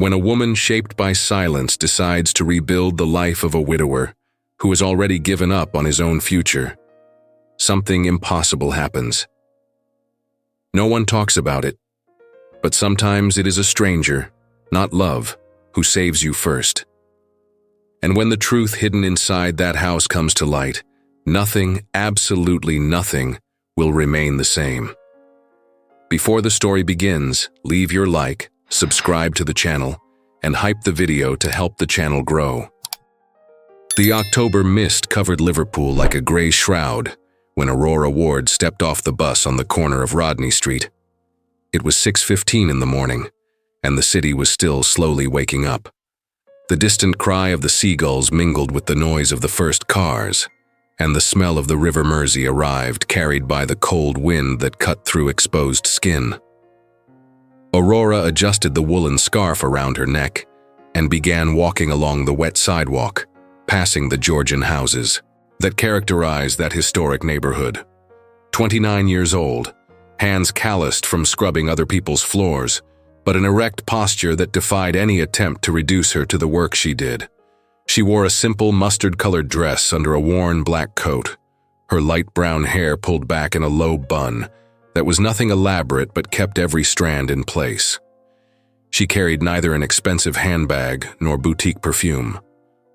when a woman shaped by silence decides to rebuild the life of a widower who has already given up on his own future, something impossible happens. No one talks about it, but sometimes it is a stranger, not love, who saves you first. And when the truth hidden inside that house comes to light, nothing, absolutely nothing, will remain the same. Before the story begins, leave your like, subscribe to the channel, and hype the video to help the channel grow. The October mist covered Liverpool like a gray shroud when Aurora Ward stepped off the bus on the corner of Rodney Street. It was 6:15 in the morning, and the city was still slowly waking up. The distant cry of the seagulls mingled with the noise of the first cars, and the smell of the River Mersey arrived, carried by the cold wind that cut through exposed skin. Aurora adjusted the woolen scarf around her neck and began walking along the wet sidewalk, passing the Georgian houses that characterize that historic neighborhood. 29 years old, hands calloused from scrubbing other people's floors, but an erect posture that defied any attempt to reduce her to the work she did. She wore a simple mustard-colored dress under a worn black coat, her light brown hair pulled back in a low bun that was nothing elaborate but kept every strand in place. She carried neither an expensive handbag nor boutique perfume,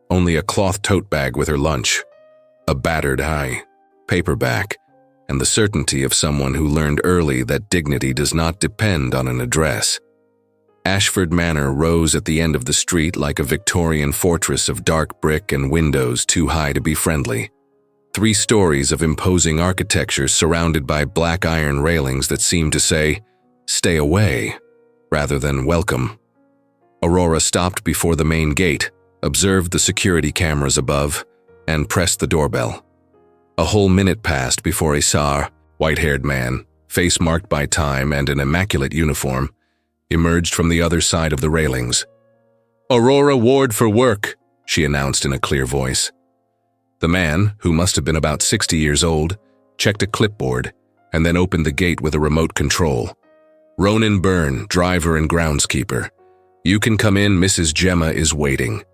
only a cloth tote bag with her lunch, a battered paperback, and the certainty of someone who learned early that dignity does not depend on an address. Ashford Manor rose at the end of the street like a Victorian fortress of dark brick and windows too high to be friendly. 3 stories of imposing architecture surrounded by black iron railings that seemed to say, "Stay away," rather than "Welcome." Aurora stopped before the main gate, observed the security cameras above, and pressed the doorbell. A whole minute passed before a white-haired man, face marked by time and an immaculate uniform, emerged from the other side of the railings. "Aurora Ward for work," she announced in a clear voice. The man, who must have been about 60 years old, checked a clipboard and then opened the gate with a remote control. "Ronan Byrne, driver and groundskeeper. You can come in, Mrs. Gemma is waiting."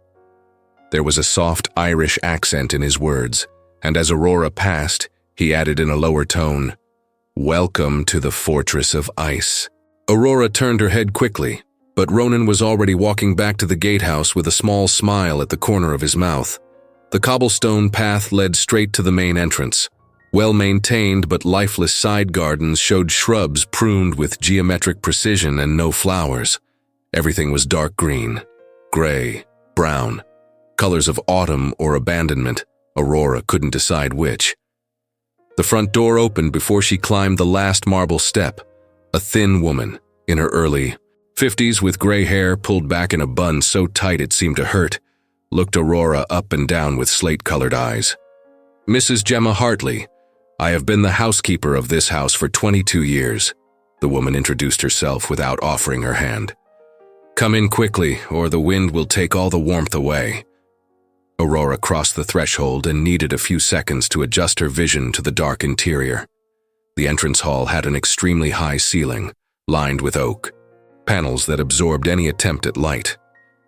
There was a soft Irish accent in his words, and as Aurora passed, he added in a lower tone, "Welcome to the Fortress of Ice." Aurora turned her head quickly, but Ronan was already walking back to the gatehouse with a small smile at the corner of his mouth. The cobblestone path led straight to the main entrance. Well-maintained but lifeless side gardens showed shrubs pruned with geometric precision and no flowers. Everything was dark green, gray, brown, colors of autumn or abandonment. Aurora couldn't decide which. The front door opened before she climbed the last marble step. A thin woman, in her early 50s with gray hair pulled back in a bun so tight it seemed to hurt, looked Aurora up and down with slate-colored eyes. "Mrs. Gemma Hartley, I have been the housekeeper of this house for 22 years. The woman introduced herself without offering her hand. "Come in quickly, or the wind will take all the warmth away." Aurora crossed the threshold and needed a few seconds to adjust her vision to the dark interior. The entrance hall had an extremely high ceiling, lined with oak, panels that absorbed any attempt at light.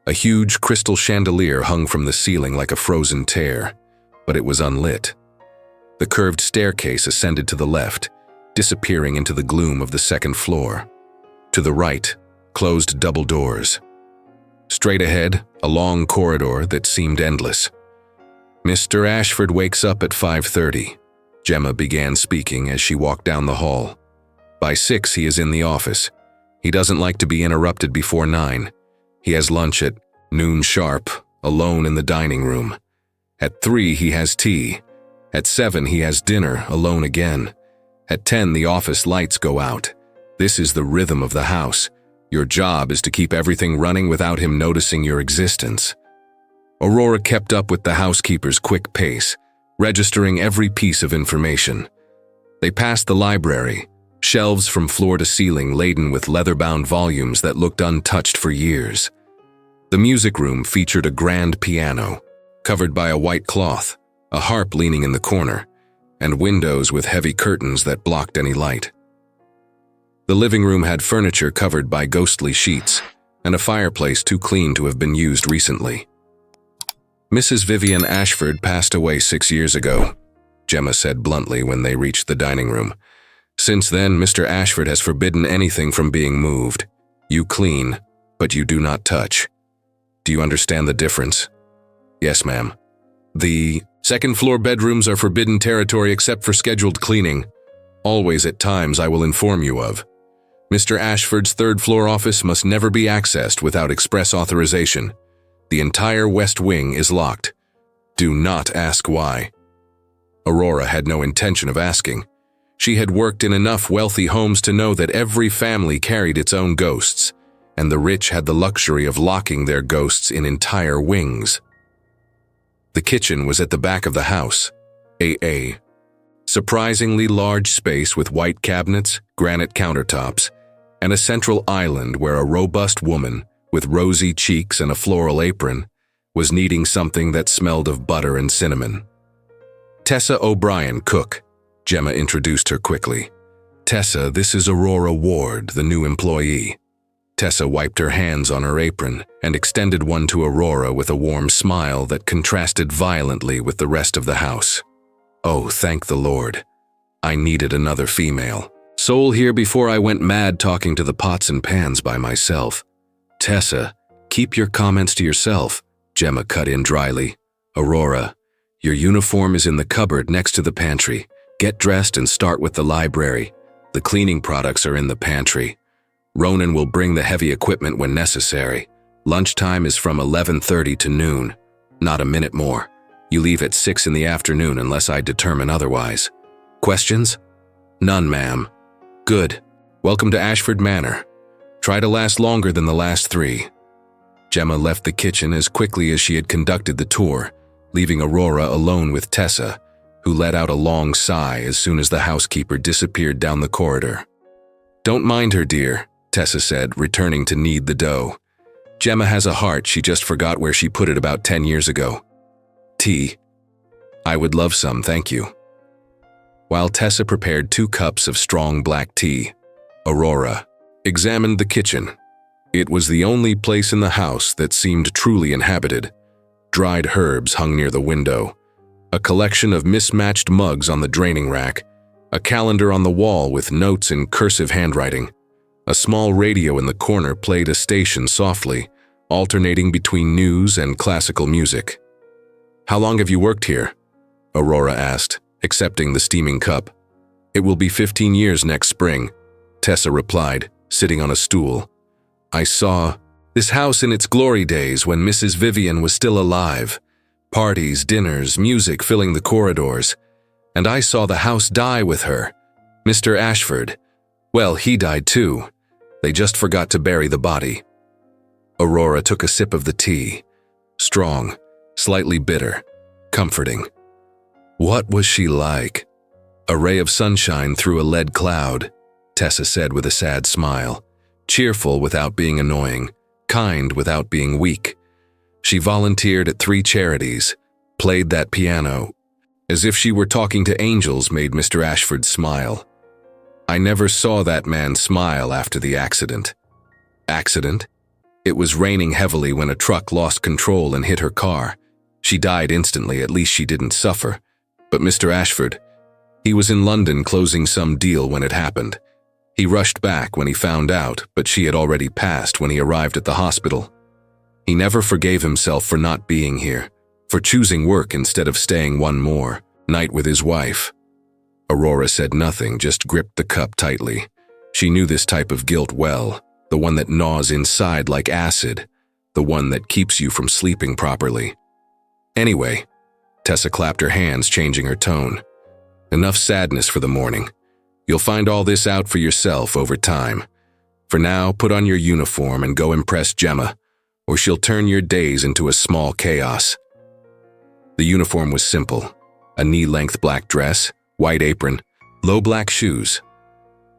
A huge crystal chandelier hung from the ceiling like a frozen tear, but it was unlit. The curved staircase ascended to the left, disappearing into the gloom of the second floor. To the right, closed double doors. Straight ahead, a long corridor that seemed endless. "Mr. Ashford wakes up at 5:30. Gemma began speaking as she walked down the hall. "By 6 he is in the office. He doesn't like to be interrupted before 9. He has lunch at noon sharp, alone in the dining room. At 3 he has tea. At 7 he has dinner, alone again. At 10 the office lights go out. This is the rhythm of the house. Your job is to keep everything running without him noticing your existence." Aurora kept up with the housekeeper's quick pace, registering every piece of information. They passed the library, shelves from floor to ceiling laden with leather-bound volumes that looked untouched for years. The music room featured a grand piano, covered by a white cloth, a harp leaning in the corner, and windows with heavy curtains that blocked any light. The living room had furniture covered by ghostly sheets, and a fireplace too clean to have been used recently. Mrs. Vivian Ashford passed away 6 years ago, Gemma said bluntly when they reached the dining room. Since then, Mr. Ashford has forbidden anything from being moved. You clean, but you do not touch. Do you understand the difference? Yes, ma'am. The second-floor bedrooms are forbidden territory except for scheduled cleaning. Always at times I will inform you of. Mr. Ashford's third-floor office must never be accessed without express authorization. The entire west wing is locked. Do not ask why. Aurora had no intention of asking. She had worked in enough wealthy homes to know that every family carried its own ghosts, and the rich had the luxury of locking their ghosts in entire wings. The kitchen was at the back of the house, a surprisingly large space with white cabinets, granite countertops, and a central island where a robust woman, with rosy cheeks and a floral apron, was kneading something that smelled of butter and cinnamon. Tessa O'Brien, cook, Gemma introduced her quickly. Tessa, this is Aurora Ward, the new employee. Tessa wiped her hands on her apron and extended one to Aurora with a warm smile that contrasted violently with the rest of the house. Oh, thank the Lord. I needed another female soul here before I went mad talking to the pots and pans by myself. Tessa, keep your comments to yourself, Gemma cut in dryly. Aurora, your uniform is in the cupboard next to the pantry. Get dressed and start with the library. The cleaning products are in the pantry. Ronan will bring the heavy equipment when necessary. Lunchtime is from 11:30 to noon. Not a minute more. You leave at 6 in the afternoon unless I determine otherwise. Questions? None, ma'am. Good. Welcome to Ashford Manor. Try to last longer than the last 3. Gemma left the kitchen as quickly as she had conducted the tour, leaving Aurora alone with Tessa, who let out a long sigh as soon as the housekeeper disappeared down the corridor. Don't mind her, dear, Tessa said, returning to knead the dough. Gemma has a heart, she just forgot where she put it about 10 years ago. Tea. I would love some, thank you. While Tessa prepared 2 cups of strong black tea, Aurora examined the kitchen. It was the only place in the house that seemed truly inhabited. Dried herbs hung near the window, a collection of mismatched mugs on the draining rack, a calendar on the wall with notes in cursive handwriting. A small radio in the corner played a station softly, alternating between news and classical music. How long have you worked here? Aurora asked, accepting the steaming cup. It will be 15 years next spring, Tessa replied, sitting on a stool. I saw this house in its glory days when Mrs. Vivian was still alive. Parties, dinners, music filling the corridors. And I saw the house die with her. Mr. Ashford. Well, he died too. They just forgot to bury the body. Aurora took a sip of the tea. Strong, slightly bitter, comforting. What was she like? A ray of sunshine through a lead cloud, Tessa said with a sad smile. Cheerful without being annoying, kind without being weak. She volunteered at 3 charities, played that piano. As if she were talking to angels made Mr. Ashford smile. I never saw that man smile after the accident. Accident? It was raining heavily when a truck lost control and hit her car. She died instantly, at least she didn't suffer. But Mr. Ashford, he was in London closing some deal when it happened. He rushed back when he found out, but she had already passed when he arrived at the hospital. He never forgave himself for not being here, for choosing work instead of staying one more night with his wife. Aurora said nothing, just gripped the cup tightly. She knew this type of guilt well, the one that gnaws inside like acid, the one that keeps you from sleeping properly. Anyway, Tessa clapped her hands, changing her tone. Enough sadness for the morning. You'll find all this out for yourself over time. For now, put on your uniform and go impress Gemma, or she'll turn your days into a small chaos. The uniform was simple. A knee-length black dress, white apron, low black shoes.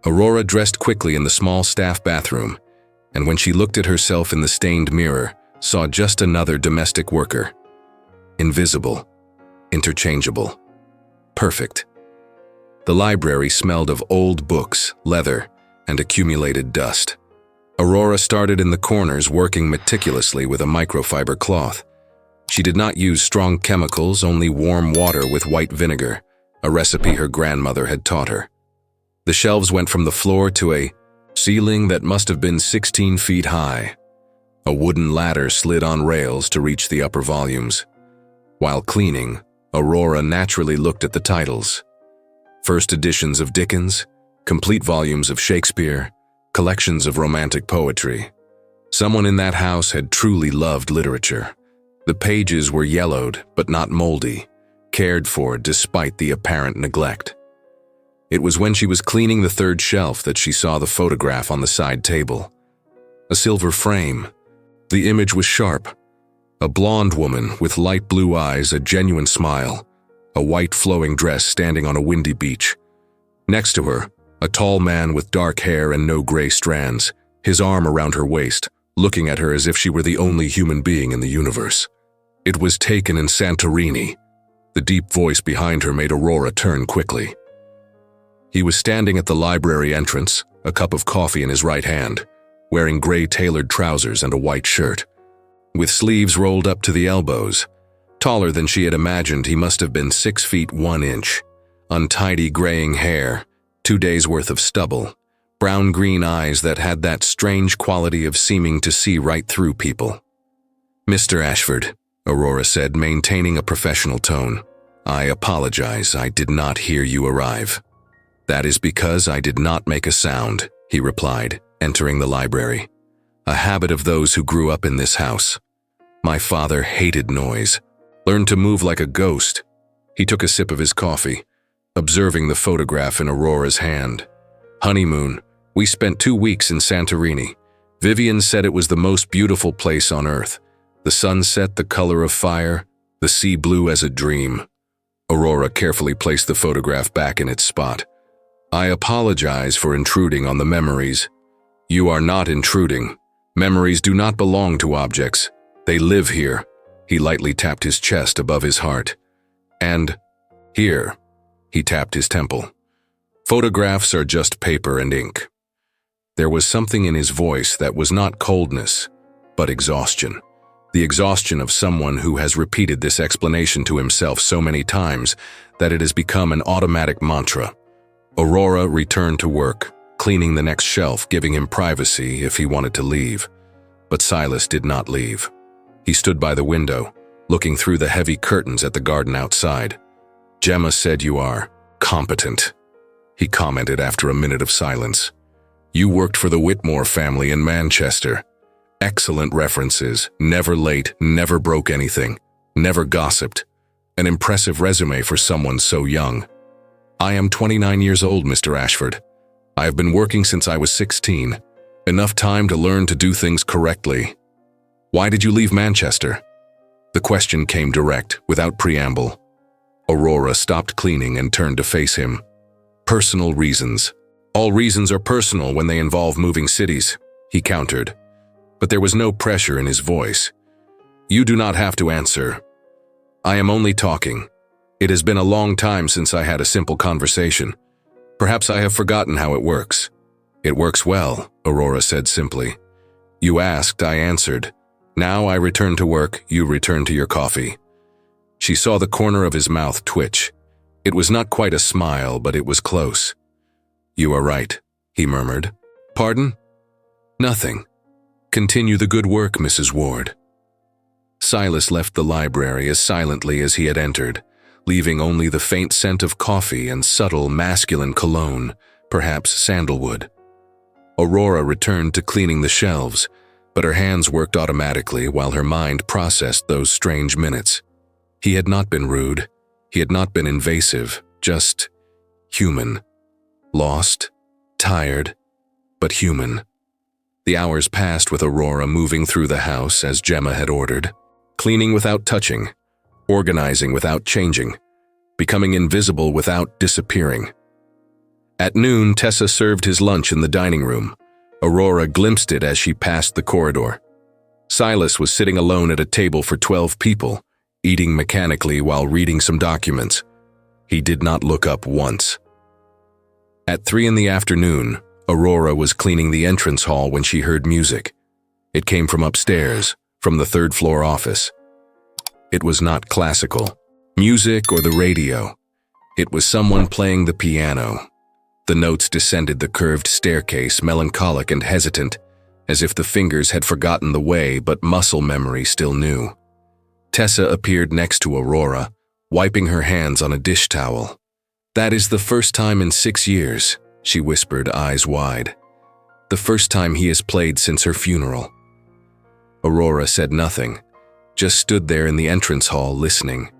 Aurora dressed quickly in the small staff bathroom, and when she looked at herself in the stained mirror, saw just another domestic worker. Invisible, interchangeable, perfect. The library smelled of old books, leather, and accumulated dust. Aurora started in the corners, working meticulously with a microfiber cloth. She did not use strong chemicals, only warm water with white vinegar, a recipe her grandmother had taught her. The shelves went from the floor to a ceiling that must have been 16 feet high. A wooden ladder slid on rails to reach the upper volumes. While cleaning, Aurora naturally looked at the titles. First editions of Dickens, complete volumes of Shakespeare, collections of romantic poetry. Someone in that house had truly loved literature. The pages were yellowed, but not moldy, cared for despite the apparent neglect. It was when she was cleaning the third shelf that she saw the photograph on the side table. A silver frame. The image was sharp. A blonde woman with light blue eyes, a genuine smile, a white flowing dress standing on a windy beach. Next to her, a tall man with dark hair and no gray strands, his arm around her waist, looking at her as if she were the only human being in the universe. It was taken in Santorini. The deep voice behind her made Aurora turn quickly. He was standing at the library entrance, a cup of coffee in his right hand, wearing gray tailored trousers and a white shirt. With sleeves rolled up to the elbows, taller than she had imagined, he must have been 6 feet 1 inch. Untidy graying hair, 2 days' worth of stubble, brown-green eyes that had that strange quality of seeming to see right through people. "Mr. Ashford," Aurora said, maintaining a professional tone, "I apologize, I did not hear you arrive." "That is because I did not make a sound," he replied, entering the library. "A habit of those who grew up in this house. My father hated noise, learned to move like a ghost." He took a sip of his coffee, observing the photograph in Aurora's hand. "Honeymoon. We spent 2 weeks in Santorini. Vivian said it was the most beautiful place on earth. The sunset the color of fire, the sea blue as a dream." Aurora carefully placed the photograph back in its spot. "I apologize for intruding on the memories." "You are not intruding. Memories do not belong to objects. They live here." He lightly tapped his chest above his heart. "And here." He tapped his temple. "Photographs are just paper and ink." There was something in his voice that was not coldness, but exhaustion. The exhaustion of someone who has repeated this explanation to himself so many times that it has become an automatic mantra. Aurora returned to work, cleaning the next shelf, giving him privacy if he wanted to leave. But Silas did not leave. He stood by the window, looking through the heavy curtains at the garden outside. "Gemma said you are competent," he commented after a minute of silence. "You worked for the Whitmore family in Manchester. Excellent references, never late, never broke anything, never gossiped. An impressive resume for someone so young." "I am 29 years old, Mr. Ashford. I have been working since I was 16. Enough time to learn to do things correctly." "Why did you leave Manchester?" The question came direct, without preamble. Aurora stopped cleaning and turned to face him. "Personal reasons. All reasons are personal when they involve moving cities," he countered. But there was no pressure in his voice. "You do not have to answer. I am only talking. It has been a long time since I had a simple conversation. Perhaps I have forgotten how it works." "It works well," Aurora said simply. "You asked, I answered. Now I return to work, you return to your coffee." She saw the corner of his mouth twitch. It was not quite a smile, but it was close. "You are right," he murmured. "Pardon?" "Nothing. Continue the good work, Mrs. Ward." Silas left the library as silently as he had entered, leaving only the faint scent of coffee and subtle masculine cologne, perhaps sandalwood. Aurora returned to cleaning the shelves, but her hands worked automatically while her mind processed those strange minutes. He had not been rude. He had not been invasive, just human. Lost, tired, but human. The hours passed with Aurora moving through the house as Gemma had ordered, cleaning without touching, organizing without changing, becoming invisible without disappearing. At noon, Tessa served his lunch in the dining room. Aurora glimpsed it as she passed the corridor. Silas was sitting alone at a table for 12 people, eating mechanically while reading some documents. He did not look up once. At 3 in the afternoon, Aurora was cleaning the entrance hall when she heard music. It came from upstairs, from the third-floor office. It was not classical music or the radio. It was someone playing the piano. The notes descended the curved staircase, melancholic and hesitant, as if the fingers had forgotten the way but muscle memory still knew. Tessa appeared next to Aurora, wiping her hands on a dish towel. "That is the first time in 6 years," she whispered, eyes wide. "The first time he has played since her funeral." Aurora said nothing, just stood there in the entrance hall listening.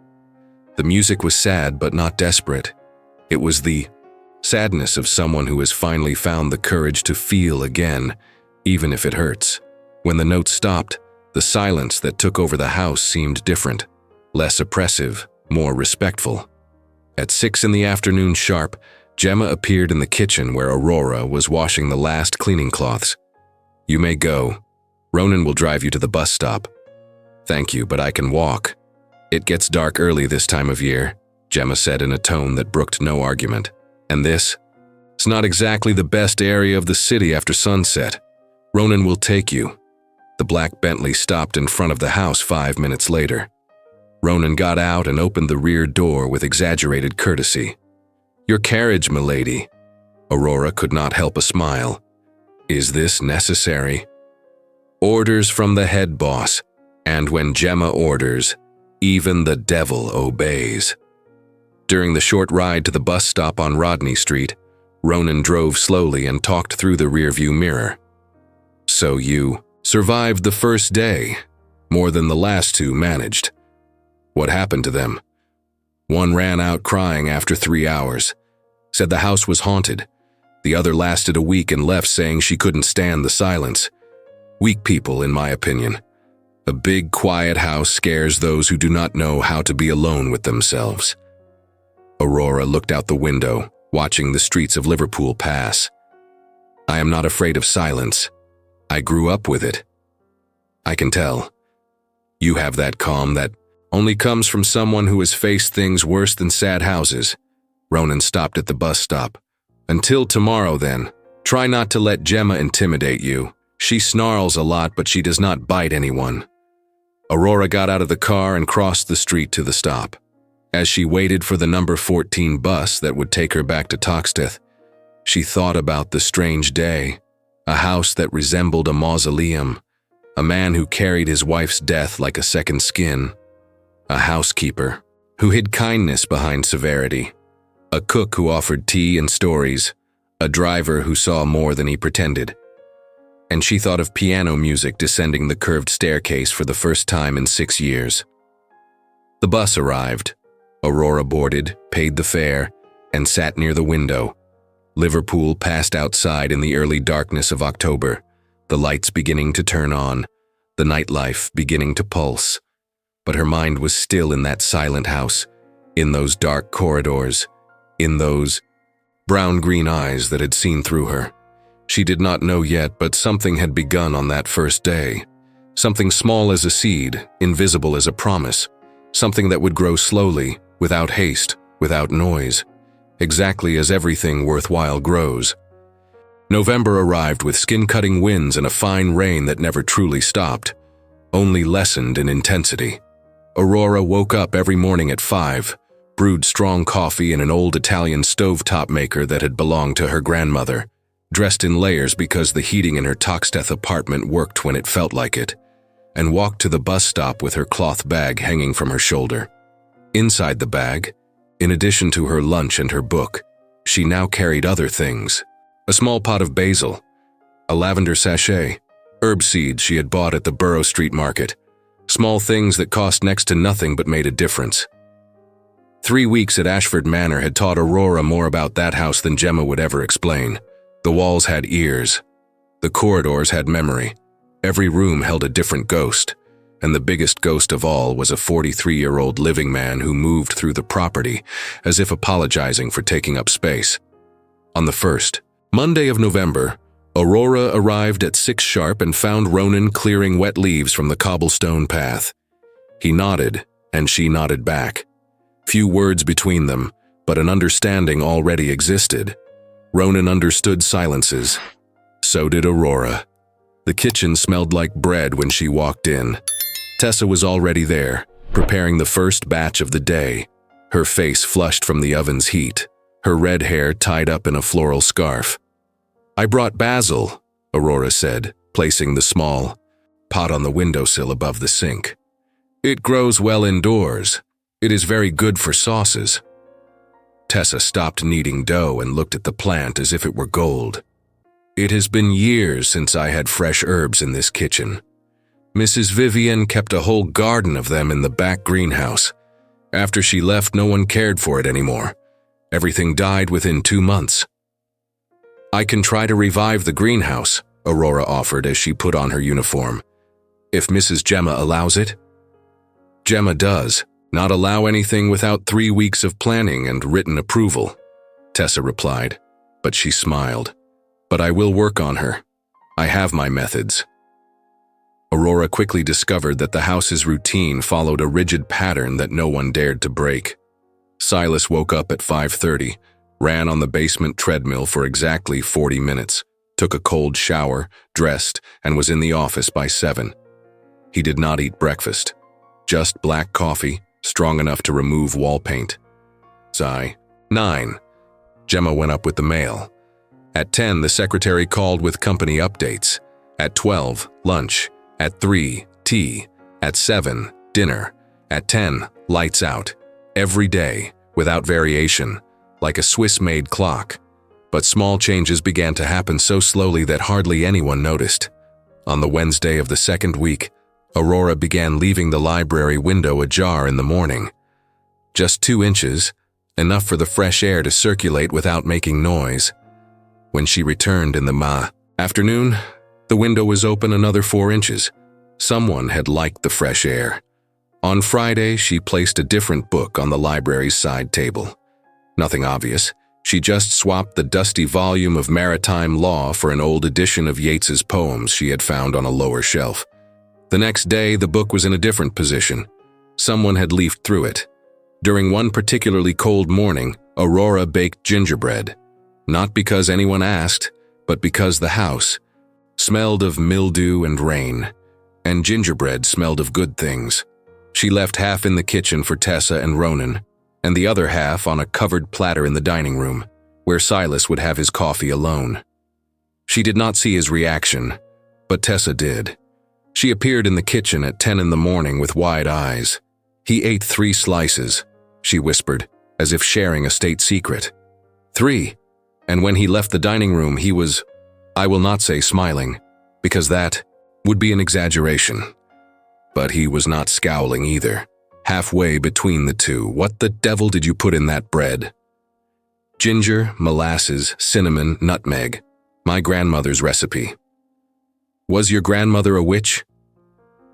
The music was sad but not desperate. It was the sadness of someone who has finally found the courage to feel again, even if it hurts. When the notes stopped, the silence that took over the house seemed different, less oppressive, more respectful. At 6 in the afternoon sharp, Gemma appeared in the kitchen where Aurora was washing the last cleaning cloths. "You may go. Ronan will drive you to the bus stop." "Thank you, but I can walk." "It gets dark early this time of year," Gemma said in a tone that brooked no argument. "And this? It's not exactly the best area of the city after sunset. Ronan will take you." The black Bentley stopped in front of the house 5 minutes later. Ronan got out and opened the rear door with exaggerated courtesy. "Your carriage, milady." Aurora could not help a smile. "Is this necessary?" "Orders from the head boss, and when Gemma orders, even the devil obeys." During the short ride to the bus stop on Rodney Street, Ronan drove slowly and talked through the rearview mirror. "So you survived the first day, more than the last two managed. What happened to them?" "One ran out crying after 3 hours. Said the house was haunted. The other lasted a week and left saying she couldn't stand the silence. Weak people, in my opinion. A big, quiet house scares those who do not know how to be alone with themselves." Aurora looked out the window, watching the streets of Liverpool pass. "I am not afraid of silence. I grew up with it. I can tell. You have that calm that only comes from someone who has faced things worse than sad houses." Ronan stopped at the bus stop. "Until tomorrow, then. Try not to let Gemma intimidate you. She snarls a lot, but she does not bite anyone." Aurora got out of the car and crossed the street to the stop. As she waited for the number 14 bus that would take her back to Toxteth, she thought about the strange day, a house that resembled a mausoleum, a man who carried his wife's death like a second skin, a housekeeper who hid kindness behind severity, a cook who offered tea and stories, a driver who saw more than he pretended. And she thought of piano music descending the curved staircase for the first time in 6 years. The bus arrived. Aurora boarded, paid the fare, and sat near the window. Liverpool passed outside in the early darkness of October, the lights beginning to turn on, the nightlife beginning to pulse. But her mind was still in that silent house, in those dark corridors, in those brown-green eyes that had seen through her. She did not know yet, but something had begun on that first day. Something small as a seed, invisible as a promise. Something that would grow slowly, without haste, without noise, exactly as everything worthwhile grows. November arrived with skin-cutting winds and a fine rain that never truly stopped, only lessened in intensity. Aurora woke up every morning at 5, brewed strong coffee in an old Italian stovetop maker that had belonged to her grandmother, dressed in layers because the heating in her Toxteth apartment worked when it felt like it, and walked to the bus stop with her cloth bag hanging from her shoulder. Inside the bag, in addition to her lunch and her book, she now carried other things. A small pot of basil, a lavender sachet, herb seeds she had bought at the Borough Street Market, small things that cost next to nothing but made a difference. 3 weeks at Ashford Manor had taught Aurora more about that house than Gemma would ever explain. The walls had ears. The corridors had memory. Every room held a different ghost, and the biggest ghost of all was a 43-year-old living man who moved through the property as if apologizing for taking up space. On the first Monday of November, Aurora arrived at 6 sharp and found Ronan clearing wet leaves from the cobblestone path. He nodded, and she nodded back. Few words between them, but an understanding already existed. Ronan understood silences. So did Aurora. The kitchen smelled like bread when she walked in. Tessa was already there, preparing the first batch of the day, her face flushed from the oven's heat, her red hair tied up in a floral scarf. "I brought basil," Aurora said, placing the small pot on the windowsill above the sink. "It grows well indoors. It is very good for sauces." Tessa stopped kneading dough and looked at the plant as if it were gold. "It has been years since I had fresh herbs in this kitchen. Mrs. Vivian kept a whole garden of them in the back greenhouse. After she left, no one cared for it anymore. Everything died within 2 months." "I can try to revive the greenhouse," Aurora offered as she put on her uniform. "If Mrs. Gemma allows it." "Gemma does not allow anything without 3 weeks of planning and written approval," Tessa replied, but she smiled. "But I will work on her. I have my methods." Aurora quickly discovered that the house's routine followed a rigid pattern that no one dared to break. Silas woke up at 5:30, ran on the basement treadmill for exactly 40 minutes, took a cold shower, dressed, and was in the office by 7. He did not eat breakfast. Just black coffee, strong enough to remove wall paint. 9. Gemma went up with the mail. At 10, the secretary called with company updates. At 12, lunch. At 3, tea. At 7, dinner. At 10, lights out. Every day, without variation, like a Swiss-made clock. But small changes began to happen so slowly that hardly anyone noticed. On the Wednesday of the second week, Aurora began leaving the library window ajar in the morning. Just 2 inches, enough for the fresh air to circulate without making noise. When she returned in the afternoon, the window was open another 4 inches. Someone had liked the fresh air. On Friday, she placed a different book on the library's side table. Nothing obvious. She just swapped the dusty volume of maritime law for an old edition of Yeats's poems she had found on a lower shelf. The next day, the book was in a different position. Someone had leafed through it. During one particularly cold morning, Aurora baked gingerbread. Not because anyone asked, but because the house smelled of mildew and rain, and gingerbread smelled of good things. She left half in the kitchen for Tessa and Ronan, and the other half on a covered platter in the dining room, where Silas would have his coffee alone. She did not see his reaction, but Tessa did. She appeared in the kitchen at 10 in the morning with wide eyes. "He ate 3 slices," she whispered, as if sharing a state secret. 3. And when he left the dining room, he was, I will not say smiling, because that would be an exaggeration. But he was not scowling either. Halfway between the two, "What the devil did you put in that bread?" "Ginger, molasses, cinnamon, nutmeg. My grandmother's recipe." "Was your grandmother a witch?"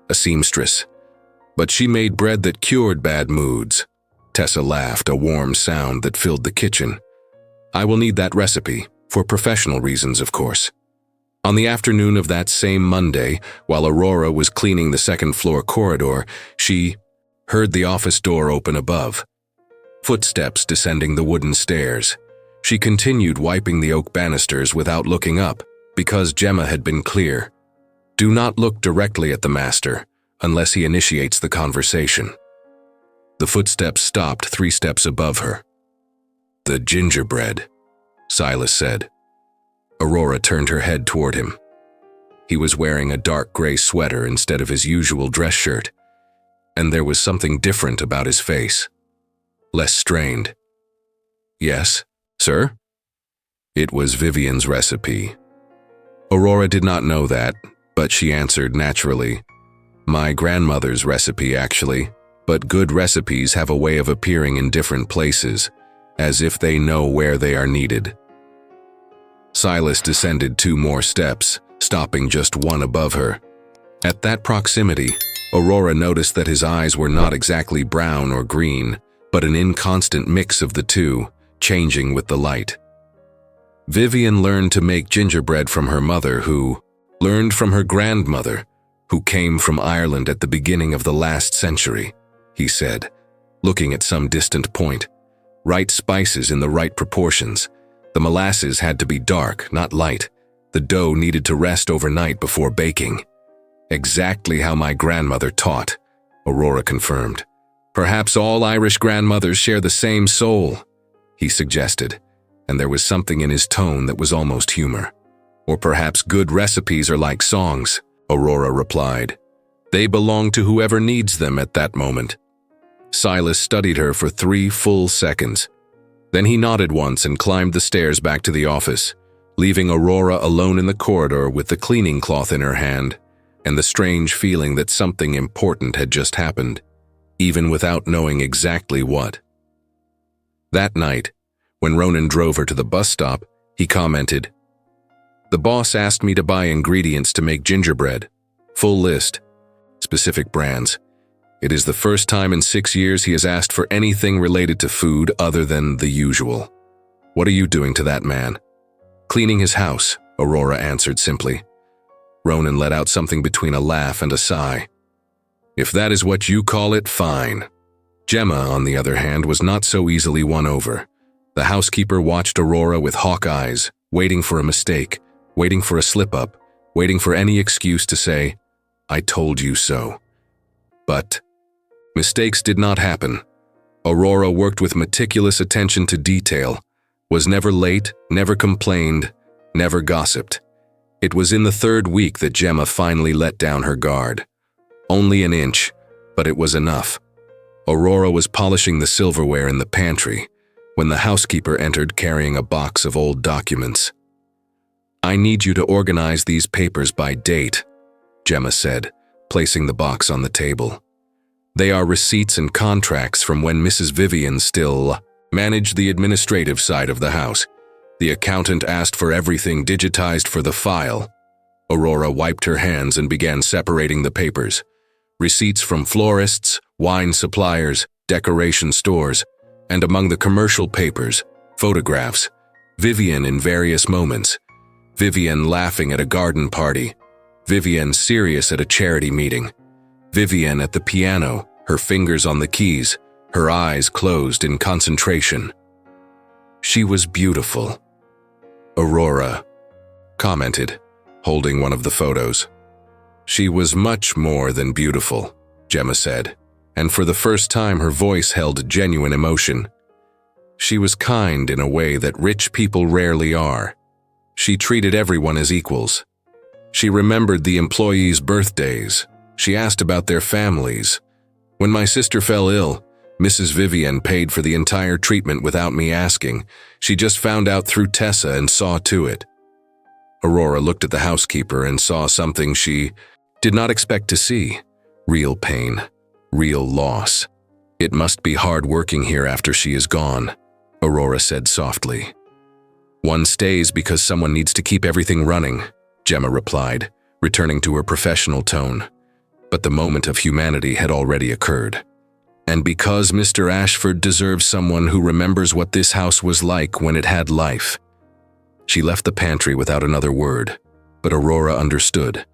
"A seamstress. But she made bread that cured bad moods." Tessa laughed, a warm sound that filled the kitchen. "I will need that recipe, for professional reasons, of course." On the afternoon of that same Monday, while Aurora was cleaning the second-floor corridor, she heard the office door open above. Footsteps descending the wooden stairs. She continued wiping the oak banisters without looking up, because Gemma had been clear. Do not look directly at the master, unless he initiates the conversation. The footsteps stopped 3 steps above her. "The gingerbread," Silas said. Aurora turned her head toward him. He was wearing a dark gray sweater instead of his usual dress shirt, and there was something different about his face. Less strained. "Yes, sir?" It was Vivian's recipe. Aurora did not know that, but she answered naturally. "My grandmother's recipe, actually, but good recipes have a way of appearing in different places, as if they know where they are needed." Silas descended 2 more steps, stopping just 1 above her. At that proximity, Aurora noticed that his eyes were not exactly brown or green, but an inconstant mix of the two, changing with the light. Vivian learned to make gingerbread from her mother, who learned from her grandmother, who came from Ireland at the beginning of the last century, he said, looking at some distant point. Right spices in the right proportions, The molasses had to be dark, not light. The dough needed to rest overnight before baking. Exactly how my grandmother taught, Aurora confirmed. Perhaps all Irish grandmothers share the same soul, he suggested, and there was something in his tone that was almost humor. Or perhaps good recipes are like songs, Aurora replied. They belong to whoever needs them at that moment. Silas studied her for 3 full seconds. Then he nodded once and climbed the stairs back to the office, leaving Aurora alone in the corridor with the cleaning cloth in her hand and the strange feeling that something important had just happened, even without knowing exactly what. That night, when Ronan drove her to the bus stop, he commented, "The boss asked me to buy ingredients to make gingerbread. Full list. Specific brands. It is the first time in 6 years he has asked for anything related to food other than the usual. What are you doing to that man?" "Cleaning his house," Aurora answered simply. Ronan let out something between a laugh and a sigh. "If that is what you call it, fine." Gemma, on the other hand, was not so easily won over. The housekeeper watched Aurora with hawk eyes, waiting for a mistake, waiting for a slip-up, waiting for any excuse to say, "I told you so." But mistakes did not happen. Aurora worked with meticulous attention to detail, was never late, never complained, never gossiped. It was in the 3rd week that Gemma finally let down her guard. Only an inch, but it was enough. Aurora was polishing the silverware in the pantry when the housekeeper entered carrying a box of old documents. "I need you to organize these papers by date," Gemma said, placing the box on the table. "They are receipts and contracts from when Mrs. Vivian still managed the administrative side of the house. The accountant asked for everything digitized for the file." Aurora wiped her hands and began separating the papers. Receipts from florists, wine suppliers, decoration stores, and among the commercial papers, photographs. Vivian in various moments. Vivian laughing at a garden party. Vivian serious at a charity meeting. Vivian at the piano, her fingers on the keys, her eyes closed in concentration. She was beautiful. Aurora commented, holding one of the photos. "She was much more than beautiful," Gemma said, and for the first time her voice held genuine emotion. "She was kind in a way that rich people rarely are. She treated everyone as equals. She remembered the employees' birthdays. She asked about their families. When my sister fell ill, Mrs. Vivian paid for the entire treatment without me asking. She just found out through Tessa and saw to it." Aurora looked at the housekeeper and saw something she did not expect to see. Real pain, real loss. "It must be hard working here after she is gone," Aurora said softly. "One stays because someone needs to keep everything running," Gemma replied, returning to her professional tone. But the moment of humanity had already occurred. "And because Mr. Ashford deserves someone who remembers what this house was like when it had life." She left the pantry without another word, but Aurora understood.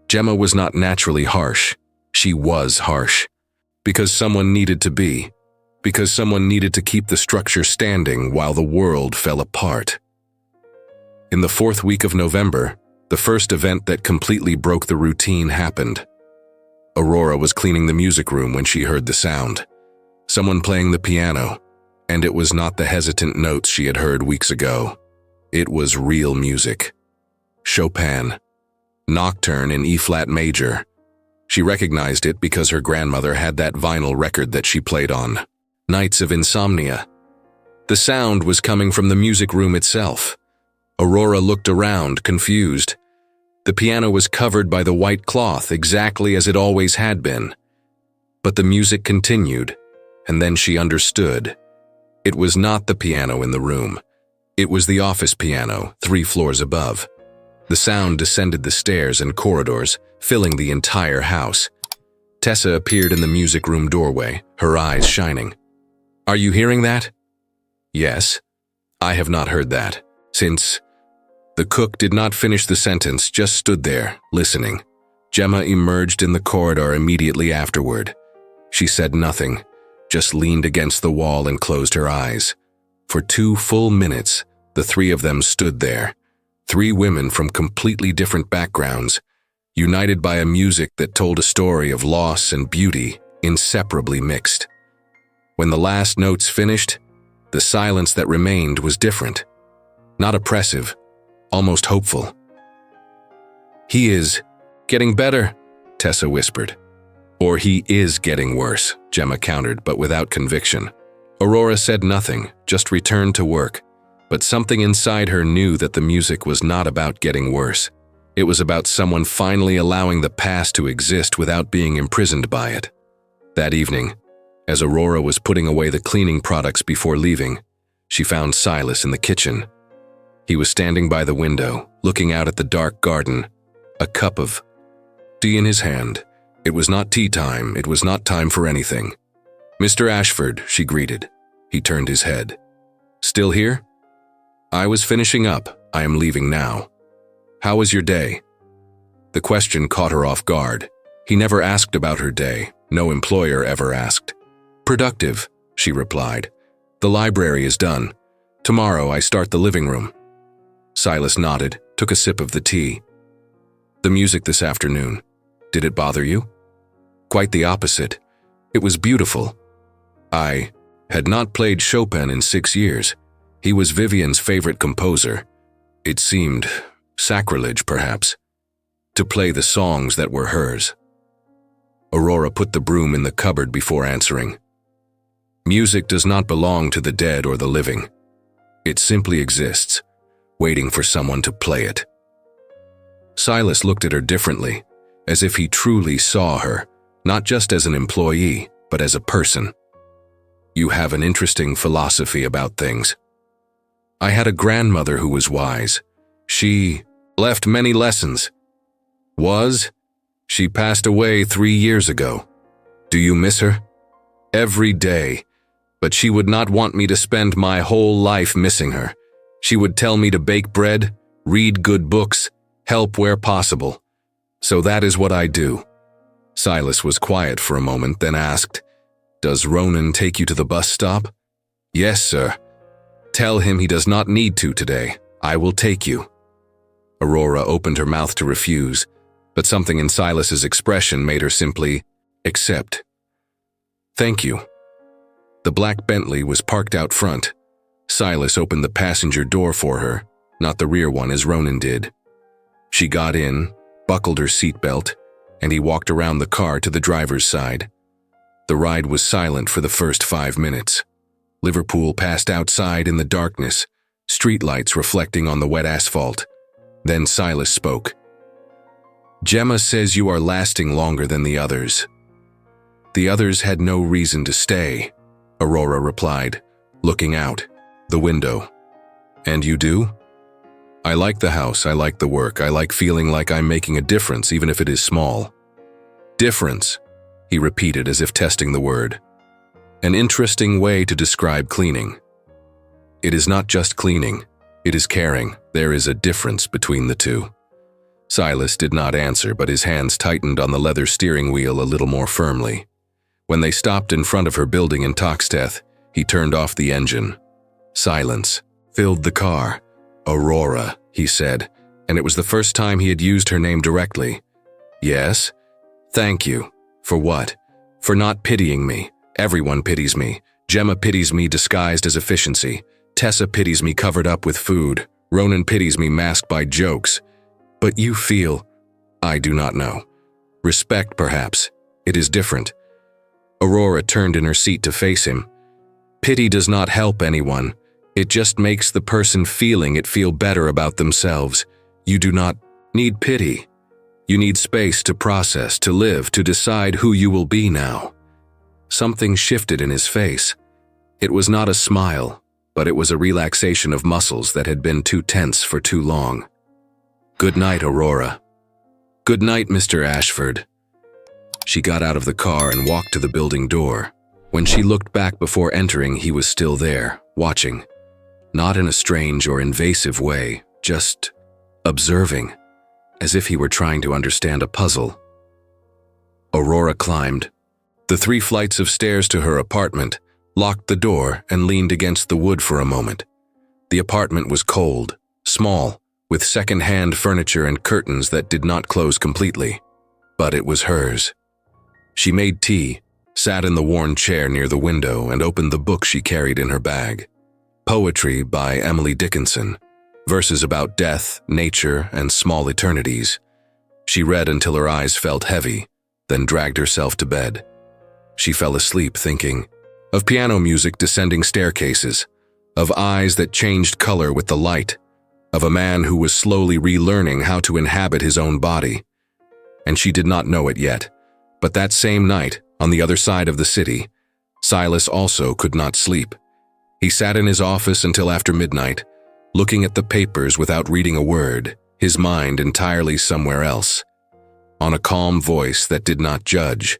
Gemma was not naturally harsh. She was harsh. Because someone needed to be. Because someone needed to keep the structure standing while the world fell apart. In the 4th week of November, the first event that completely broke the routine happened. Aurora was cleaning the music room when she heard the sound. Someone playing the piano, and it was not the hesitant notes she had heard weeks ago. It was real music. Chopin. Nocturne in E-flat major. She recognized it because her grandmother had that vinyl record that she played on. Nights of Insomnia. The sound was coming from the music room itself. Aurora looked around, confused. The piano was covered by the white cloth exactly as it always had been. But the music continued, and then she understood. It was not the piano in the room. It was the office piano, 3 floors above. The sound descended the stairs and corridors, filling the entire house. Tessa appeared in the music room doorway, her eyes shining. "Are you hearing that?" "Yes. I have not heard that. Since..." The cook did not finish the sentence, just stood there, listening. Gemma emerged in the corridor immediately afterward. She said nothing, just leaned against the wall and closed her eyes. For 2 full minutes, The three of them stood there, three women from completely different backgrounds, united by a music that told a story of loss and beauty, inseparably mixed. When the last notes finished, the silence that remained was different. Not oppressive, almost hopeful. "He is getting better," Tessa whispered. "Or he is getting worse," Gemma countered, but without conviction. Aurora said nothing, just returned to work, but something inside her knew that the music was not about getting worse. It was about someone finally allowing the past to exist without being imprisoned by it. That evening, as Aurora was putting away the cleaning products before leaving, she found Silas in the kitchen. He was standing by the window, looking out at the dark garden, a cup of tea in his hand. It was not tea time, it was not time for anything. "Mr. Ashford," she greeted. He turned his head. "Still here?" "I was finishing up. I am leaving now." "How was your day?" The question caught her off guard. He never asked about her day. No employer ever asked. "Productive," she replied. "The library is done. Tomorrow I start the living room." Silas nodded, took a sip of the tea. "The music this afternoon, did it bother you?" "Quite the opposite. It was beautiful. I had not played Chopin in 6 years. He was Vivian's favorite composer. It seemed sacrilege, perhaps, to play the songs that were hers." Aurora put the broom in the cupboard before answering. "Music does not belong to the dead or the living. It simply exists, waiting for someone to play it." Silas looked at her differently, as if he truly saw her, not just as an employee, but as a person. "You have an interesting philosophy about things." "I had a grandmother who was wise. She left many lessons." "Was? She passed away 3 years ago. Do you miss her?" "Every day. But she would not want me to spend my whole life missing her. She would tell me to bake bread, read good books, help where possible. So that is what I do." Silas was quiet for a moment, then asked, "Does Ronan take you to the bus stop?" "Yes, sir." "Tell him he does not need to today. I will take you." Aurora opened her mouth to refuse, but something in Silas's expression made her simply accept. "Thank you." The black Bentley was parked out front. Silas opened the passenger door for her, not the rear one as Ronan did. She got in, buckled her seatbelt, and he walked around the car to the driver's side. The ride was silent for the first 5 minutes. Liverpool passed outside in the darkness, streetlights reflecting on the wet asphalt. Then Silas spoke. "Gemma says you are lasting longer than the others." "The others had no reason to stay," Aurora replied, looking out the window. "And you do?" "I like the house, I like the work, I like feeling like I'm making a difference even if it is small." "Difference," he repeated as if testing the word. "An interesting way to describe cleaning." "It is not just cleaning, it is caring. There is a difference between the two." Silas did not answer, but his hands tightened on the leather steering wheel a little more firmly. When they stopped in front of her building in Toxteth, he turned off the engine. Silence filled the car. "Aurora," he said, and it was the first time he had used her name directly. "Yes? Thank you. For what? For not pitying me. Everyone pities me. Gemma pities me disguised as efficiency. Tessa pities me covered up with food. Ronan pities me masked by jokes. But you feel, I do not know. Respect, perhaps. It is different." Aurora turned in her seat to face him. "Pity does not help anyone. It just makes the person feeling it feel better about themselves. You do not need pity. You need space to process, to live, to decide who you will be now." Something shifted in his face. It was not a smile, but it was a relaxation of muscles that had been too tense for too long. "Good night, Aurora." "Good night, Mr. Ashford." She got out of the car and walked to the building door. When she looked back before entering, he was still there, watching. Not in a strange or invasive way, just observing, as if he were trying to understand a puzzle. Aurora climbed the 3 flights of stairs to her apartment, locked the door, and leaned against the wood for a moment. The apartment was cold, small, with second-hand furniture and curtains that did not close completely. But it was hers. She made tea, sat in the worn chair near the window, and opened the book she carried in her bag. Poetry by Emily Dickinson. Verses about death, nature, and small eternities. She read until her eyes felt heavy, then dragged herself to bed. She fell asleep thinking of piano music descending staircases, of eyes that changed color with the light, of a man who was slowly relearning how to inhabit his own body. And she did not know it yet, but that same night, on the other side of the city, Silas also could not sleep. He sat in his office until after midnight, looking at the papers without reading a word, his mind entirely somewhere else. On a calm voice that did not judge,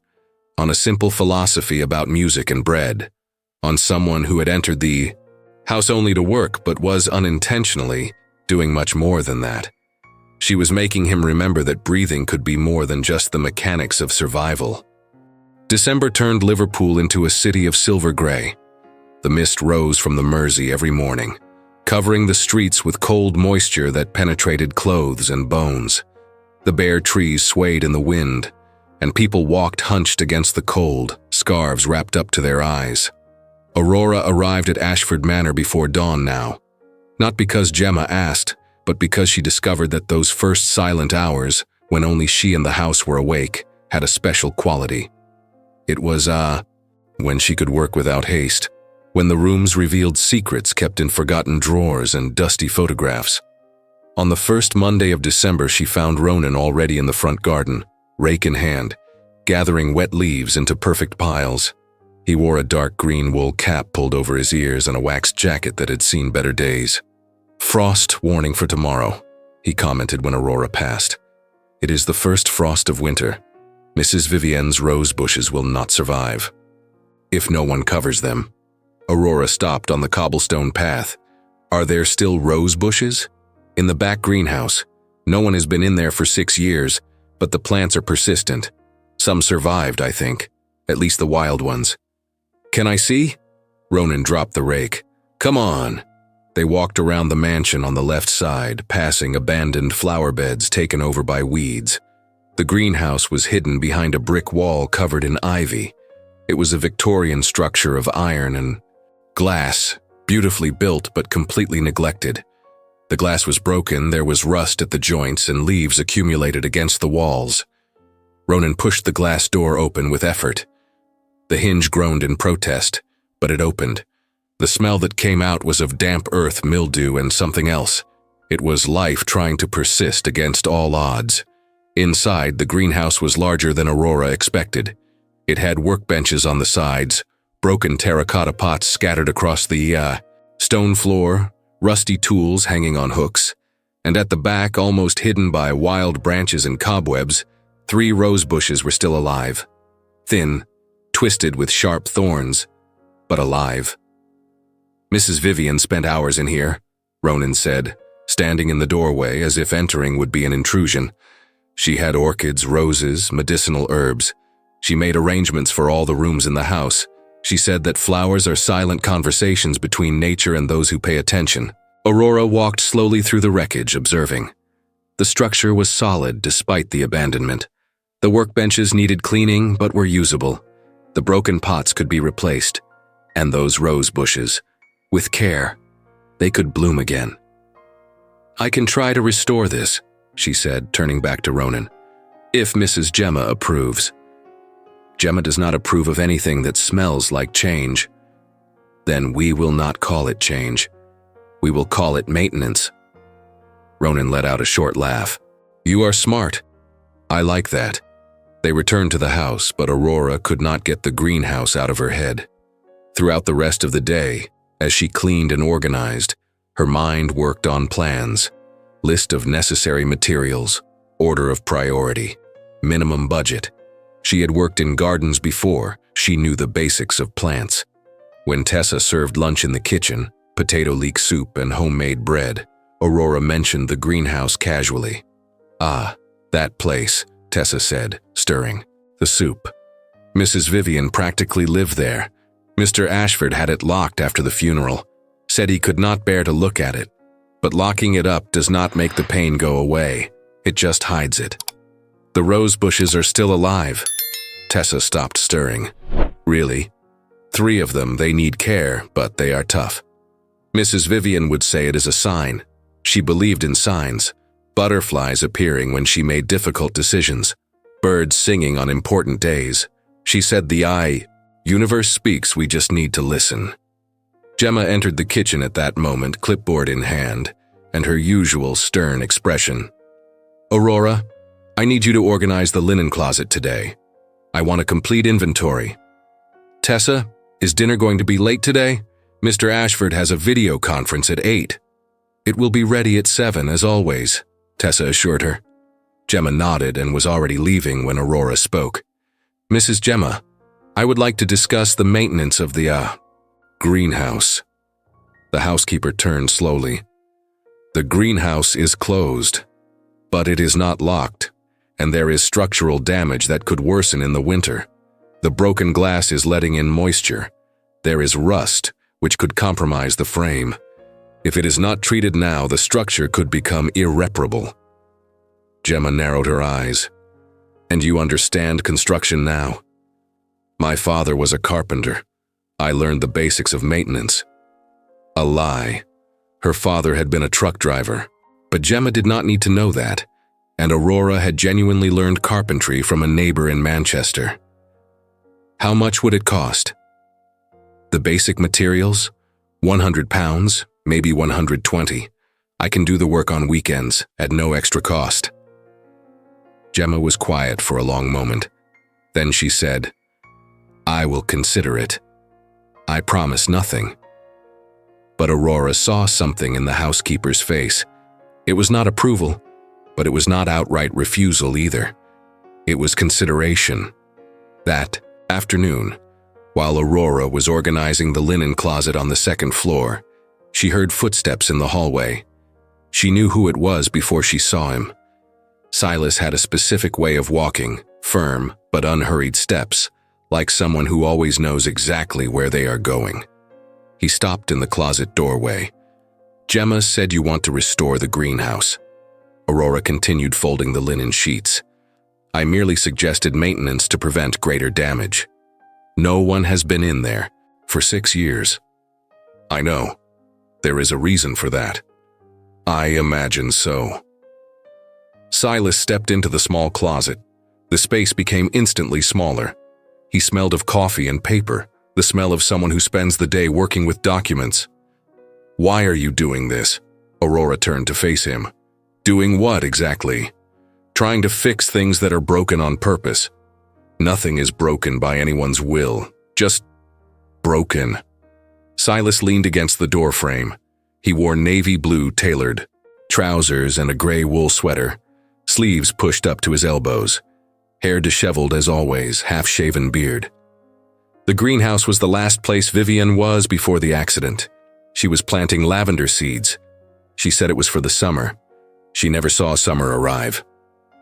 on a simple philosophy about music and bread, on someone who had entered the house only to work but was unintentionally doing much more than that. She was making him remember that breathing could be more than just the mechanics of survival. December turned Liverpool into a city of silver gray. The mist rose from the Mersey every morning, covering the streets with cold moisture that penetrated clothes and bones. The bare trees swayed in the wind, and people walked hunched against the cold, scarves wrapped up to their eyes. Aurora arrived at Ashford Manor before dawn now, not because Gemma asked, but because she discovered that those first silent hours, when only she and the house were awake, had a special quality. It was, when she could work without haste, when the rooms revealed secrets kept in forgotten drawers and dusty photographs. On the first Monday of December, she found Ronan already in the front garden, rake in hand, gathering wet leaves into perfect piles. He wore a dark green wool cap pulled over his ears and a waxed jacket that had seen better days. "Frost warning for tomorrow," he commented when Aurora passed. "It is the first frost of winter. Mrs. Vivien's rose bushes will not survive, if no one covers them." Aurora stopped on the cobblestone path. "Are there still rose bushes?" "In the back greenhouse. No one has been in there for 6 years, but the plants are persistent. Some survived, I think, at least the wild ones." "Can I see?" Ronan dropped the rake. "Come on." They walked around the mansion on the left side, passing abandoned flower beds taken over by weeds. The greenhouse was hidden behind a brick wall covered in ivy. It was a Victorian structure of iron and glass, beautifully built but completely neglected. The glass was broken, there was rust at the joints, and leaves accumulated against the walls. Ronan pushed the glass door open with effort. The hinge groaned in protest, but it opened. The smell that came out was of damp earth, mildew, and something else. It was life trying to persist against all odds. Inside, the greenhouse was larger than Aurora expected. It had workbenches on the sides, broken terracotta pots scattered across the stone floor, rusty tools hanging on hooks, and at the back, almost hidden by wild branches and cobwebs, 3 rose bushes were still alive. Thin, twisted with sharp thorns, but alive. "Mrs. Vivien spent hours in here," Ronan said, standing in the doorway as if entering would be an intrusion. "She had orchids, roses, medicinal herbs. She made arrangements for all the rooms in the house. She said that flowers are silent conversations between nature and those who pay attention." Aurora walked slowly through the wreckage, observing. The structure was solid despite the abandonment. The workbenches needed cleaning but were usable. The broken pots could be replaced. And those rose bushes, with care, they could bloom again. "I can try to restore this," she said, turning back to Ronan, "if Mrs. Gemma approves." "Gemma does not approve of anything that smells like change." "Then we will not call it change. We will call it maintenance." Ronan let out a short laugh. "You are smart. I like that." They returned to the house, but Aurora could not get the greenhouse out of her head. Throughout the rest of the day, as she cleaned and organized, her mind worked on plans, list of necessary materials, order of priority, minimum budget. She had worked in gardens before, she knew the basics of plants. When Tessa served lunch in the kitchen, potato leek soup and homemade bread, Aurora mentioned the greenhouse casually. "Ah, that place," Tessa said, stirring. "The soup. Mrs. Vivien practically lived there. Mr. Ashford had it locked after the funeral. said he could not bear to look at it. But locking it up does not make the pain go away. It just hides it. The rose bushes are still alive. Tessa stopped stirring. Really? 3 of them, they need care, but they are tough. Mrs. Vivian would say it is a sign. She believed in signs. Butterflies appearing when she made difficult decisions. Birds singing on important days. She said the universe speaks, we just need to listen. Gemma entered the kitchen at that moment, clipboard in hand, and her usual stern expression. Aurora, I need you to organize the linen closet today. I want a complete inventory. Tessa, is dinner going to be late today? Mr. Ashford has a video conference at 8. It will be ready at 7, as always, Tessa assured her. Gemma nodded and was already leaving when Aurora spoke. Mrs. Gemma, I would like to discuss the maintenance of the, greenhouse. The housekeeper turned slowly. The greenhouse is closed, but it is not locked, and there is structural damage that could worsen in the winter. The broken glass is letting in moisture. There is rust, which could compromise the frame. If it is not treated now, the structure could become irreparable. Gemma narrowed her eyes. And you understand construction now? My father was a carpenter. I learned the basics of maintenance. A lie. Her father had been a truck driver, but Gemma did not need to know that, and Aurora had genuinely learned carpentry from a neighbor in Manchester. How much would it cost? The basic materials? 100 pounds, maybe 120. I can do the work on weekends at no extra cost. Gemma was quiet for a long moment. Then she said, I will consider it. I promise nothing. But Aurora saw something in the housekeeper's face. It was not approval, but it was not outright refusal either. It was consideration. That afternoon, while Aurora was organizing the linen closet on the 2nd floor, she heard footsteps in the hallway. She knew who it was before she saw him. Silas had a specific way of walking, firm but unhurried steps, like someone who always knows exactly where they are going. He stopped in the closet doorway. Gemma said you want to restore the greenhouse. Aurora continued folding the linen sheets. I merely suggested maintenance to prevent greater damage. No one has been in there for 6 years. I know. There is a reason for that. I imagine so. Silas stepped into the small closet. The space became instantly smaller. He smelled of coffee and paper, the smell of someone who spends the day working with documents. Why are you doing this? Aurora turned to face him. Doing what exactly? Trying to fix things that are broken on purpose. Nothing is broken by anyone's will, just broken. Silas leaned against the door frame. He wore navy blue tailored trousers and a gray wool sweater, sleeves pushed up to his elbows, hair disheveled as always, half-shaven beard. The greenhouse was the last place Vivian was before the accident. She was planting lavender seeds. She said it was for the summer. She never saw summer arrive.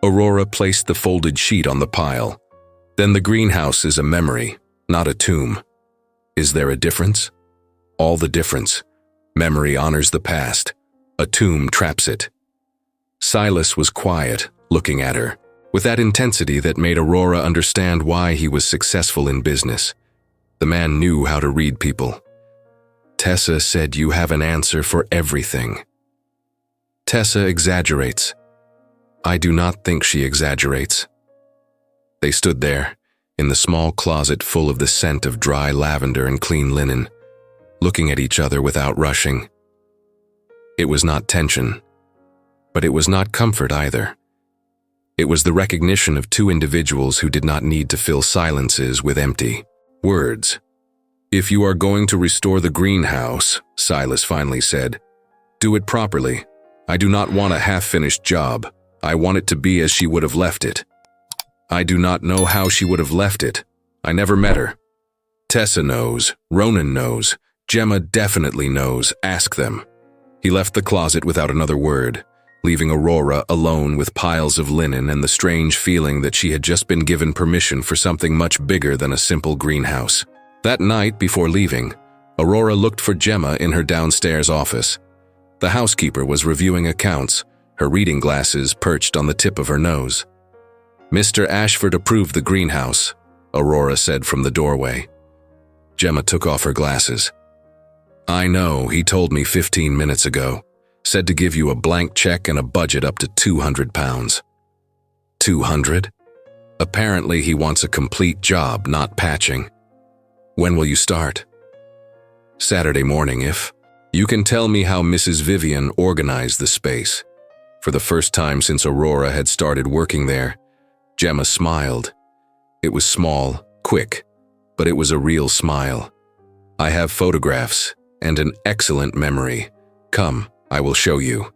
Aurora placed the folded sheet on the pile. Then the greenhouse is a memory, not a tomb. Is there a difference? All the difference. Memory honors the past. A tomb traps it. Silas was quiet, looking at her, with that intensity that made Aurora understand why he was successful in business. The man knew how to read people. Tessa said you have an answer for everything. Tessa exaggerates. I do not think she exaggerates. They stood there, in the small closet full of the scent of dry lavender and clean linen, looking at each other without rushing. It was not tension, but it was not comfort either. It was the recognition of 2 individuals who did not need to fill silences with empty words. If you are going to restore the greenhouse, Silas finally said, do it properly. I do not want a half-finished job. I want it to be as she would have left it. I do not know how she would have left it. I never met her. Tessa knows. Ronan knows. Gemma definitely knows. Ask them. He left the closet without another word, leaving Aurora alone with piles of linen and the strange feeling that she had just been given permission for something much bigger than a simple greenhouse. That night before leaving, Aurora looked for Gemma in her downstairs office. The housekeeper was reviewing accounts, her reading glasses perched on the tip of her nose. "Mr. Ashford approved the greenhouse," Aurora said from the doorway. Gemma took off her glasses. "I know, he told me 15 minutes ago. Said to give you a blank check and a budget up to £200. 200? Apparently he wants a complete job, not patching. When will you start?" "Saturday morning, if. You can tell me how Mrs. Vivian organized the space." For the first time since Aurora had started working there, Gemma smiled. It was small, quick, but it was a real smile. "I have photographs and an excellent memory. Come, I will show you."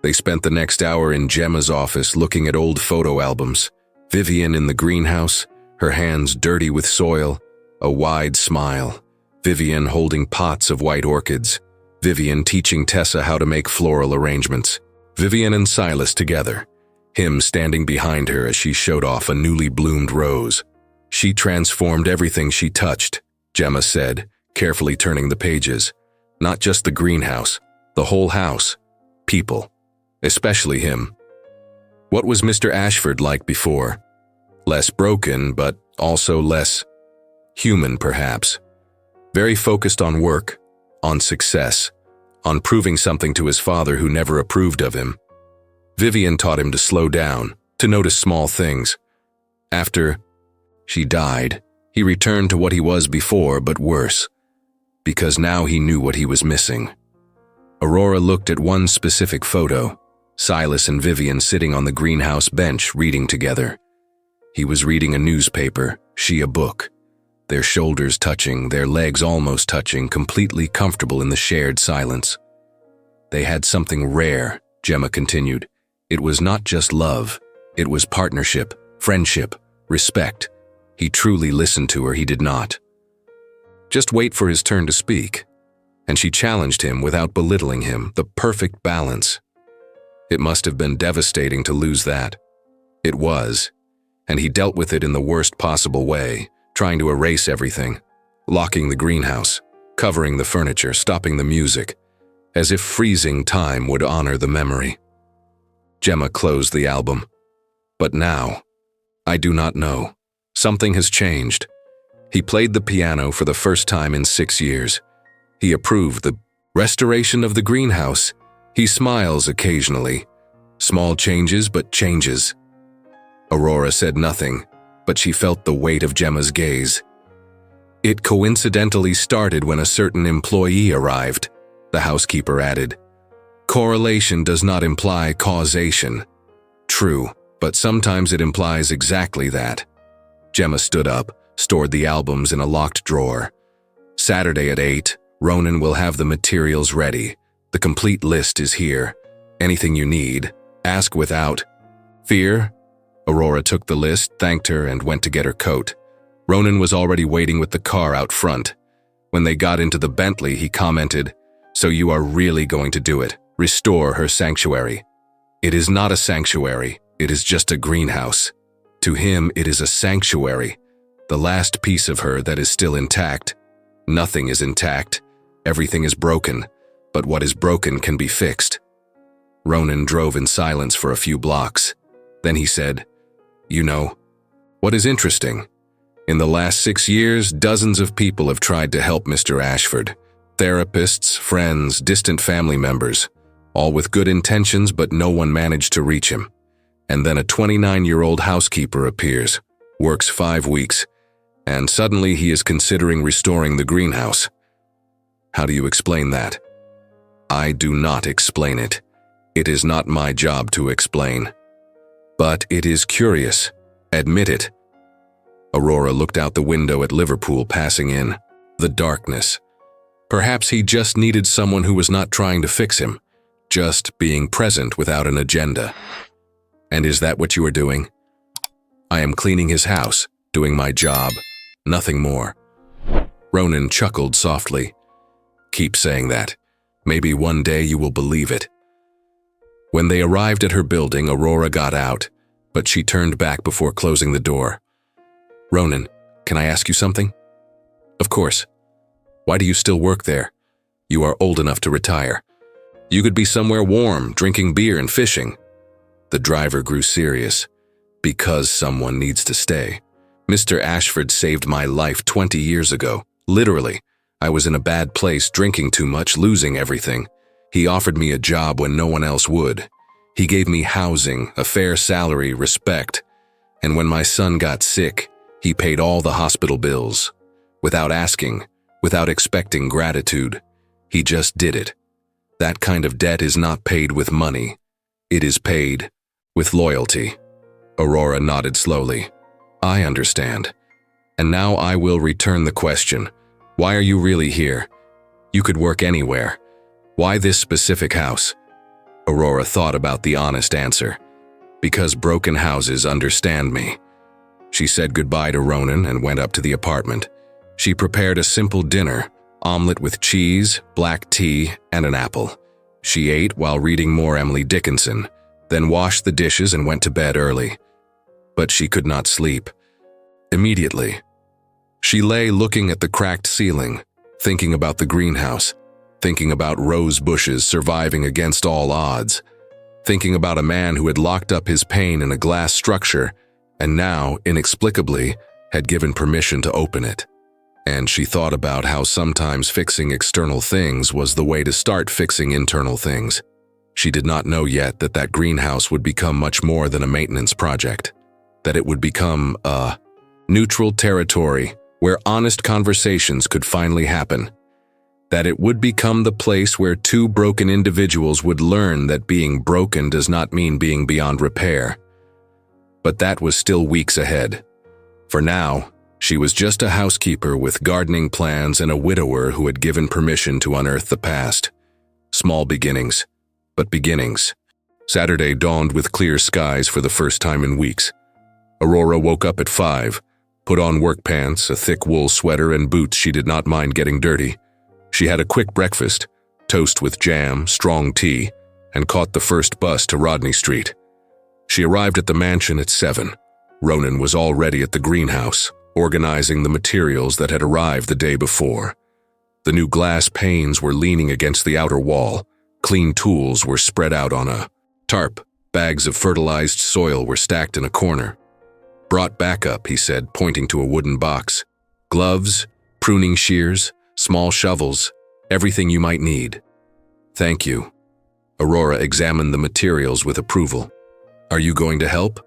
They spent the next hour in Gemma's office looking at old photo albums. Vivian in the greenhouse, her hands dirty with soil, a wide smile. Vivian holding pots of white orchids. Vivian teaching Tessa how to make floral arrangements. Vivian and Silas together, him standing behind her as she showed off a newly bloomed rose. "She transformed everything she touched," Gemma said, carefully turning the pages. "Not just the greenhouse, the whole house. People. Especially him." What was Mr. Ashford like before? Less broken, but also less human, perhaps. Very focused on work, on success, on proving something to his father who never approved of him. Vivian taught him to slow down, to notice small things. After she died, he returned to what he was before, but worse, because now he knew what he was missing. Aurora looked at one specific photo, Silas and Vivian sitting on the greenhouse bench reading together. He was reading a newspaper, she a book. Their shoulders touching, their legs almost touching, completely comfortable in the shared silence. They had something rare, Gemma continued. It was not just love. It was partnership, friendship, respect. He truly listened to her, he did not. Just wait for his turn to speak. And she challenged him without belittling him, the perfect balance. It must have been devastating to lose that. It was, and he dealt with it in the worst possible way, trying to erase everything, locking the greenhouse, covering the furniture, stopping the music, as if freezing time would honor the memory. Gemma closed the album. But now, I do not know. Something has changed. He played the piano for the first time in 6 years. He approved the restoration of the greenhouse. He smiles occasionally. Small changes, but changes. Aurora said nothing, but she felt the weight of Gemma's gaze. It coincidentally started when a certain employee arrived, the housekeeper added. Correlation does not imply causation. True, but sometimes it implies exactly that. Gemma stood up, stored the albums in a locked drawer. Saturday at 8, Ronan will have the materials ready. The complete list is here. Anything you need, ask without fear. Aurora took the list, thanked her, and went to get her coat. Ronan was already waiting with the car out front. When they got into the Bentley, he commented, "So you are really going to do it, restore her sanctuary." "It is not a sanctuary, it is just a greenhouse." To him, it is a sanctuary, the last piece of her that is still intact. Nothing is intact, everything is broken, but what is broken can be fixed. Ronan drove in silence for a few blocks. Then he said, "You know, what is interesting? In the last 6 years, dozens of people have tried to help Mr. Ashford. Therapists, friends, distant family members, all with good intentions, but no one managed to reach him. And then a 29-year-old housekeeper appears, works 5 weeks, and suddenly he is considering restoring the greenhouse. How do you explain that?" "I do not explain it. It is not my job to explain. But it is curious. Admit it." Aurora looked out the window at Liverpool passing in. The darkness. Perhaps he just needed someone who was not trying to fix him, just being present without an agenda. "And is that what you are doing?" "I am cleaning his house, doing my job, nothing more." Ronan chuckled softly. "Keep saying that. Maybe one day you will believe it." When they arrived at her building, Aurora got out, but she turned back before closing the door. "Ronan, can I ask you something?" "Of course." Why do you still work there? You are old enough to retire. You could be somewhere warm, drinking beer and fishing. The driver grew serious. Because someone needs to stay. Mr. Ashford saved my life 20 years ago. Literally. I was in a bad place, drinking too much, losing everything. He offered me a job when no one else would. He gave me housing, a fair salary, respect. And when my son got sick, he paid all the hospital bills. Without asking, without expecting gratitude. He just did it. That kind of debt is not paid with money. It is paid with loyalty. Aurora nodded slowly. I understand. And now I will return the question. Why are you really here? You could work anywhere. Why this specific house? Aurora thought about the honest answer. Because broken houses understand me. She said goodbye to Ronan and went up to the apartment. She prepared a simple dinner, omelet with cheese, black tea, and an apple. She ate while reading more Emily Dickinson, then washed the dishes and went to bed early. But she could not sleep. Immediately, she lay looking at the cracked ceiling, thinking about the greenhouse, thinking about rose bushes surviving against all odds, thinking about a man who had locked up his pain in a glass structure and now, inexplicably, had given permission to open it. And she thought about how sometimes fixing external things was the way to start fixing internal things. She did not know yet that that greenhouse would become much more than a maintenance project, that it would become a neutral territory where honest conversations could finally happen, that it would become the place where two broken individuals would learn that being broken does not mean being beyond repair. But that was still weeks ahead. For now, she was just a housekeeper with gardening plans and a widower who had given permission to unearth the past. Small beginnings, but beginnings. Saturday dawned with clear skies for the first time in weeks. Aurora woke up at 5, put on work pants, a thick wool sweater, and boots she did not mind getting dirty. She had a quick breakfast, toast with jam, strong tea, and caught the first bus to Rodney Street. She arrived at the mansion at 7. Ronan was already at the greenhouse, organizing the materials that had arrived the day before. The new glass panes were leaning against the outer wall. Clean tools were spread out on a tarp. Bags of fertilized soil were stacked in a corner. Brought back up, he said, pointing to a wooden box. Gloves, pruning shears, small shovels, everything you might need. Thank you. Aurora examined the materials with approval. Are you going to help?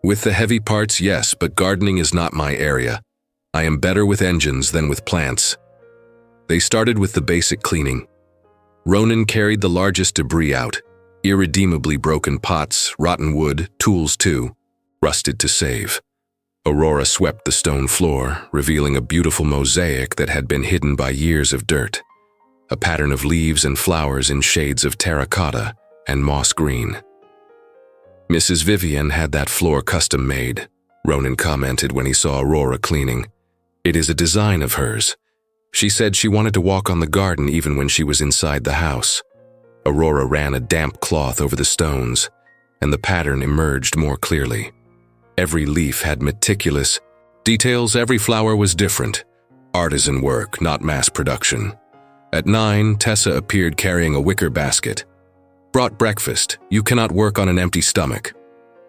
With the heavy parts, yes, but gardening is not my area. I am better with engines than with plants. They started with the basic cleaning. Ronan carried the largest debris out, irredeemably broken pots, rotten wood, tools too, rusted to save. Aurora swept the stone floor, revealing a beautiful mosaic that had been hidden by years of dirt. A pattern of leaves and flowers in shades of terracotta and moss green. Mrs. Vivian had that floor custom made, Ronan commented when he saw Aurora cleaning. It is a design of hers. She said she wanted to walk on the garden even when she was inside the house. Aurora ran a damp cloth over the stones, and the pattern emerged more clearly. Every leaf had meticulous details, every flower was different. Artisan work, not mass production. At 9, Tessa appeared carrying a wicker basket. Brought breakfast. You cannot work on an empty stomach.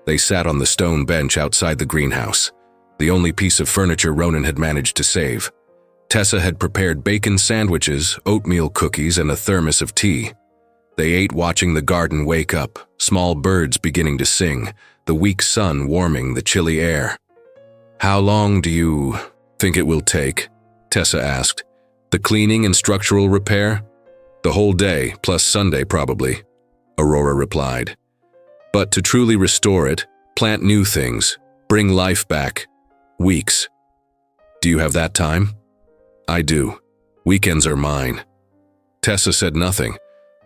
They sat on the stone bench outside the greenhouse, the only piece of furniture Ronan had managed to save. Tessa had prepared bacon sandwiches, oatmeal cookies, and a thermos of tea. They ate watching the garden wake up, small birds beginning to sing, the weak sun warming the chilly air. How long do you think it will take? Tessa asked. The cleaning and structural repair? The whole day, plus Sunday probably, Aurora replied. But to truly restore it, plant new things, bring life back, weeks. Do you have that time? I do. Weekends are mine. Tessa said nothing,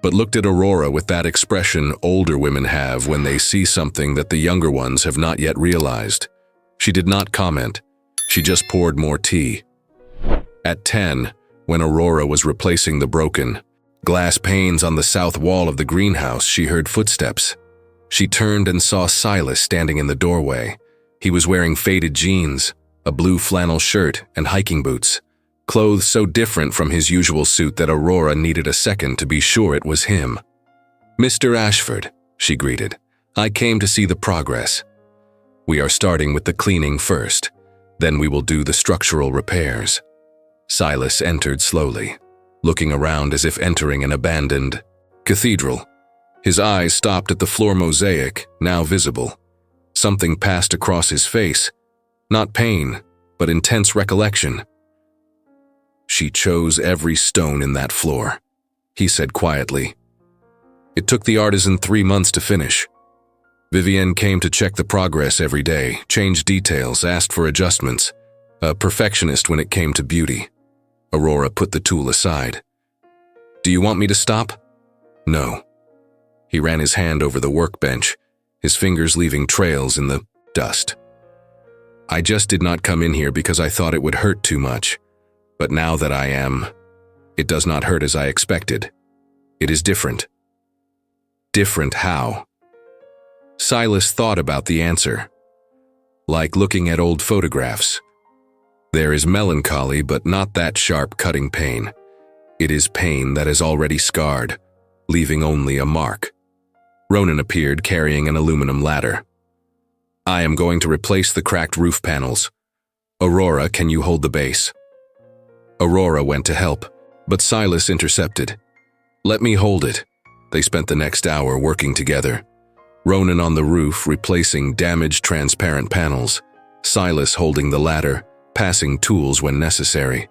but looked at Aurora with that expression older women have when they see something that the younger ones have not yet realized. She did not comment. She just poured more tea. At 10, when Aurora was replacing the broken glass panes on the south wall of the greenhouse, she heard footsteps. She turned and saw Silas standing in the doorway. He was wearing faded jeans, a blue flannel shirt, and hiking boots. clothes so different from his usual suit that Aurora needed a second to be sure it was him. "Mr. Ashford," she greeted, "I came to see the progress. We are starting with the cleaning first, then we will do the structural repairs." Silas entered slowly, looking around as if entering an abandoned cathedral. His eyes stopped at the floor mosaic, now visible. Something passed across his face, not pain, but intense recollection. "She chose every stone in that floor," he said quietly. "It took the artisan 3 months to finish. Vivienne came to check the progress every day, changed details, asked for adjustments. A perfectionist when it came to beauty." Aurora put the tool aside. "Do you want me to stop?" "No." He ran his hand over the workbench, his fingers leaving trails in the dust. "I just did not come in here because I thought it would hurt too much. But now that I am, it does not hurt as I expected. It is different." "Different how?" Silas thought about the answer. "Like looking at old photographs. There is melancholy, but not that sharp cutting pain. It is pain that is already scarred, leaving only a mark." Ronan appeared carrying an aluminum ladder. "I am going to replace the cracked roof panels. Aurora, can you hold the base?" Aurora went to help, but Silas intercepted. "Let me hold it." They spent the next hour working together. Ronan on the roof replacing damaged transparent panels, Silas holding the ladder, passing tools when necessary.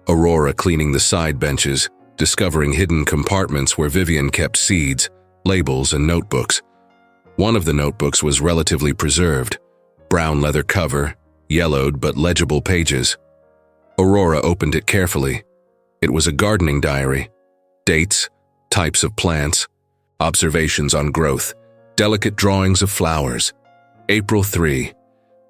Aurora cleaning the side benches, discovering hidden compartments where Vivienne kept seeds, labels, and notebooks. One of the notebooks was relatively preserved, brown leather cover, yellowed but legible pages. Aurora opened it carefully. It was a gardening diary. Dates, types of plants, observations on growth, delicate drawings of flowers. April 3.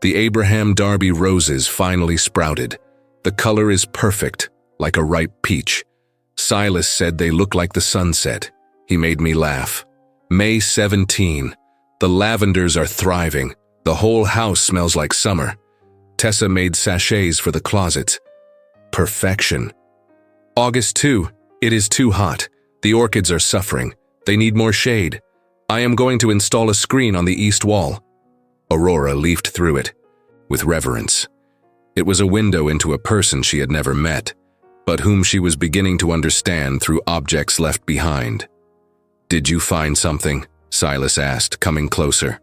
The Abraham Darby roses finally sprouted. The color is perfect, like a ripe peach. Silas said they look like the sunset. He made me laugh. May 17. The lavenders are thriving. The whole house smells like summer. Tessa made sachets for the closets. Perfection. August 2. It is too hot. The orchids are suffering. They need more shade. I am going to install a screen on the east wall. Aurora leafed through it, with reverence. It was a window into a person she had never met, but whom she was beginning to understand through objects left behind. "Did you find something?" Silas asked, coming closer.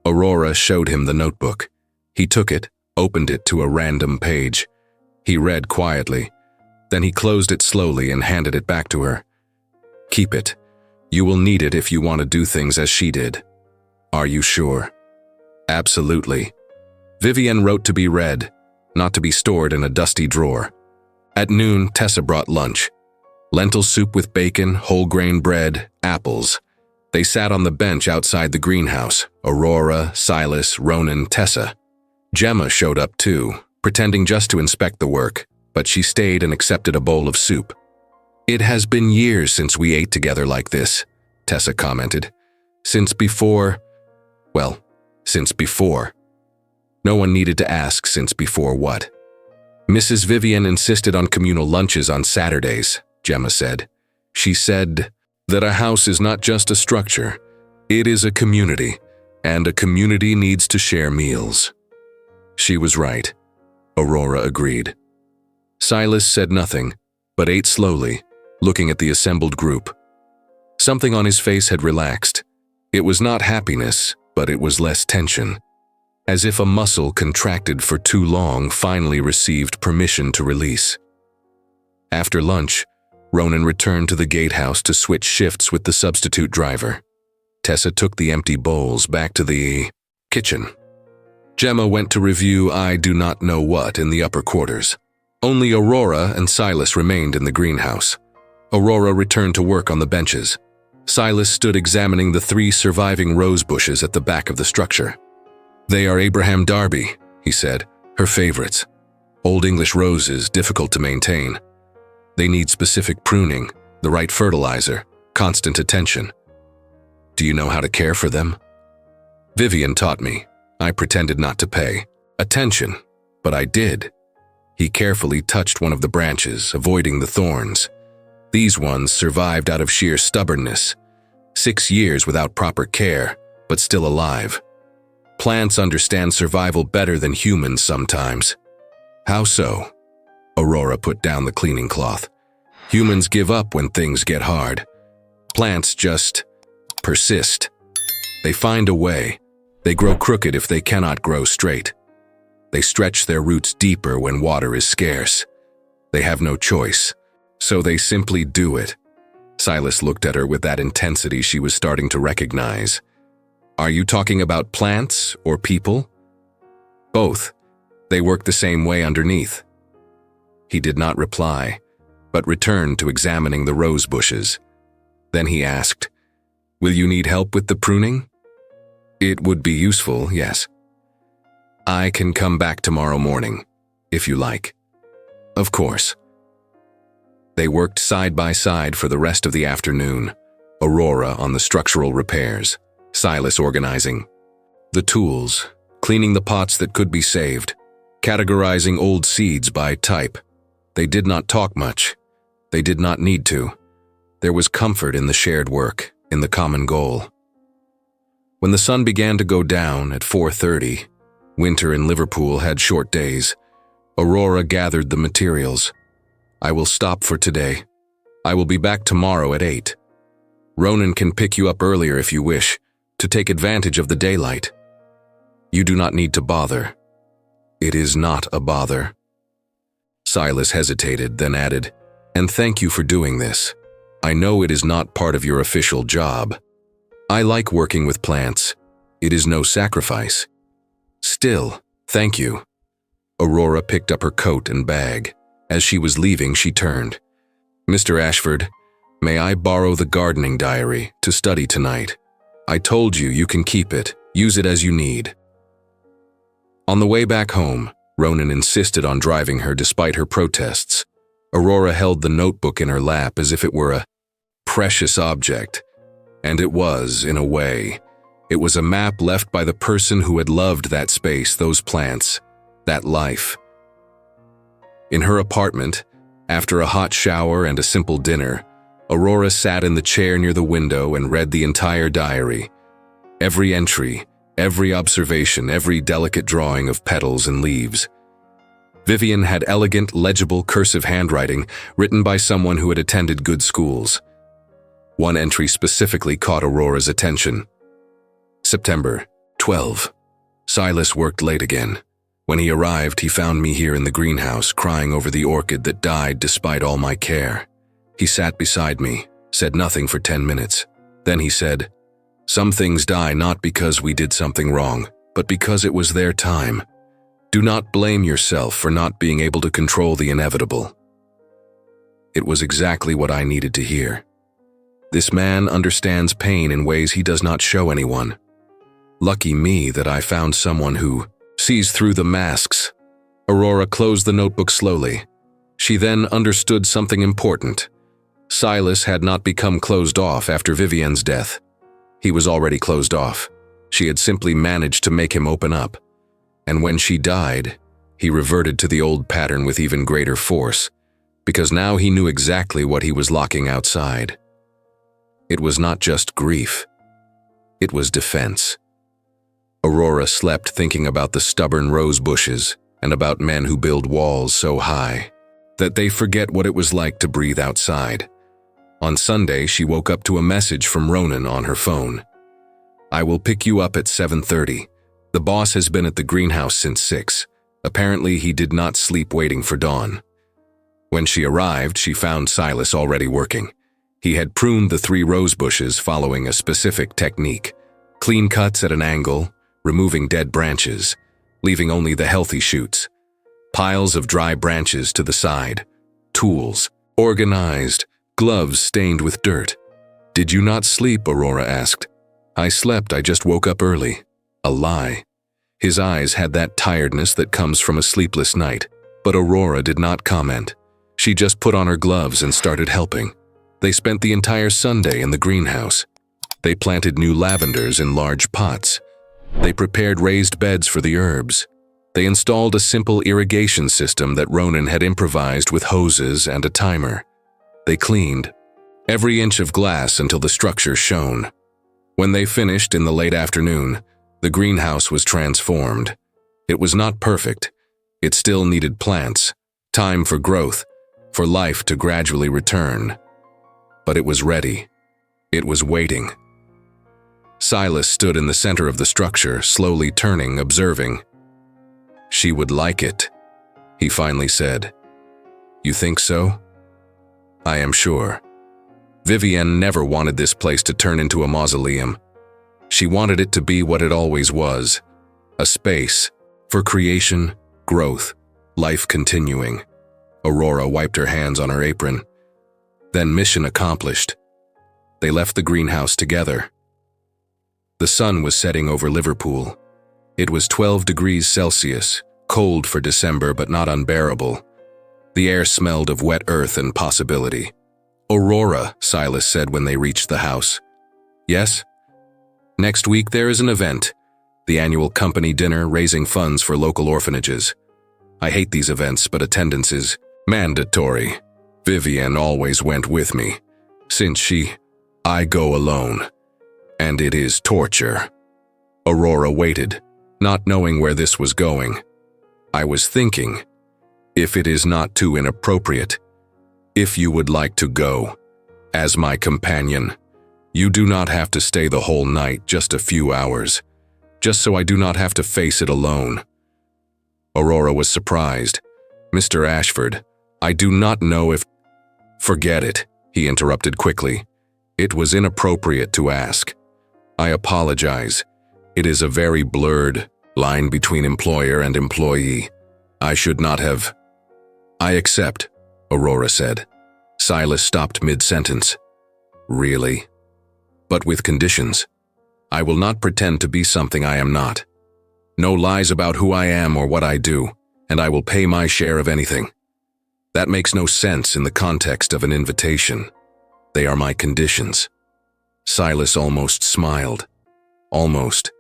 Aurora showed him the notebook. He took it, opened it to a random page. He read quietly. Then he closed it slowly and handed it back to her. "Keep it. You will need it if you want to do things as she did." "Are you sure?" "Absolutely." Vivienne wrote to be read, not to be stored in a dusty drawer. At noon, Tessa brought lunch. Lentil soup with bacon, whole grain bread, apples. They sat on the bench outside the greenhouse. Aurora, Silas, Ronan, Tessa. Gemma showed up too, pretending just to inspect the work, but she stayed and accepted a bowl of soup. "It has been years since we ate together like this," Tessa commented. Since before. No one needed to ask since before what. "Mrs. Vivienne insisted on communal lunches on Saturdays," Gemma said. "She said that a house is not just a structure, it is a community, and a community needs to share meals." She was right. Aurora agreed. Silas said nothing, but ate slowly, looking at the assembled group. Something on his face had relaxed. It was not happiness, but it was less tension. As if a muscle contracted for too long finally received permission to release. After lunch, Ronan returned to the gatehouse to switch shifts with the substitute driver. Tessa took the empty bowls back to the kitchen. Gemma went to review I do not know what in the upper quarters. Only Aurora and Silas remained in the greenhouse. Aurora returned to work on the benches. Silas stood examining the 3 surviving rose bushes at the back of the structure. "They are Abraham Darby," he said, "her favorites. Old English roses, difficult to maintain. They need specific pruning, the right fertilizer, constant attention. Do you know how to care for them?" "Vivienne taught me. I pretended not to pay attention, but I did." He carefully touched one of the branches, avoiding the thorns. These ones survived out of sheer stubbornness. 6 years without proper care, but still alive. Plants understand survival better than humans sometimes. How so? Aurora put down the cleaning cloth. Humans give up when things get hard. Plants just persist. They find a way. They grow crooked if they cannot grow straight. They stretch their roots deeper when water is scarce. They have no choice, so they simply do it. Silas looked at her with that intensity she was starting to recognize. Are you talking about plants or people? Both. They work the same way underneath. He did not reply, but returned to examining the rose bushes. Then he asked, "Will you need help with the pruning?" "It would be useful, yes." "I can come back tomorrow morning, if you like." "Of course." They worked side by side for the rest of the afternoon, Aurora on the structural repairs, Silas organizing the tools, cleaning the pots that could be saved, categorizing old seeds by type. They did not talk much. They did not need to. There was comfort in the shared work, in the common goal. When the sun began to go down at 4:30, winter in Liverpool had short days, Aurora gathered the materials. "I will stop for today. I will be back tomorrow at 8. Ronan can pick you up earlier if you wish, to take advantage of the daylight. You do not need to bother." "It is not a bother." Silas hesitated, then added, "And thank you for doing this. I know it is not part of your official job. I like working with plants. It is no sacrifice. Still, thank you." Aurora picked up her coat and bag. As she was leaving, she turned. "Mr. Ashford, may I borrow the gardening diary to study tonight? I told you you can keep it. Use it as you need." On the way back home, Ronan insisted on driving her despite her protests. Aurora held the notebook in her lap as if it were a precious object. And it was, in a way. It was a map left by the person who had loved that space, those plants, that life. In her apartment, after a hot shower and a simple dinner, Aurora sat in the chair near the window and read the entire diary. Every entry, every observation, every delicate drawing of petals and leaves. Vivian had elegant, legible, cursive handwriting written by someone who had attended good schools. One entry specifically caught Aurora's attention. September 12. Silas worked late again. When he arrived, he found me here in the greenhouse, crying over the orchid that died despite all my care. He sat beside me, said nothing for 10 minutes. Then he said, "Some things die not because we did something wrong, but because it was their time. Do not blame yourself for not being able to control the inevitable." It was exactly what I needed to hear. This man understands pain in ways he does not show anyone. Lucky me that I found someone who sees through the masks. Aurora closed the notebook slowly. She then understood something important. Silas had not become closed off after Vivian's death. He was already closed off. She had simply managed to make him open up. And when she died, he reverted to the old pattern with even greater force, because now he knew exactly what he was locking outside. It was not just grief. It was defense. Aurora slept thinking about the stubborn rose bushes and about men who build walls so high that they forget what it was like to breathe outside. On Sunday, she woke up to a message from Ronan on her phone. "I will pick you up at 7:30. The boss has been at the greenhouse since 6. Apparently, he did not sleep waiting for dawn." When she arrived, she found Silas already working. He had pruned the 3 rose bushes following a specific technique. Clean cuts at an angle, removing dead branches, leaving only the healthy shoots. Piles of dry branches to the side. Tools, organized, gloves stained with dirt. "Did you not sleep?" Aurora asked. "I slept, I just woke up early." A lie. His eyes had that tiredness that comes from a sleepless night, but Aurora did not comment. She just put on her gloves and started helping. They spent the entire Sunday in the greenhouse. They planted new lavenders in large pots. They prepared raised beds for the herbs. They installed a simple irrigation system that Ronan had improvised with hoses and a timer. They cleaned every inch of glass until the structure shone. When they finished in the late afternoon, the greenhouse was transformed. It was not perfect. It still needed plants, time for growth, for life to gradually return. But it was ready. It was waiting. Silas stood in the center of the structure, slowly turning, observing. "She would like it," he finally said. "You think so?" "I am sure." Vivienne never wanted this place to turn into a mausoleum. She wanted it to be what it always was, a space for creation, growth, life continuing. Aurora wiped her hands on her apron. Then mission accomplished. They left the greenhouse together. The sun was setting over Liverpool. It was 12 degrees Celsius, cold for December but not unbearable. The air smelled of wet earth and possibility. "Aurora," Silas said when they reached the house. "Yes?" "Next week there is an event, the annual company dinner raising funds for local orphanages. I hate these events, but attendance is mandatory. Vivienne always went with me. I go alone. And it is torture." Aurora waited, not knowing where this was going. "I was thinking, if it is not too inappropriate, if you would like to go, as my companion, you do not have to stay the whole night, just a few hours, just so I do not have to face it alone." Aurora was surprised. "Mr. Ashford, I do not know if—" "Forget it," he interrupted quickly. "It was inappropriate to ask. I apologize. It is a very blurred line between employer and employee. I should not have—" "I accept," Aurora said. Silas stopped mid-sentence. "Really? But with conditions. I will not pretend to be something I am not. No lies about who I am or what I do, and I will pay my share of anything. That makes no sense in the context of an invitation. They are my conditions." Silas almost smiled. "Almost.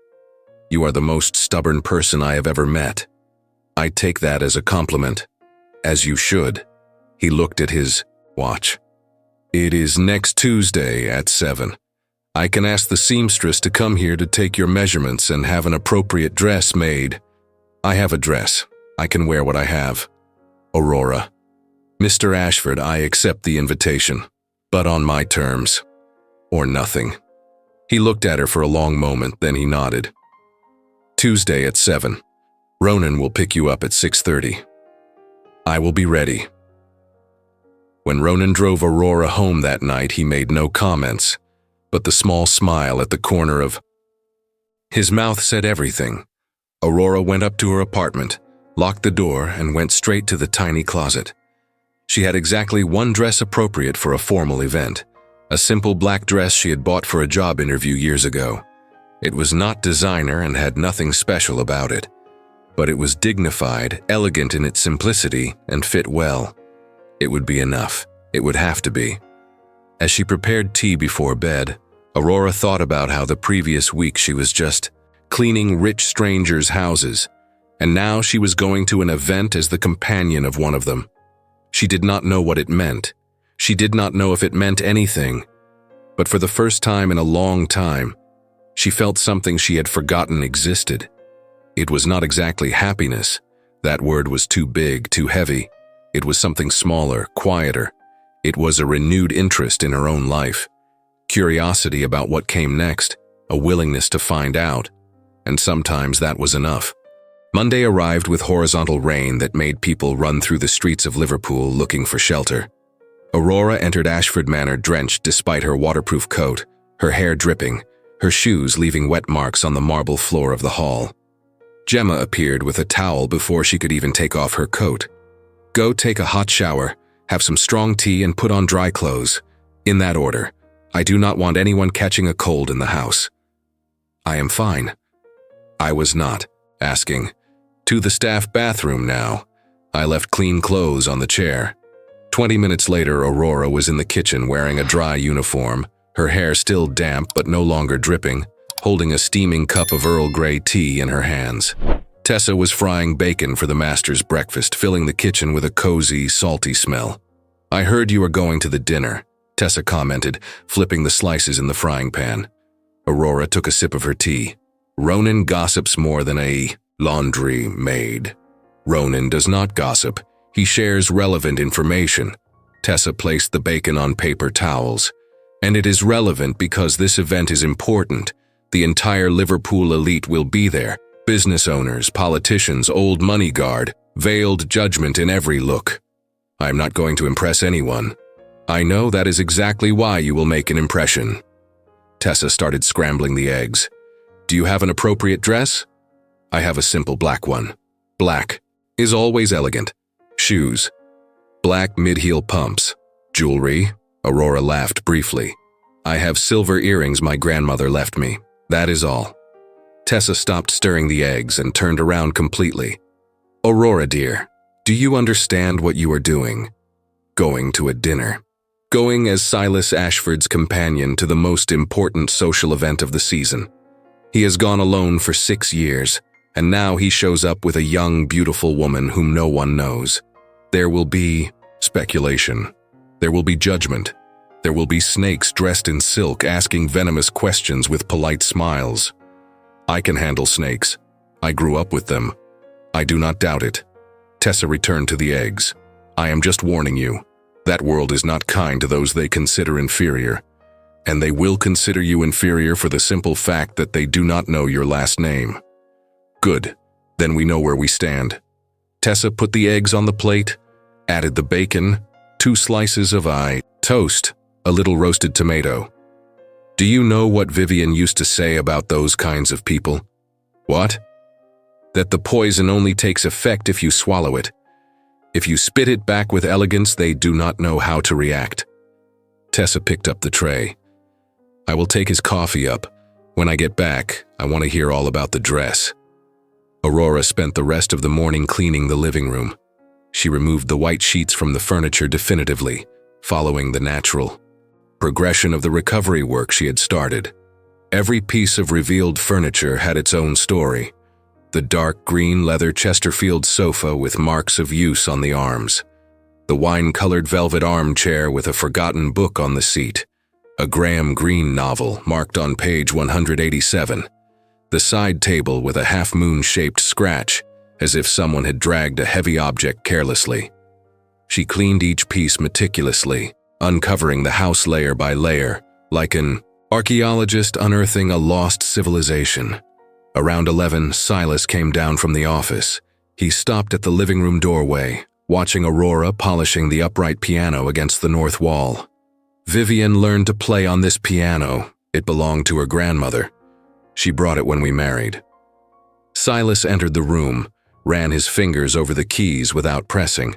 You are the most stubborn person I have ever met. I take that as a compliment. As you should." He looked at his watch. "It is next Tuesday at 7. I can ask the seamstress to come here to take your measurements and have an appropriate dress made. I have a dress. I can wear what I have." "Aurora." "Mr. Ashford, I accept the invitation, but on my terms. Or nothing." He looked at her for a long moment, then he nodded. "Tuesday at 7. Ronan will pick you up at 6:30. I will be ready." When Ronan drove Aurora home that night, he made no comments, but the small smile at the corner of his mouth said everything. Aurora went up to her apartment, locked the door, and went straight to the tiny closet. She had exactly one dress appropriate for a formal event, a simple black dress she had bought for a job interview years ago. It was not designer and had nothing special about it, but it was dignified, elegant in its simplicity, and fit well. It would be enough. It would have to be. As she prepared tea before bed, Aurora thought about how the previous week she was just cleaning rich strangers' houses, and now she was going to an event as the companion of one of them. She did not know what it meant. She did not know if it meant anything. But for the first time in a long time, she felt something she had forgotten existed. It was not exactly happiness. That word was too big, too heavy. It was something smaller, quieter. It was a renewed interest in her own life, curiosity about what came next, a willingness to find out, and sometimes that was enough. Monday arrived with horizontal rain that made people run through the streets of Liverpool looking for shelter. Aurora entered Ashford Manor drenched despite her waterproof coat, her hair dripping, her shoes leaving wet marks on the marble floor of the hall. Gemma appeared with a towel before she could even take off her coat. "Go take a hot shower, have some strong tea, and put on dry clothes. In that order. I do not want anyone catching a cold in the house." "I am fine." I was not, asking. "To the staff bathroom now." I left clean clothes on the chair. 20 minutes later, Aurora was in the kitchen wearing a dry uniform, her hair still damp but no longer dripping, holding a steaming cup of Earl Grey tea in her hands. Tessa was frying bacon for the master's breakfast, filling the kitchen with a cozy, salty smell. "I heard you were going to the dinner," Tessa commented, flipping the slices in the frying pan. Aurora took a sip of her tea. "Ronan gossips more than a laundry maid." "Ronan does not gossip. He shares relevant information." Tessa placed the bacon on paper towels. "And it is relevant because this event is important. The entire Liverpool elite will be there. Business owners, politicians, old money guard, veiled judgment in every look. I am not going to impress anyone. I know that is exactly why you will make an impression." Tessa started scrambling the eggs. "Do you have an appropriate dress?" "I have a simple black one." "Black is always elegant." "Shoes?" "Black mid-heel pumps." "Jewelry?" Aurora laughed briefly. "I have silver earrings my grandmother left me. That is all." Tessa stopped stirring the eggs and turned around completely. "Aurora, dear, do you understand what you are doing? Going to a dinner. Going as Silas Ashford's companion to the most important social event of the season. He has gone alone for 6 years, and now he shows up with a young, beautiful woman whom no one knows. There will be speculation. There will be judgment. There will be snakes dressed in silk asking venomous questions with polite smiles. I can handle snakes. I grew up with them. I do not doubt it." Tessa returned to the eggs. "I am just warning you. That world is not kind to those they consider inferior. And they will consider you inferior for the simple fact that they do not know your last name." "Good. Then we know where we stand." Tessa put the eggs on the plate, added the bacon, 2 slices of toast, a little roasted tomato. "Do you know what Vivian used to say about those kinds of people?" "What?" "That the poison only takes effect if you swallow it. If you spit it back with elegance, they do not know how to react." Tessa picked up the tray. "I will take his coffee up. When I get back, I want to hear all about the dress." Aurora spent the rest of the morning cleaning the living room. She removed the white sheets from the furniture definitively, following the natural progression of the recovery work she had started. Every piece of revealed furniture had its own story. The dark green leather Chesterfield sofa with marks of use on the arms. The wine-colored velvet armchair with a forgotten book on the seat. A Graham Greene novel marked on page 187. The side table with a half-moon-shaped scratch, as if someone had dragged a heavy object carelessly. She cleaned each piece meticulously, uncovering the house layer by layer, like an archaeologist unearthing a lost civilization. Around 11, Silas came down from the office. He stopped at the living room doorway, watching Aurora polishing the upright piano against the north wall. Vivian learned to play on this piano. It belonged to her grandmother. She brought it when we married. Silas entered the room, ran his fingers over the keys without pressing.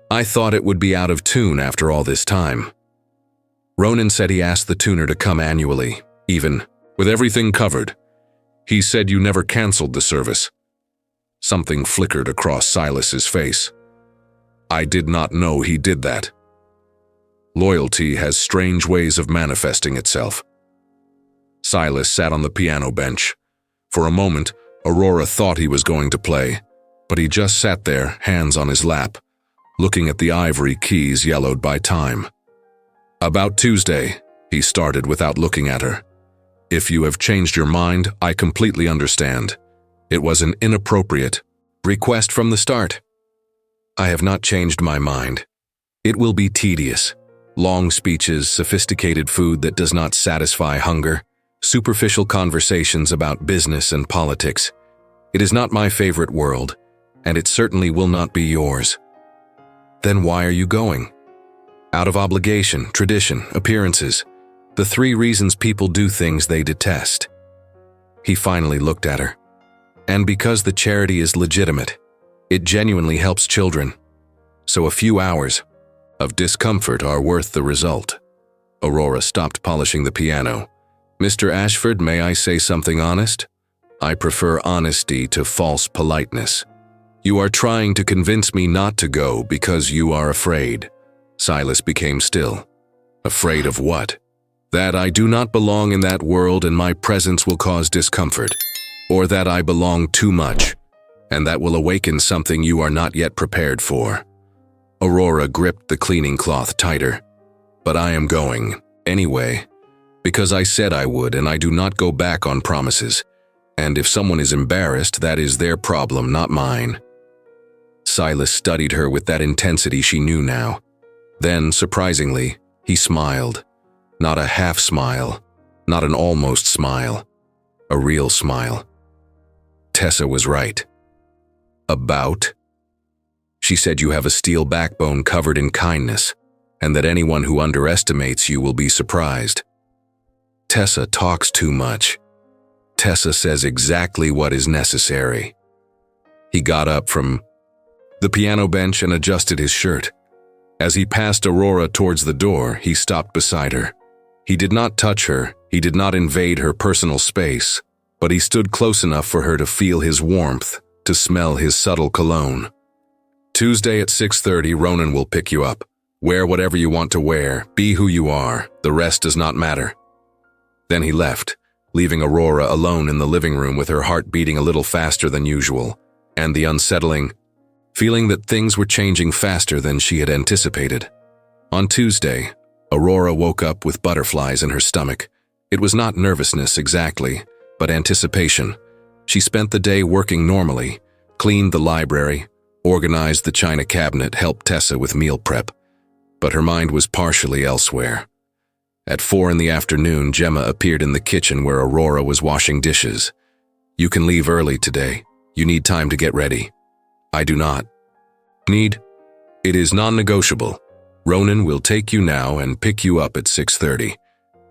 I thought it would be out of tune after all this time. Ronan said he asked the tuner to come annually, even with everything covered. He said you never canceled the service. Something flickered across Silas's face. I did not know he did that. Loyalty has strange ways of manifesting itself. Silas sat on the piano bench. For a moment, Aurora thought he was going to play, but he just sat there, hands on his lap, looking at the ivory keys yellowed by time. About Tuesday, he started without looking at her. If you have changed your mind, I completely understand. It was an inappropriate request from the start. I have not changed my mind. It will be tedious. Long speeches, sophisticated food that does not satisfy hunger, superficial conversations about business and politics. It is not my favorite world, and it certainly will not be yours. Then why are you going? Out of obligation, tradition, appearances, the 3 reasons people do things they detest. He finally looked at her. And because the charity is legitimate, it genuinely helps children. So a few hours of discomfort are worth the result. Aurora stopped polishing the piano. Mr. Ashford, may I say something honest? I prefer honesty to false politeness. You are trying to convince me not to go because you are afraid. Silas became still. Afraid of what? That I do not belong in that world and my presence will cause discomfort, or that I belong too much. and that will awaken something you are not yet prepared for." Aurora gripped the cleaning cloth tighter. "But I am going, anyway, because I said I would, and I do not go back on promises. And if someone is embarrassed, that is their problem, not mine." Silas studied her with that intensity she knew now. Then, surprisingly, he smiled. Not a half smile, not an almost smile, a real smile. Tessa was right. "About?" "She said you have a steel backbone covered in kindness, and that anyone who underestimates you will be surprised." Tessa talks too much. Tessa says exactly what is necessary. He got up from the piano bench and adjusted his shirt. As he passed Aurora towards the door, he stopped beside her. He did not touch her, he did not invade her personal space, but he stood close enough for her to feel his warmth, to smell his subtle cologne. "Tuesday at 6:30, Ronan will pick you up. Wear whatever you want to wear, be who you are, the rest does not matter." Then he left, leaving Aurora alone in the living room with her heart beating a little faster than usual, and the unsettling feeling that things were changing faster than she had anticipated. On Tuesday, Aurora woke up with butterflies in her stomach. It was not nervousness exactly, but anticipation. She spent the day working normally, cleaned the library, organized the china cabinet, helped Tessa with meal prep. But her mind was partially elsewhere. At 4 in the afternoon, Gemma appeared in the kitchen where Aurora was washing dishes. "You can leave early today. You need time to get ready." "I do not." "Need?" "It is non-negotiable. Ronan will take you now and pick you up at 6:30.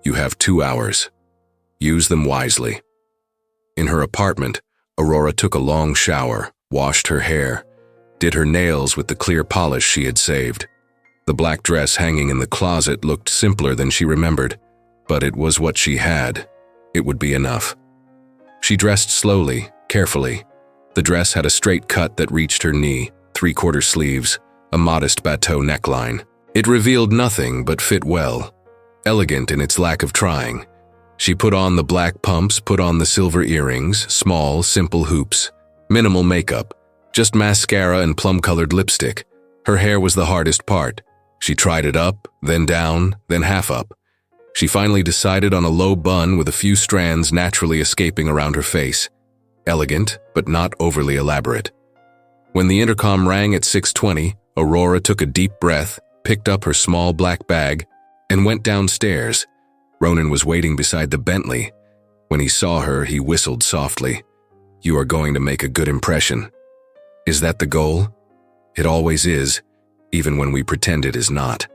You have 2 hours. Use them wisely." In her apartment, Aurora took a long shower, washed her hair, did her nails with the clear polish she had saved. The black dress hanging in the closet looked simpler than she remembered, but it was what she had. It would be enough. She dressed slowly, carefully. The dress had a straight cut that reached her knee, 3/4 sleeves, a modest bateau neckline. It revealed nothing but fit well, elegant in its lack of trying. She put on the black pumps, put on the silver earrings, small, simple hoops, minimal makeup, just mascara and plum-colored lipstick. Her hair was the hardest part. She tried it up, then down, then half up. She finally decided on a low bun with a few strands naturally escaping around her face. Elegant, but not overly elaborate. When the intercom rang at 6:20, Aurora took a deep breath, picked up her small black bag, and went downstairs. Ronan was waiting beside the Bentley. When he saw her, he whistled softly. "You are going to make a good impression." "Is that the goal?" "It always is, even when we pretend it is not."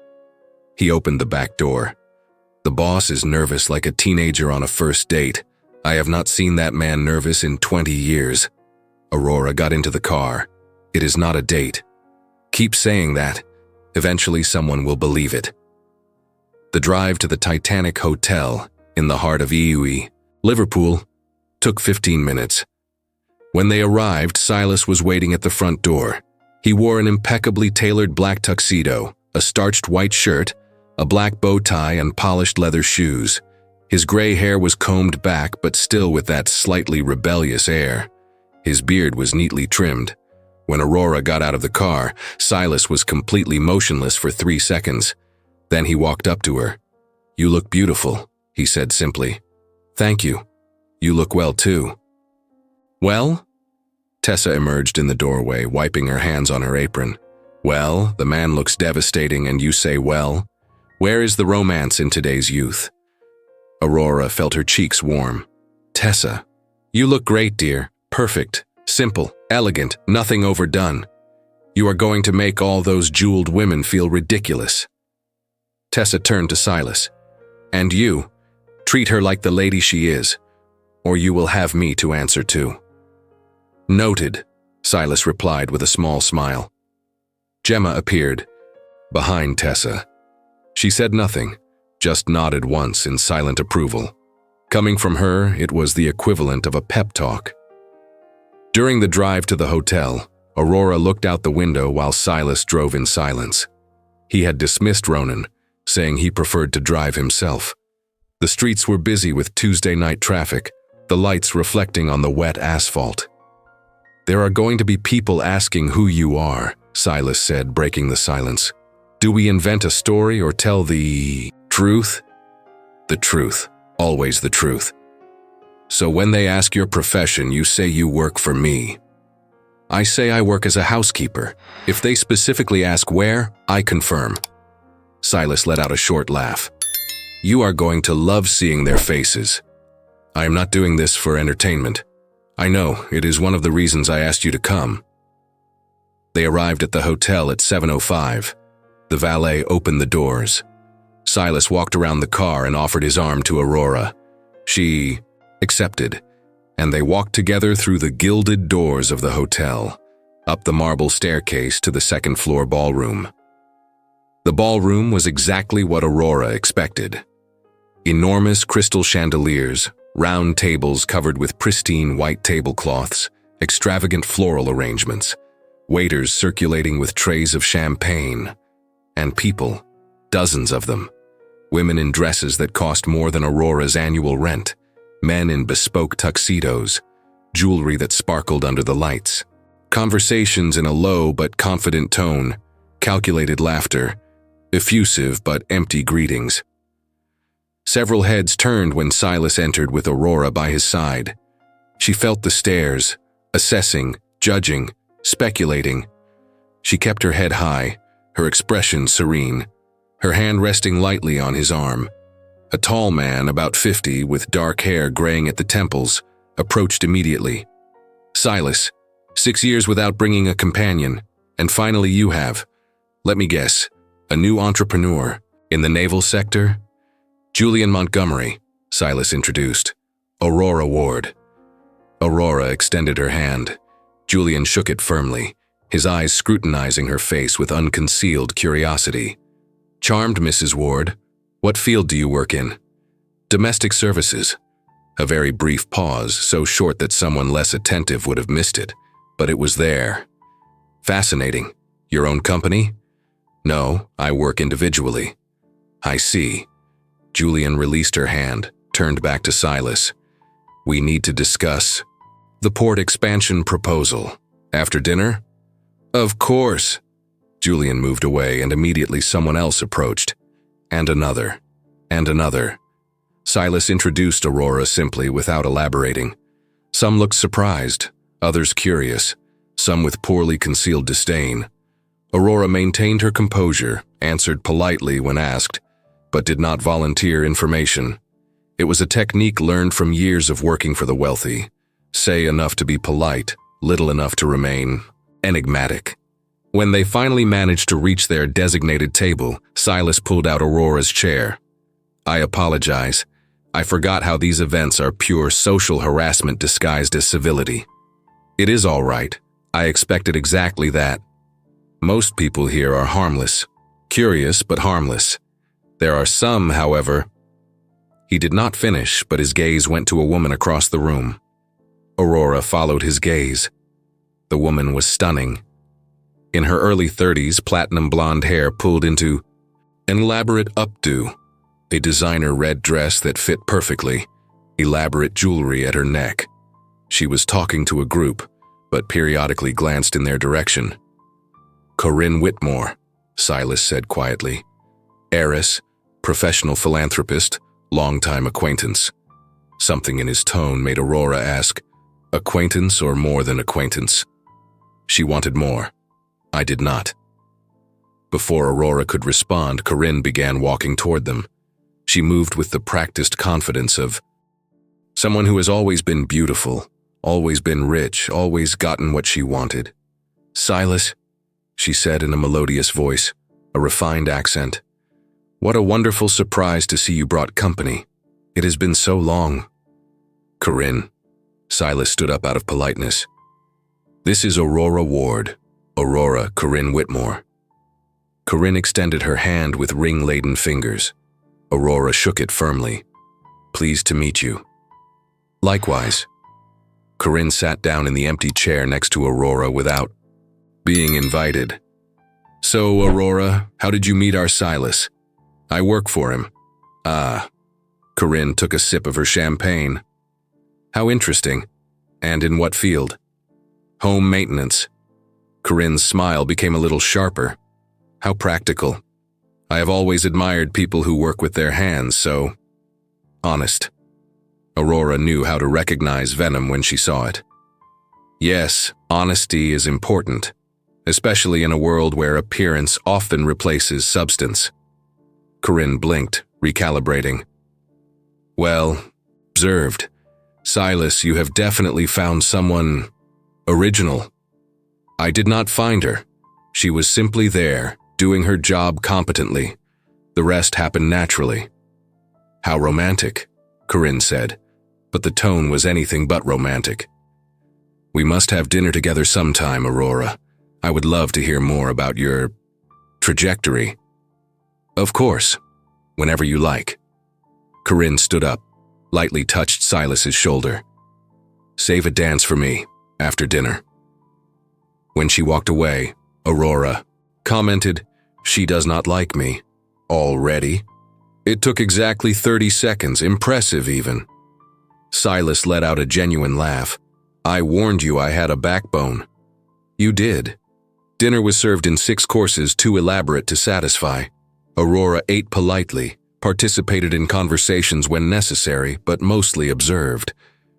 He opened the back door. "The boss is nervous like a teenager on a first date. I have not seen that man nervous in 20 years. Aurora got into the car. "It is not a date." "Keep saying that. Eventually someone will believe it." The drive to the Titanic Hotel, in the heart of EUE, Liverpool, took 15 minutes. When they arrived, Silas was waiting at the front door. He wore an impeccably tailored black tuxedo, a starched white shirt, a black bow tie, and polished leather shoes. His gray hair was combed back, but still with that slightly rebellious air. His beard was neatly trimmed. When Aurora got out of the car, Silas was completely motionless for 3 seconds. Then he walked up to her. "You look beautiful," he said simply. "Thank you. You look well too." "Well?" Tessa emerged in the doorway, wiping her hands on her apron. "Well, the man looks devastating and you say well? Where is the romance in today's youth?" Aurora felt her cheeks warm. "Tessa, you look great, dear. Perfect, simple, elegant, nothing overdone. You are going to make all those jeweled women feel ridiculous." Tessa turned to Silas. "And you, treat her like the lady she is, or you will have me to answer to." "Noted," Silas replied with a small smile. Gemma appeared, behind Tessa. She said nothing, just nodded once in silent approval. Coming from her, it was the equivalent of a pep talk. During the drive to the hotel, Aurora looked out the window while Silas drove in silence. He had dismissed Ronan, saying he preferred to drive himself. The streets were busy with Tuesday night traffic, the lights reflecting on the wet asphalt. There are going to be people asking who you are, Silas said, breaking the silence. Do we invent a story or tell the truth? The truth, always the truth. So when they ask your profession, you say you work for me. I say I work as a housekeeper. If they specifically ask where, I confirm. Silas let out a short laugh. You are going to love seeing their faces. I am not doing this for entertainment. I know, it is one of the reasons I asked you to come. They arrived at the hotel at 7:05. The valet opened the doors. Silas walked around the car and offered his arm to Aurora. She accepted, and they walked together through the gilded doors of the hotel, up the marble staircase to the second-floor ballroom. The ballroom was exactly what Aurora expected. Enormous crystal chandeliers, round tables covered with pristine white tablecloths, extravagant floral arrangements, waiters circulating with trays of champagne, and people, dozens of them, women in dresses that cost more than Aurora's annual rent, men in bespoke tuxedos, jewelry that sparkled under the lights, conversations in a low but confident tone, calculated laughter, effusive but empty greetings. Several heads turned when Silas entered with Aurora by his side. She felt the stares, assessing, judging, speculating. She kept her head high, her expression serene, her hand resting lightly on his arm. A tall man, about 50, with dark hair graying at the temples, approached immediately. Silas, 6 years without bringing a companion, and finally you have. Let me guess, a new entrepreneur, in the naval sector? Julian Montgomery, Silas introduced. Aurora Ward. Aurora extended her hand. Julian shook it firmly, his eyes scrutinizing her face with unconcealed curiosity. Charmed, Mrs. Ward. What field do you work in? Domestic services. A very brief pause, so short that someone less attentive would have missed it, but it was there. Fascinating. Your own company? No, I work individually. I see. Julian released her hand, turned back to Silas. We need to discuss the port expansion proposal. After dinner? Of course. Julian moved away, and immediately someone else approached. And another. And another. Silas introduced Aurora simply, without elaborating. Some looked surprised, others curious, some with poorly concealed disdain. Aurora maintained her composure, answered politely when asked, but did not volunteer information. It was a technique learned from years of working for the wealthy. Say enough to be polite, little enough to remain enigmatic. When they finally managed to reach their designated table, Silas pulled out Aurora's chair. I apologize. I forgot how these events are pure social harassment disguised as civility. It is all right. I expected exactly that. Most people here are harmless. Curious, but harmless. There are some, however. He did not finish, but his gaze went to a woman across the room. Aurora followed his gaze. The woman was stunning. In her early 30s, platinum blonde hair pulled into an elaborate updo, a designer red dress that fit perfectly, elaborate jewelry at her neck. She was talking to a group, but periodically glanced in their direction. Corinne Whitmore, Silas said quietly. Heiress, professional philanthropist, longtime acquaintance. Something in his tone made Aurora ask, acquaintance or more than acquaintance? She wanted more. I did not. Before Aurora could respond, Corinne began walking toward them. She moved with the practiced confidence of someone who has always been beautiful, always been rich, always gotten what she wanted. Silas, she said in a melodious voice, a refined accent. What a wonderful surprise to see you brought company. It has been so long. Corinne. Silas stood up out of politeness. This is Aurora Ward. Aurora Corinne Whitmore. Corinne extended her hand with ring-laden fingers. Aurora shook it firmly. Pleased to meet you. Likewise. Corinne sat down in the empty chair next to Aurora without being invited. So, Aurora, how did you meet our Silas? I work for him. Ah. Corinne took a sip of her champagne. How interesting. And in what field? Home maintenance. Corinne's smile became a little sharper. How practical. I have always admired people who work with their hands, so honest. Aurora knew how to recognize venom when she saw it. Yes, honesty is important, especially in a world where appearance often replaces substance. Corinne blinked, recalibrating. Well, observed. Silas, you have definitely found someone original. I did not find her. She was simply there, doing her job competently. The rest happened naturally. How romantic, Corinne said, but the tone was anything but romantic. We must have dinner together sometime, Aurora. I would love to hear more about your trajectory. Of course, whenever you like. Corinne stood up, lightly touched Silas's shoulder. Save a dance for me, after dinner. When she walked away, Aurora commented, She does not like me. Already? It took exactly 30 seconds, impressive even. Silas let out a genuine laugh. I warned you I had a backbone. You did. Dinner was served in 6 courses, too elaborate to satisfy. Aurora ate politely, participated in conversations when necessary, but mostly observed.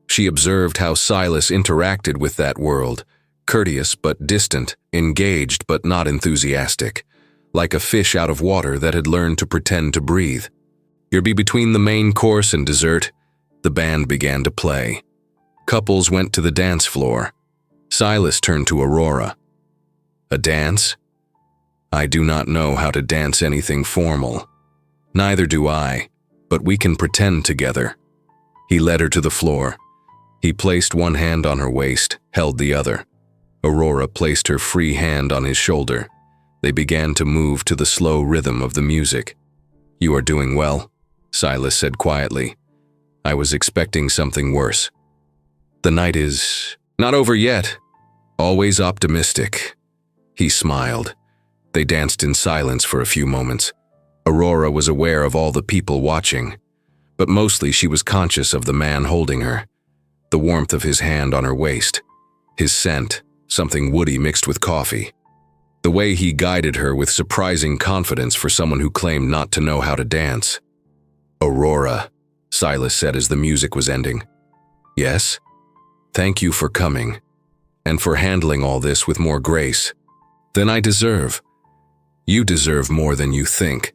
She observed how Silas interacted with that world, courteous but distant, engaged but not enthusiastic, like a fish out of water that had learned to pretend to breathe. Between the main course and dessert, the band began to play. Couples went to the dance floor. Silas turned to Aurora. A dance? I do not know how to dance anything formal. Neither do I, but we can pretend together. He led her to the floor. He placed one hand on her waist, held the other. Aurora placed her free hand on his shoulder. They began to move to the slow rhythm of the music. You are doing well, Silas said quietly. I was expecting something worse. The night is not over yet. Always optimistic. He smiled. They danced in silence for a few moments. Aurora was aware of all the people watching, but mostly she was conscious of the man holding her. The warmth of his hand on her waist. His scent, something woody mixed with coffee. The way he guided her with surprising confidence for someone who claimed not to know how to dance. Aurora, Silas said as the music was ending. Yes? Thank you for coming, and for handling all this with more grace than I deserve. You deserve more than you think.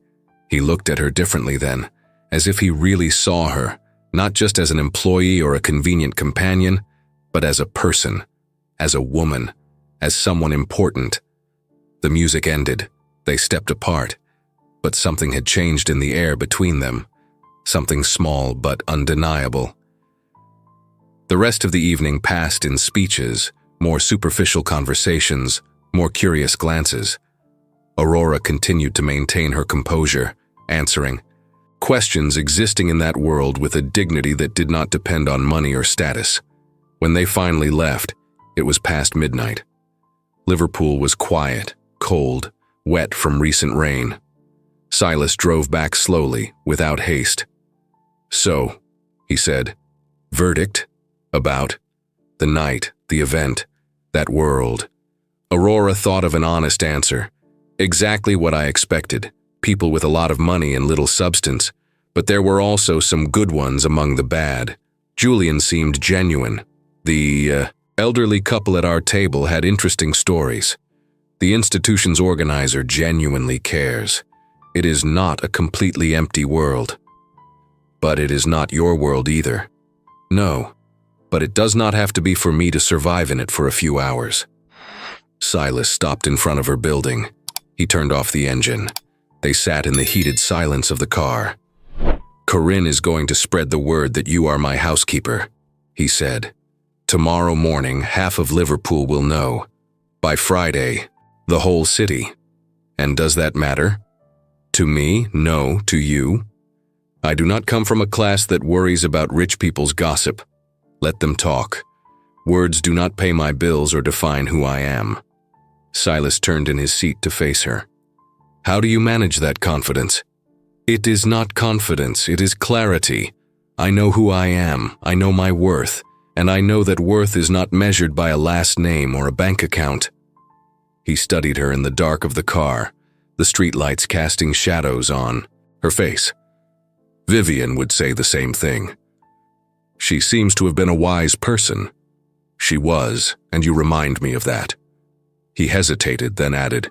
He looked at her differently then, as if he really saw her, not just as an employee or a convenient companion, but as a person, as a woman, as someone important. The music ended. They stepped apart, but something had changed in the air between them, something small but undeniable. The rest of the evening passed in speeches, more superficial conversations, more curious glances. Aurora continued to maintain her composure, answering questions existing in that world with a dignity that did not depend on money or status. When they finally left, it was past midnight. Liverpool was quiet, cold, wet from recent rain. Silas drove back slowly, without haste. So, he said, verdict? About? The night, the event, that world. Aurora thought of an honest answer. Exactly what I expected. People with a lot of money and little substance. But there were also some good ones among the bad. Julian seemed genuine. The elderly couple at our table had interesting stories. The institution's organizer genuinely cares. It is not a completely empty world. But it is not your world either. No, but it does not have to be for me to survive in it for a few hours. Silas stopped in front of her building. He turned off the engine. They sat in the heated silence of the car. Corinne is going to spread the word that you are my housekeeper, he said. Tomorrow morning, half of Liverpool will know. By Friday, the whole city. And does that matter? To me, no. To you? I do not come from a class that worries about rich people's gossip. Let them talk. Words do not pay my bills or define who I am. Silas turned in his seat to face her. How do you manage that confidence? It is not confidence, it is clarity. I know who I am, I know my worth, and I know that worth is not measured by a last name or a bank account." He studied her in the dark of the car, the streetlights casting shadows on her face. Vivian would say the same thing. "She seems to have been a wise person." "She was, and you remind me of that." He hesitated, then added,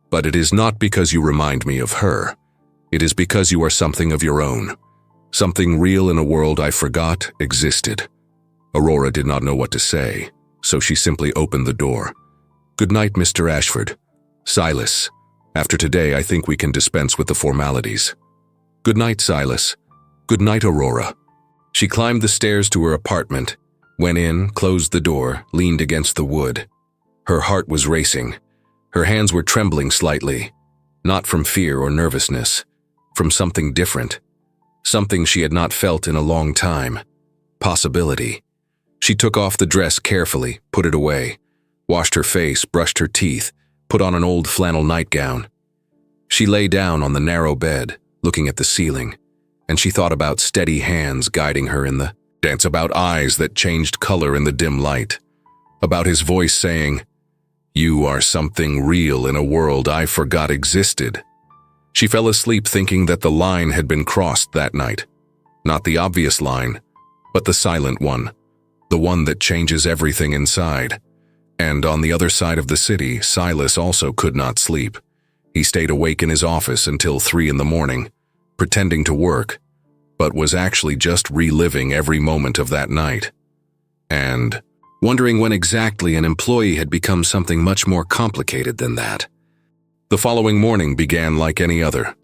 "But it is not because you remind me of her. It is because you are something of your own. Something real in a world I forgot existed." Aurora did not know what to say, so she simply opened the door. "Good night, Mr. Ashford. Silas, after today I think we can dispense with the formalities." "Good night, Silas. Good night, Aurora." She climbed the stairs to her apartment, went in, closed the door, leaned against the wood. Her heart was racing. Her hands were trembling slightly, not from fear or nervousness, from something different, something she had not felt in a long time. Possibility. She took off the dress carefully, put it away, washed her face, brushed her teeth, put on an old flannel nightgown. She lay down on the narrow bed, looking at the ceiling, and she thought about steady hands guiding her in the dance, about eyes that changed color in the dim light, about his voice saying, "You are something real in a world I forgot existed." She fell asleep thinking that the line had been crossed that night. Not the obvious line, but the silent one, the one that changes everything inside. And on the other side of the city, Silas also could not sleep. He stayed awake in his office until 3 in the morning, pretending to work, but was actually just reliving every moment of that night. And wondering when exactly an employee had become something much more complicated than that. The following morning began like any other.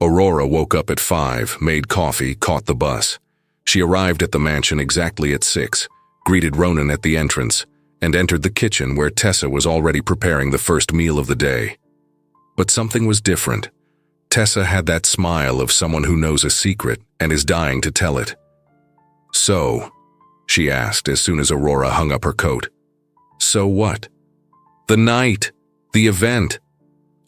Aurora woke up at 5, made coffee, caught the bus. She arrived at the mansion exactly at 6, greeted Ronan at the entrance, and entered the kitchen where Tessa was already preparing the first meal of the day. But something was different. Tessa had that smile of someone who knows a secret and is dying to tell it. "So?" she asked as soon as Aurora hung up her coat. "So what?" "The night. The event.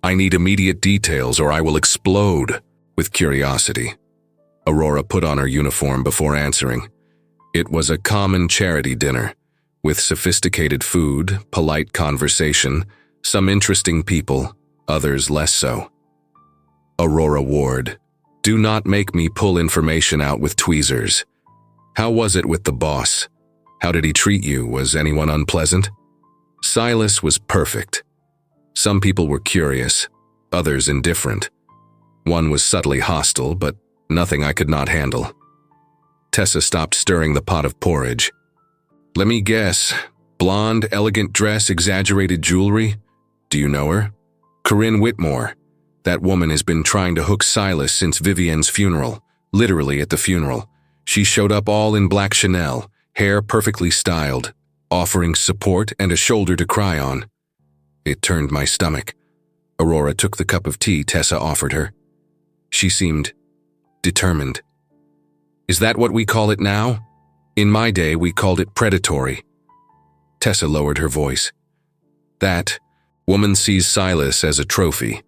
I need immediate details or I will explode," with curiosity. Aurora put on her uniform before answering. It was a common charity dinner, with sophisticated food, polite conversation, some interesting people, others less so. Aurora Ward, do not make me pull information out with tweezers. How was it with the boss? How did he treat you? Was anyone unpleasant? Silas was perfect. Some people were curious, others indifferent. One was subtly hostile, but nothing I could not handle. Tessa stopped stirring the pot of porridge. "Let me guess. Blonde, elegant dress, exaggerated jewelry? Do you know her?" "Corinne Whitmore. That woman has been trying to hook Silas since Vivian's funeral, literally at the funeral. She showed up all in black Chanel, hair perfectly styled, offering support and a shoulder to cry on." It turned my stomach. Aurora took the cup of tea Tessa offered her. She seemed determined. "Is that what we call it now? In my day, we called it predatory." Tessa lowered her voice. "That woman sees Silas as a trophy.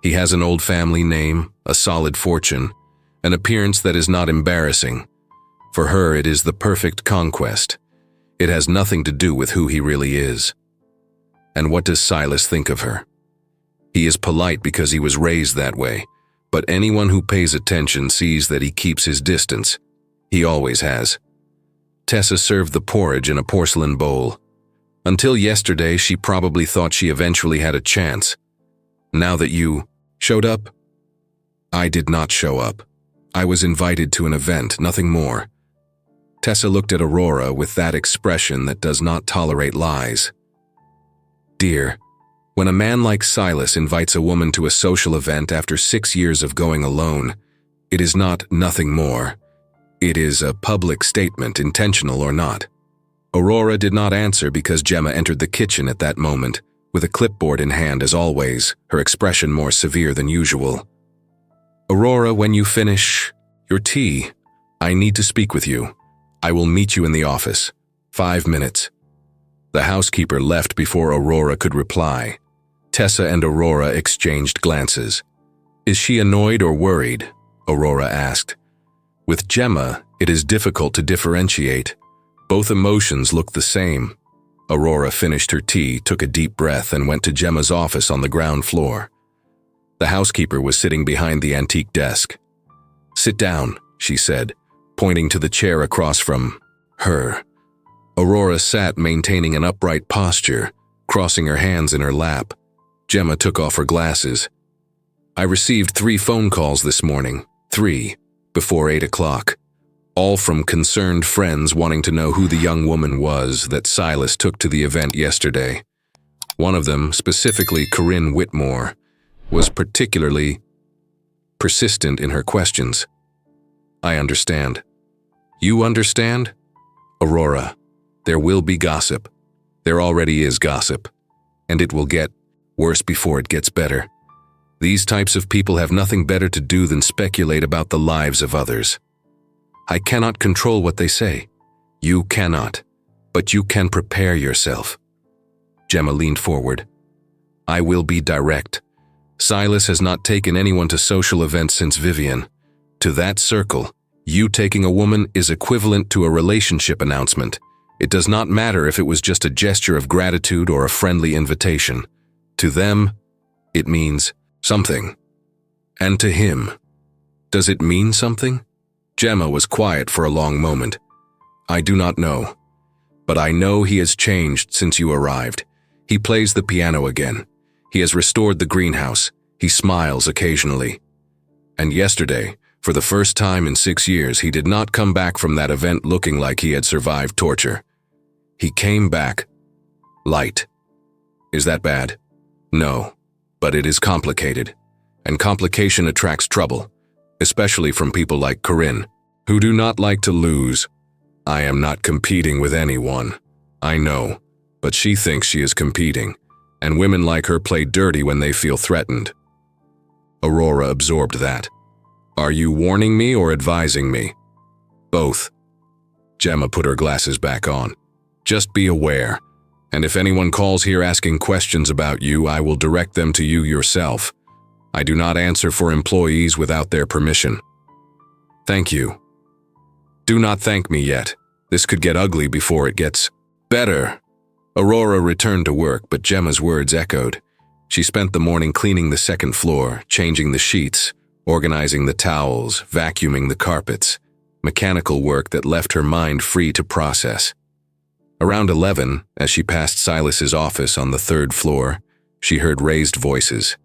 He has an old family name, a solid fortune, an appearance that is not embarrassing. For her, it is the perfect conquest. It has nothing to do with who he really is." And what does Silas think of her? He is polite because he was raised that way, but anyone who pays attention sees that he keeps his distance. He always has. Tessa served the porridge in a porcelain bowl. Until yesterday, she probably thought she eventually had a chance. Now that you showed up? I did not show up. I was invited to an event, nothing more. Tessa looked at Aurora with that expression that does not tolerate lies. "Dear, when a man like Silas invites a woman to a social event after 6 years of going alone, it is not nothing more. It is a public statement, intentional or not." Aurora did not answer because Gemma entered the kitchen at that moment, with a clipboard in hand as always, her expression more severe than usual. "Aurora, when you finish your tea, I need to speak with you. I will meet you in the office. 5 minutes." The housekeeper left before Aurora could reply. Tessa and Aurora exchanged glances. "Is she annoyed or worried?" Aurora asked. With Gemma, it is difficult to differentiate. Both emotions looked the same. Aurora finished her tea, took a deep breath, and went to Gemma's office on the ground floor. The housekeeper was sitting behind the antique desk. "Sit down," she said, pointing to the chair across from her. Aurora sat, maintaining an upright posture, crossing her hands in her lap. Gemma took off her glasses. "I received 3 phone calls this morning, 3, before 8 o'clock. All from concerned friends wanting to know who the young woman was that Silas took to the event yesterday. One of them, specifically Corinne Whitmore, was particularly persistent in her questions." "I understand." "You understand?" "Aurora, there will be gossip. There already is gossip. And it will get worse before it gets better. These types of people have nothing better to do than speculate about the lives of others. I cannot control what they say. You cannot. But you can prepare yourself." Gemma leaned forward. "I will be direct. Silas has not taken anyone to social events since Vivian. To that circle, you taking a woman is equivalent to a relationship announcement. It does not matter if it was just a gesture of gratitude or a friendly invitation. To them, it means something. And to him, does it mean something?" Gemma was quiet for a long moment. "I do not know. But I know he has changed since you arrived. He plays the piano again. He has restored the greenhouse. He smiles occasionally. And yesterday, for the first time in 6 years, he did not come back from that event looking like he had survived torture. He came back light. Is that bad? No, but it is complicated. And complication attracts trouble, especially from people like Corinne, who do not like to lose. I am not competing with anyone. I know, but she thinks she is competing, and women like her play dirty when they feel threatened." Aurora absorbed that. "Are you warning me or advising me?" "Both." Gemma put her glasses back on. "Just be aware, and if anyone calls here asking questions about you, I will direct them to you yourself. I do not answer for employees without their permission." "Thank you." "Do not thank me yet. This could get ugly before it gets better." Aurora returned to work, but Gemma's words echoed. She spent the morning cleaning the second floor, changing the sheets, organizing the towels, vacuuming the carpets, mechanical work that left her mind free to process. Around 11, as she passed Silas's office on the 3rd floor, she heard raised voices.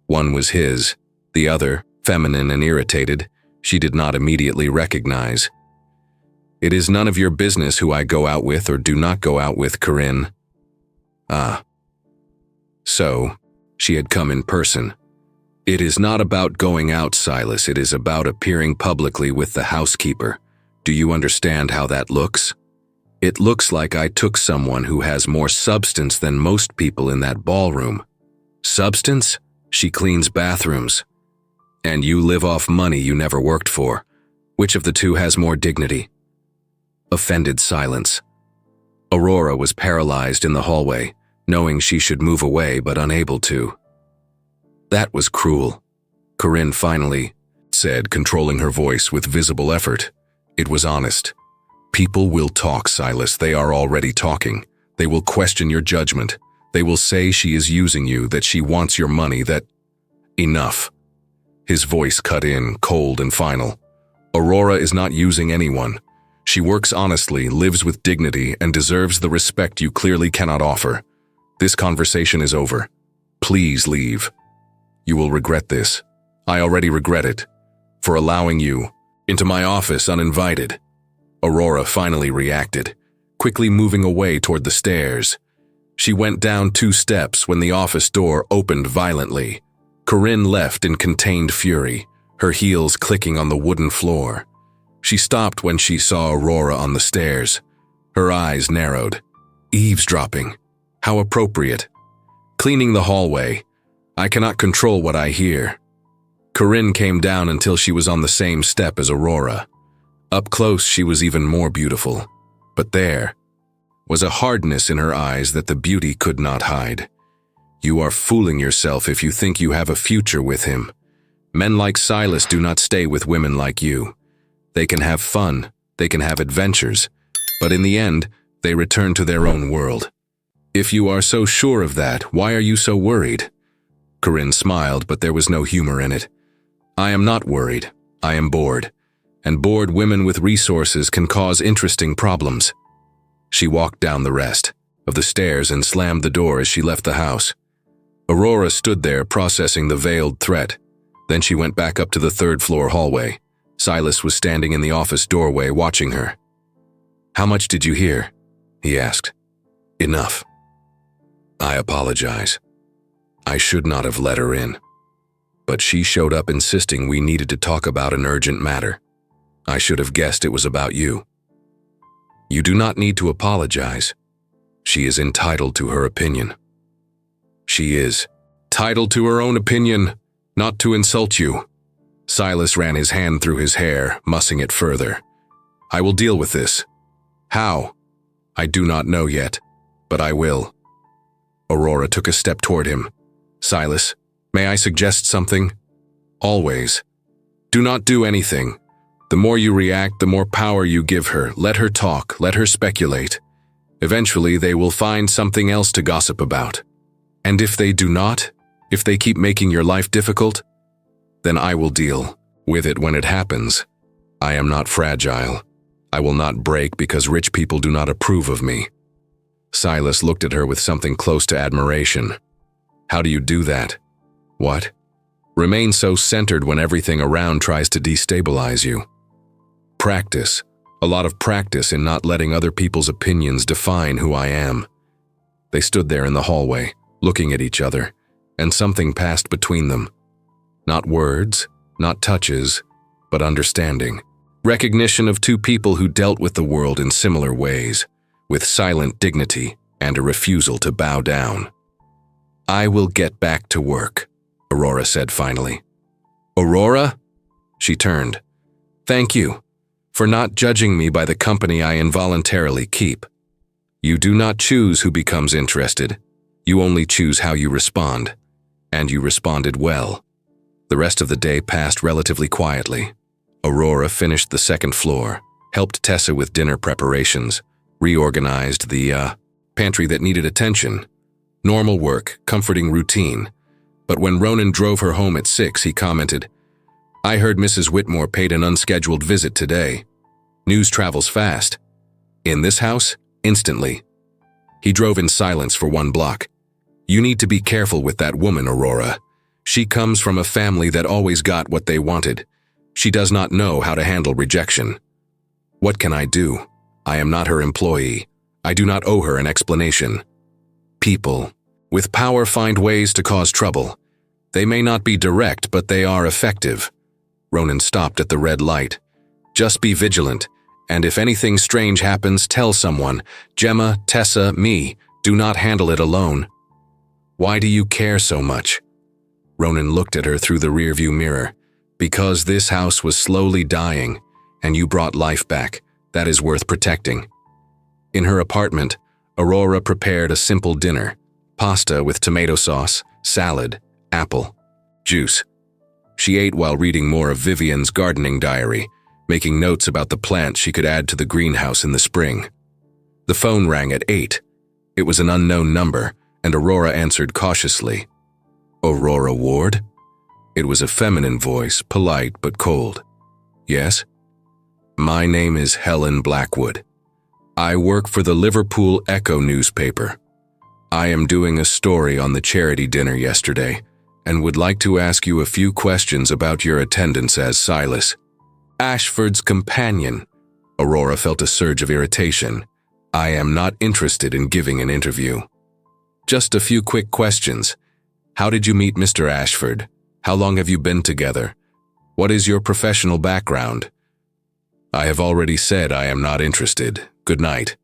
One was his, the other, feminine and irritated, she did not immediately recognize. "It is none of your business who I go out with or do not go out with, Corinne." Ah. So, she had come in person. "It is not about going out, Silas, it is about appearing publicly with the housekeeper. Do you understand how that looks? It looks like I took someone who has more substance than most people in that ballroom. Substance? She cleans bathrooms. And you live off money you never worked for. Which of the two has more dignity?" Offended silence. Aurora was paralyzed in the hallway, knowing she should move away but unable to. "That was cruel," Corinne finally said, controlling her voice with visible effort. It was honest. "People will talk, Silas. They are already talking. They will question your judgment. They will say she is using you, that she wants your money, that—" "Enough." His voice cut in, cold and final. "Aurora is not using anyone. She works honestly, lives with dignity, and deserves the respect you clearly cannot offer. This conversation is over. Please leave. You will regret this. I already regret it. For allowing you into my office uninvited." Aurora finally reacted, quickly moving away toward the stairs. She went down 2 steps when the office door opened violently. Corinne left in contained fury, her heels clicking on the wooden floor. She stopped when she saw Aurora on the stairs. Her eyes narrowed. Eavesdropping. How appropriate. Cleaning the hallway. I cannot control what I hear. Corinne came down until she was on the same step as Aurora. Up close, she was even more beautiful. But there was a hardness in her eyes that the beauty could not hide. You are fooling yourself if you think you have a future with him. Men like Silas do not stay with women like you. They can have fun, they can have adventures, But in the end, they return to their own world. If you are so sure of that, why are you so worried? Corinne smiled, but there was no humor in it. I am not worried. I am bored. And bored women with resources can cause interesting problems. She walked down the rest of the stairs and slammed the door as she left the house. Aurora stood there processing the veiled threat. Then she went back up to the third-floor hallway. Silas was standing in the office doorway watching her. How much did you hear? He asked. Enough. I apologize. I should not have let her in. But she showed up insisting we needed to talk about an urgent matter. I should have guessed it was about you. You do not need to apologize. She is entitled to her opinion. She is entitled to her own opinion, not to insult you. Silas ran his hand through his hair, mussing it further. I will deal with this. How? I do not know yet, but I will. Aurora took a step toward him. Silas, may I suggest something? Always. Do not do anything. The more you react, the more power you give her. Let her talk, let her speculate. Eventually, they will find something else to gossip about. And if they do not, if they keep making your life difficult, then I will deal with it when it happens. I am not fragile. I will not break because rich people do not approve of me. Silas looked at her with something close to admiration. How do you do that? What? Remain so centered when everything around tries to destabilize you. Practice. A lot of practice in not letting other people's opinions define who I am. They stood there in the hallway, looking at each other, and something passed between them. Not words, not touches, but understanding. Recognition of two people who dealt with the world in similar ways, with silent dignity and a refusal to bow down. I will get back to work, Aurora said finally. Aurora? She turned. Thank you for not judging me by the company I involuntarily keep. You do not choose who becomes interested. You only choose how you respond. And you responded well. The rest of the day passed relatively quietly. Aurora finished the second floor, helped Tessa with dinner preparations, reorganized the pantry that needed attention. Normal work, comforting routine. But when Ronan drove her home at 6, he commented, I heard Mrs. Whitmore paid an unscheduled visit today. News travels fast. In this house, instantly. He drove in silence for 1 block. You need to be careful with that woman, Aurora. She comes from a family that always got what they wanted. She does not know how to handle rejection. What can I do? I am not her employee. I do not owe her an explanation. People with power find ways to cause trouble. They may not be direct, but they are effective. Ronan stopped at the red light. Just be vigilant, and if anything strange happens, tell someone. Gemma, Tessa, me. Do not handle it alone. Why do you care so much? Ronan looked at her through the rearview mirror. Because this house was slowly dying, and you brought life back. That is worth protecting. In her apartment, Aurora prepared a simple dinner. Pasta with tomato sauce, salad, apple, juice. She ate while reading more of Vivian's gardening diary, making notes about the plants she could add to the greenhouse in the spring. The phone rang at 8. It was an unknown number, and Aurora answered cautiously. Aurora Ward? It was a feminine voice, polite but cold. Yes? My name is Helen Blackwood. I work for the Liverpool Echo newspaper. I am doing a story on the charity dinner yesterday and would like to ask you a few questions about your attendance as Silas Ashford's companion. Aurora felt a surge of irritation. I am not interested in giving an interview. Just a few quick questions. How did you meet Mr. Ashford? How long have you been together? What is your professional background? I have already said I am not interested. Good night.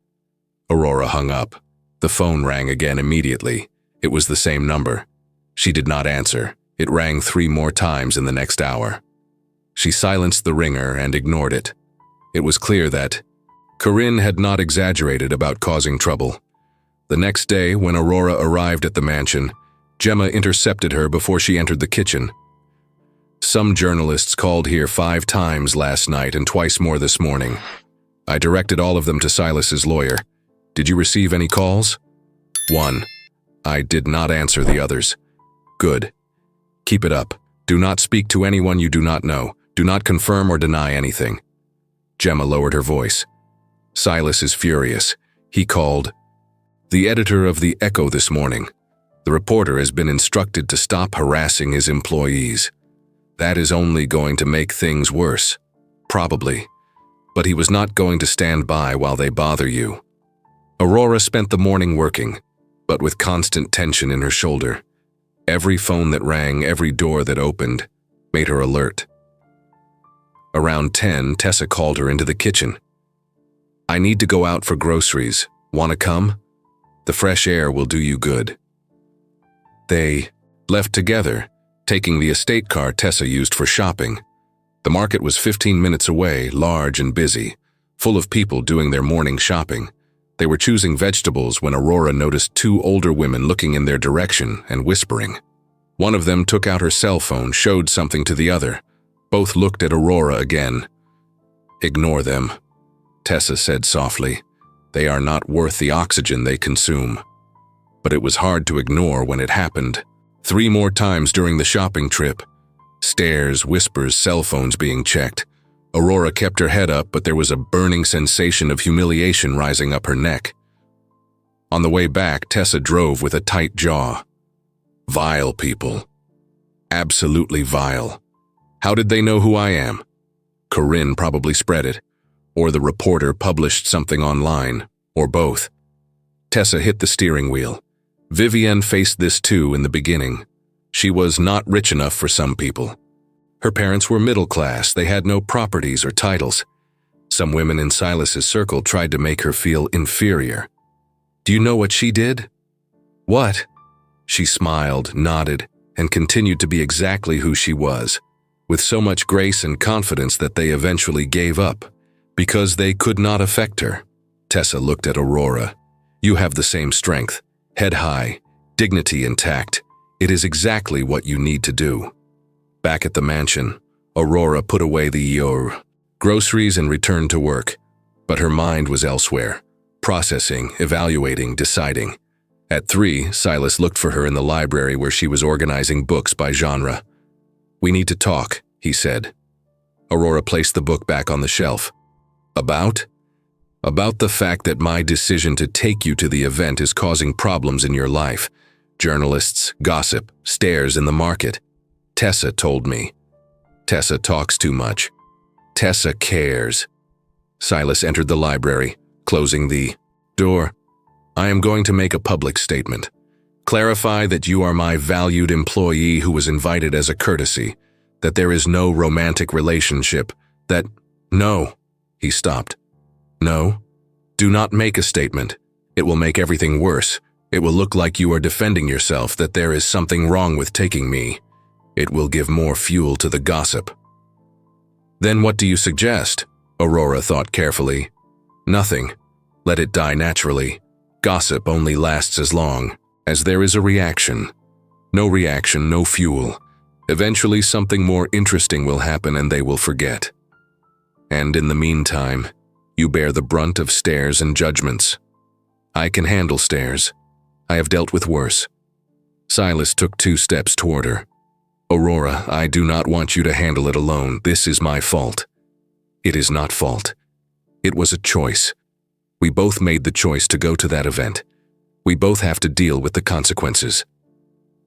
Aurora hung up. The phone rang again immediately. It was the same number. She did not answer. It rang 3 more times in the next hour. She silenced the ringer and ignored it. It was clear that Corinne had not exaggerated about causing trouble. The next day, when Aurora arrived at the mansion, Gemma intercepted her before she entered the kitchen. Some journalists called here 5 times last night and twice more this morning. I directed all of them to Silas's lawyer. Did you receive any calls? 1. I did not answer the others. Good. Keep it up. Do not speak to anyone you do not know. Do not confirm or deny anything. Gemma lowered her voice. Silas is furious. He called the editor of the Echo this morning. The reporter has been instructed to stop harassing his employees. That is only going to make things worse. Probably. But he was not going to stand by while they bother you. Aurora spent the morning working, but with constant tension in her shoulder. Every phone that rang, every door that opened, made her alert. Around 10, Tessa called her into the kitchen. I need to go out for groceries. Want to come? The fresh air will do you good. They left together, taking the estate car Tessa used for shopping. The market was 15 minutes away, large and busy, full of people doing their morning shopping. They were choosing vegetables when Aurora noticed 2 older women looking in their direction and whispering. One of them took out her cell phone, showed something to the other. Both looked at Aurora again. Ignore them, Tessa said softly. They are not worth the oxygen they consume. But it was hard to ignore when it happened. 3 more times during the shopping trip. Stares, whispers, cell phones being checked. Aurora kept her head up, but there was a burning sensation of humiliation rising up her neck. On the way back, Tessa drove with a tight jaw. Vile people. Absolutely vile. How did they know who I am? Corinne probably spread it. Or the reporter published something online. Or both. Tessa hit the steering wheel. Vivienne faced this too in the beginning. She was not rich enough for some people. Her parents were middle class, they had no properties or titles. Some women in Silas's circle tried to make her feel inferior. Do you know what she did? What? She smiled, nodded, and continued to be exactly who she was, with so much grace and confidence that they eventually gave up, because they could not affect her. Tessa looked at Aurora. You have the same strength, head high, dignity intact. It is exactly what you need to do. Back at the mansion, Aurora put away the groceries and returned to work, but her mind was elsewhere, processing, evaluating, deciding. At 3, Silas looked for her in the library where she was organizing books by genre. We need to talk, he said. Aurora placed the book back on the shelf. About? About the fact that my decision to take you to the event is causing problems in your life. Journalists, gossip, stares in the market. Tessa told me. Tessa talks too much. Tessa cares. Silas entered the library, closing the door. I am going to make a public statement. Clarify that you are my valued employee who was invited as a courtesy, that there is no romantic relationship, that— No. He stopped. No. Do not make a statement. It will make everything worse. It will look like you are defending yourself, that there is something wrong with taking me. It will give more fuel to the gossip. Then what do you suggest? Aurora thought carefully. Nothing. Let it die naturally. Gossip only lasts as long as there is a reaction. No reaction, no fuel. Eventually something more interesting will happen and they will forget. And in the meantime, you bear the brunt of stares and judgments. I can handle stares. I have dealt with worse. Silas took 2 steps toward her. Aurora, I do not want you to handle it alone. This is my fault. It is not fault. It was a choice. We both made the choice to go to that event. We both have to deal with the consequences.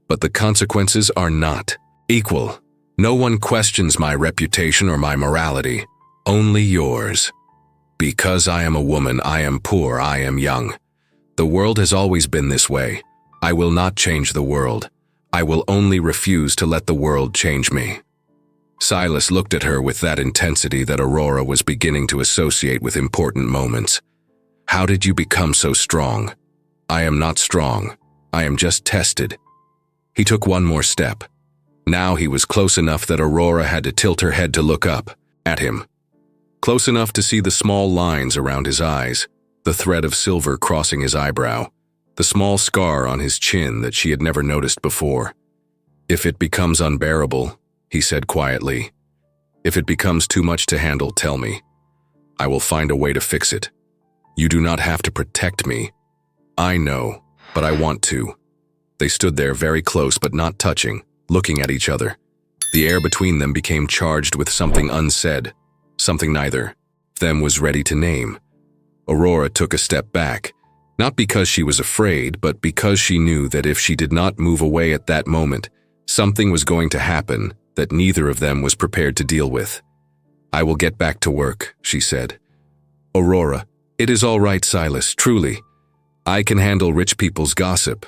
But the consequences are not equal. No one questions my reputation or my morality. Only yours. Because I am a woman, I am poor, I am young. The world has always been this way. I will not change the world. I will only refuse to let the world change me. Silas looked at her with that intensity that Aurora was beginning to associate with important moments. How did you become so strong? I am not strong. I am just tested. He took one more step. Now he was close enough that Aurora had to tilt her head to look up at him. Close enough to see the small lines around his eyes, the thread of silver crossing his eyebrow, the small scar on his chin that she had never noticed before. If it becomes unbearable, he said quietly. If it becomes too much to handle, tell me. I will find a way to fix it. You do not have to protect me. I know, but I want to." They stood there very close but not touching, looking at each other. The air between them became charged with something unsaid, something neither of them was ready to name. Aurora took a step back, not because she was afraid, but because she knew that if she did not move away at that moment, something was going to happen that neither of them was prepared to deal with. "I will get back to work," she said. "Aurora, it is all right, Silas, truly. I can handle rich people's gossip.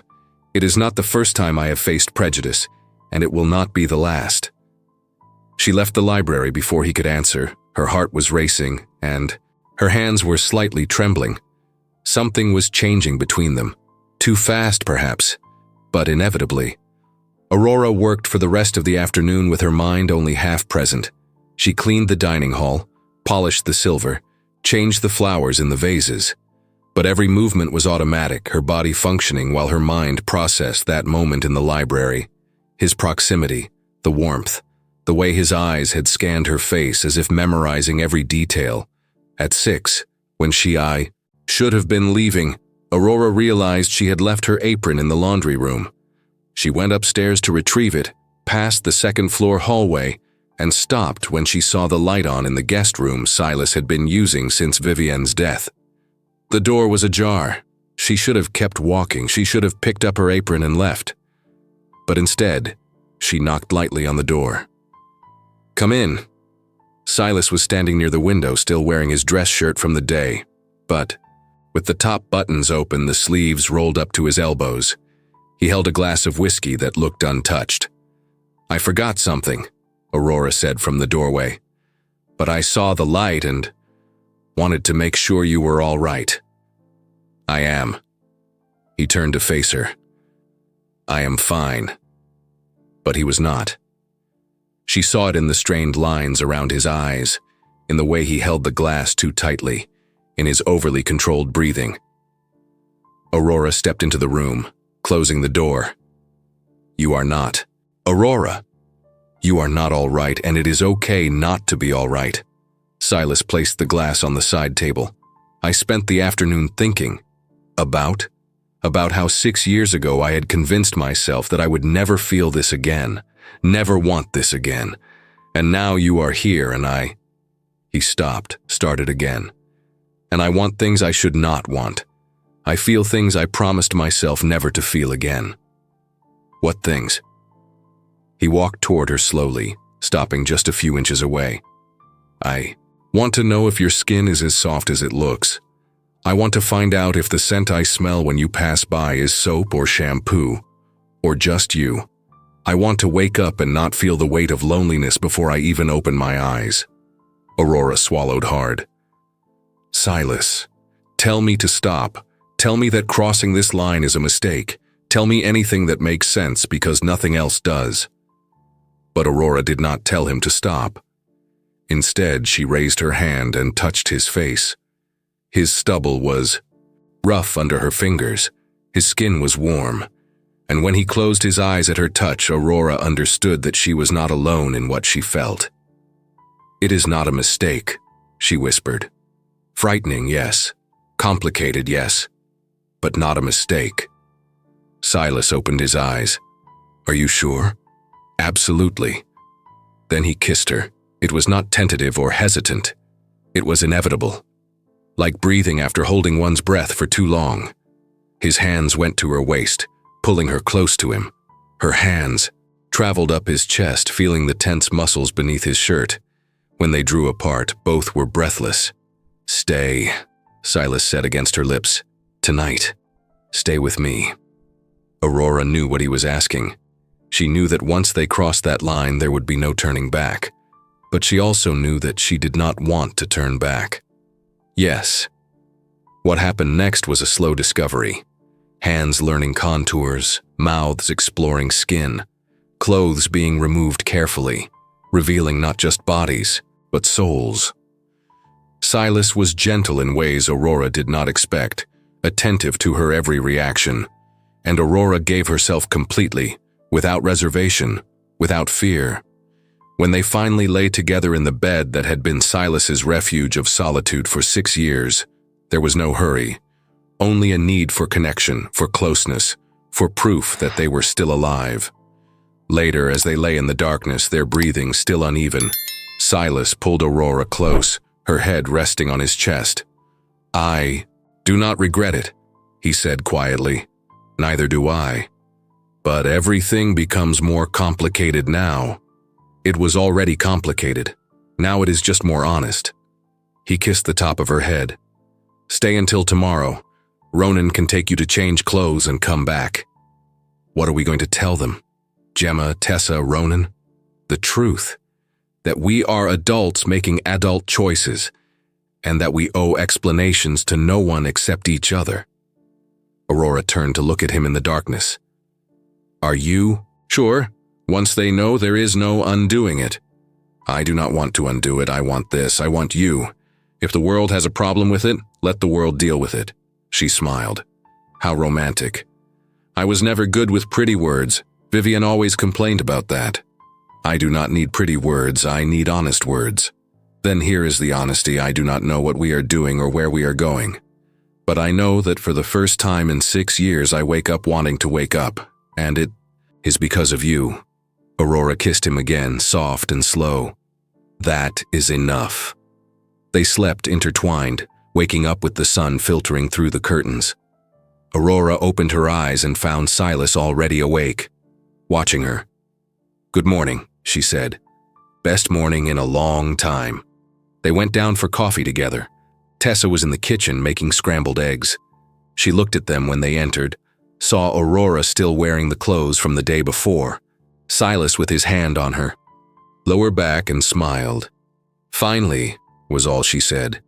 It is not the first time I have faced prejudice, and it will not be the last." She left the library before he could answer. Her heart was racing, and her hands were slightly trembling. Something was changing between them. Too fast, perhaps, but inevitably. Aurora worked for the rest of the afternoon with her mind only half present. She cleaned the dining hall, polished the silver, changed the flowers in the vases. But every movement was automatic, her body functioning while her mind processed that moment in the library. His proximity, the warmth, the way his eyes had scanned her face as if memorizing every detail. At 6, when I should have been leaving, Aurora realized she had left her apron in the laundry room. She went upstairs to retrieve it, passed the second-floor hallway, and stopped when she saw the light on in the guest room Silas had been using since Vivienne's death. The door was ajar. She should have kept walking. She should have picked up her apron and left. But instead, she knocked lightly on the door. "Come in." Silas was standing near the window, still wearing his dress shirt from the day, but with the top buttons open, the sleeves rolled up to his elbows. He held a glass of whiskey that looked untouched. "I forgot something," Aurora said from the doorway. "But I saw the light and wanted to make sure you were all right." "I am." He turned to face her. "I am fine." But he was not. She saw it in the strained lines around his eyes, in the way he held the glass too tightly, in his overly controlled breathing. Aurora stepped into the room, closing the door. "You are not. Aurora, you are not all right, and it is okay not to be all right." Silas placed the glass on the side table. "I spent the afternoon thinking about how 6 years ago I had convinced myself that I would never feel this again, never want this again. And now you are here and I—" He stopped, started again. "And I want things I should not want. I feel things I promised myself never to feel again." "What things?" He walked toward her slowly, stopping just a few inches away. "I want to know if your skin is as soft as it looks. I want to find out if the scent I smell when you pass by is soap or shampoo, or just you. I want to wake up and not feel the weight of loneliness before I even open my eyes." Aurora swallowed hard. "Silas, tell me to stop. Tell me that crossing this line is a mistake. Tell me anything that makes sense because nothing else does." But Aurora did not tell him to stop. Instead, she raised her hand and touched his face. His stubble was rough under her fingers. His skin was warm. And when he closed his eyes at her touch, Aurora understood that she was not alone in what she felt. "It is not a mistake," she whispered. "Frightening, yes. Complicated, yes. But not a mistake." Silas opened his eyes. "Are you sure?" "Absolutely." Then he kissed her. It was not tentative or hesitant. It was inevitable. Like breathing after holding one's breath for too long. His hands went to her waist, pulling her close to him. Her hands traveled up his chest, feeling the tense muscles beneath his shirt. When they drew apart, both were breathless. "Stay," Silas said against her lips. "Tonight. Stay with me." Aurora knew what he was asking. She knew that once they crossed that line, there would be no turning back. But she also knew that she did not want to turn back. Yes. What happened next was a slow discovery. Hands learning contours, mouths exploring skin, clothes being removed carefully, revealing not just bodies, but souls. Silas was gentle in ways Aurora did not expect, attentive to her every reaction, and Aurora gave herself completely, without reservation, without fear. When they finally lay together in the bed that had been Silas's refuge of solitude for 6 years, there was no hurry, only a need for connection, for closeness, for proof that they were still alive. Later, as they lay in the darkness, their breathing still uneven, Silas pulled Aurora close, her head resting on his chest. "I do not regret it," he said quietly. "Neither do I. But everything becomes more complicated now." It was already complicated. Now it is just more honest. He kissed the top of her head. "Stay until tomorrow. Ronan can take you to change clothes and come back." What are we going to tell them? Gemma, Tessa, Ronan? The truth. That we are adults making adult choices, and that we owe explanations to no one except each other. Aurora turned to look at him in the darkness. "Are you sure? Once they know, there is no undoing it." "I do not want to undo it. I want this. I want you. If the world has a problem with it, let the world deal with it." She smiled. How romantic. "I was never good with pretty words. Vivian always complained about that. I do not need pretty words. I need honest words. Then here is the honesty. I do not know what we are doing or where we are going. But I know that for the first time in 6 years I wake up wanting to wake up, and it is because of you." Aurora kissed him again, soft and slow. "That is enough." They slept intertwined, waking up with the sun filtering through the curtains. Aurora opened her eyes and found Silas already awake, watching her. "Good morning," she said. "Best morning in a long time." They went down for coffee together. Tessa was in the kitchen making scrambled eggs. She looked at them when they entered, saw Aurora still wearing the clothes from the day before, Silas with his hand on her, lowered back and smiled. "Finally," was all she said.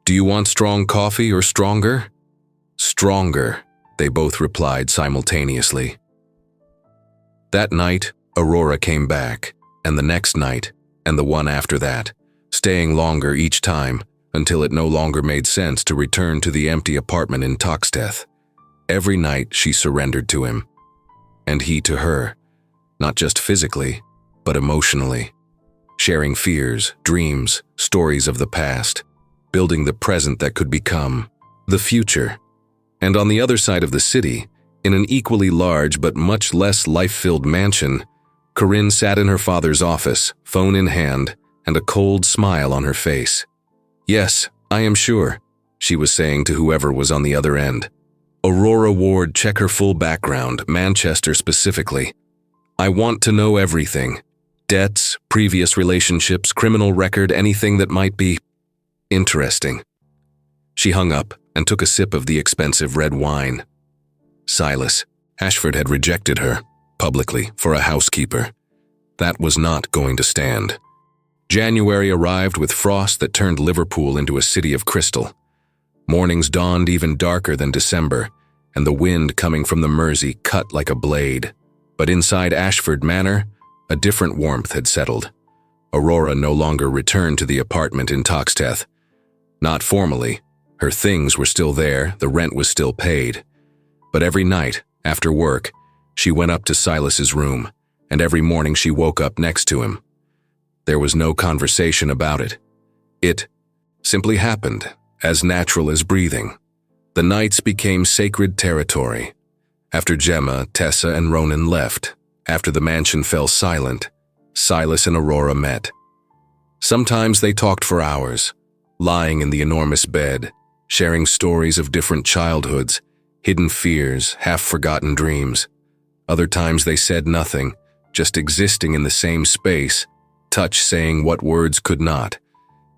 "Do you want strong coffee or stronger?" "Stronger," they both replied simultaneously. That night, Aurora came back, and the next night, and the one after that, staying longer each time until it no longer made sense to return to the empty apartment in Toxteth. Every night she surrendered to him, and he to her, not just physically, but emotionally, sharing fears, dreams, stories of the past, building the present that could become the future. And on the other side of the city, in an equally large but much less life-filled mansion, Corinne sat in her father's office, phone in hand, and a cold smile on her face. "Yes, I am sure," she was saying to whoever was on the other end. "Aurora Ward, check her full background, Manchester specifically. I want to know everything. Debts, previous relationships, criminal record, anything that might be interesting." She hung up and took a sip of the expensive red wine. Silas. Ashford had rejected her, publicly, for a housekeeper. That was not going to stand. January arrived with frost that turned Liverpool into a city of crystal. Mornings dawned even darker than December, and the wind coming from the Mersey cut like a blade. But inside Ashford Manor, a different warmth had settled. Aurora no longer returned to the apartment in Toxteth. Not formally. Her things were still there, the rent was still paid. But every night, after work, she went up to Silas's room, and every morning she woke up next to him. There was no conversation about it. It simply happened, as natural as breathing. The nights became sacred territory. After Gemma, Tessa, and Ronan left, after the mansion fell silent, Silas and Aurora met. Sometimes they talked for hours, lying in the enormous bed, sharing stories of different childhoods, hidden fears, half-forgotten dreams. Other times they said nothing, just existing in the same space, touch saying what words could not.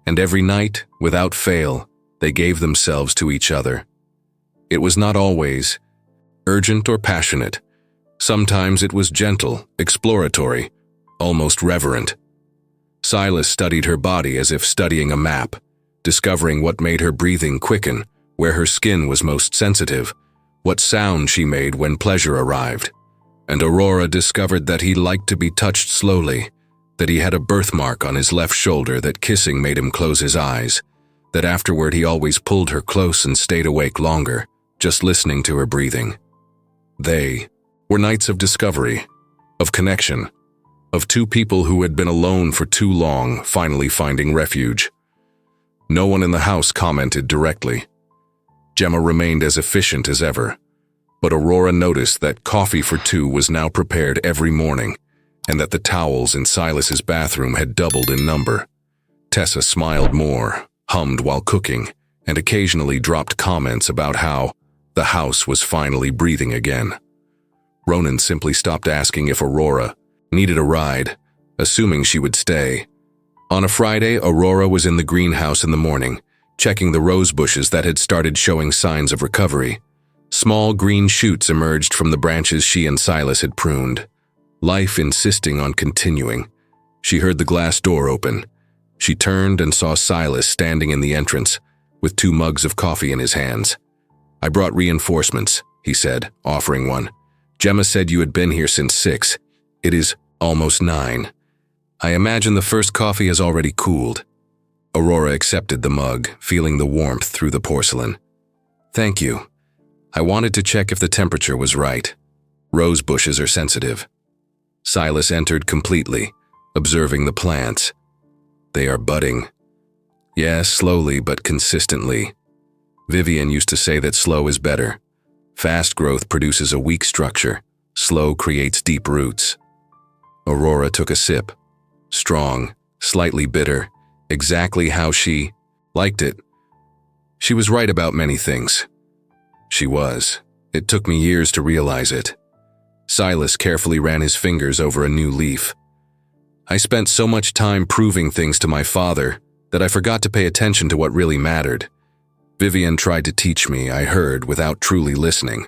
And every night, without fail, they gave themselves to each other. It was not always urgent or passionate. Sometimes it was gentle, exploratory, almost reverent. Silas studied her body as if studying a map, discovering what made her breathing quicken, where her skin was most sensitive, what sound she made when pleasure arrived. And Aurora discovered that he liked to be touched slowly, that he had a birthmark on his left shoulder that kissing made him close his eyes, that afterward he always pulled her close and stayed awake longer, just listening to her breathing. They were nights of discovery, of connection, of two people who had been alone for too long finally finding refuge. No one in the house commented directly. Gemma remained as efficient as ever, but Aurora noticed that coffee for two was now prepared every morning, and that the towels in Silas's bathroom had doubled in number. Tessa smiled more, hummed while cooking, and occasionally dropped comments about how the house was finally breathing again. Ronan simply stopped asking if Aurora needed a ride, assuming she would stay. On a Friday, Aurora was in the greenhouse in the morning, checking the rose bushes that had started showing signs of recovery. Small green shoots emerged from the branches she and Silas had pruned, life insisting on continuing. She heard the glass door open. She turned and saw Silas standing in the entrance, with 2 mugs of coffee in his hands. "I brought reinforcements," he said, offering one. "Gemma said you had been here since 6. It is almost 9. I imagine the first coffee has already cooled." Aurora accepted the mug, feeling the warmth through the porcelain. "Thank you. I wanted to check if the temperature was right. Rose bushes are sensitive." Silas entered completely, observing the plants. "They are budding." "Yes, slowly but consistently. Vivian used to say that slow is better. Fast growth produces a weak structure. Slow creates deep roots." Aurora took a sip. Strong, slightly bitter, exactly how she liked it. She was right about many things. She was. It took me years to realize it. Silas carefully ran his fingers over a new leaf. "I spent so much time proving things to my father that I forgot to pay attention to what really mattered. Vivian tried to teach me, I heard, without truly listening.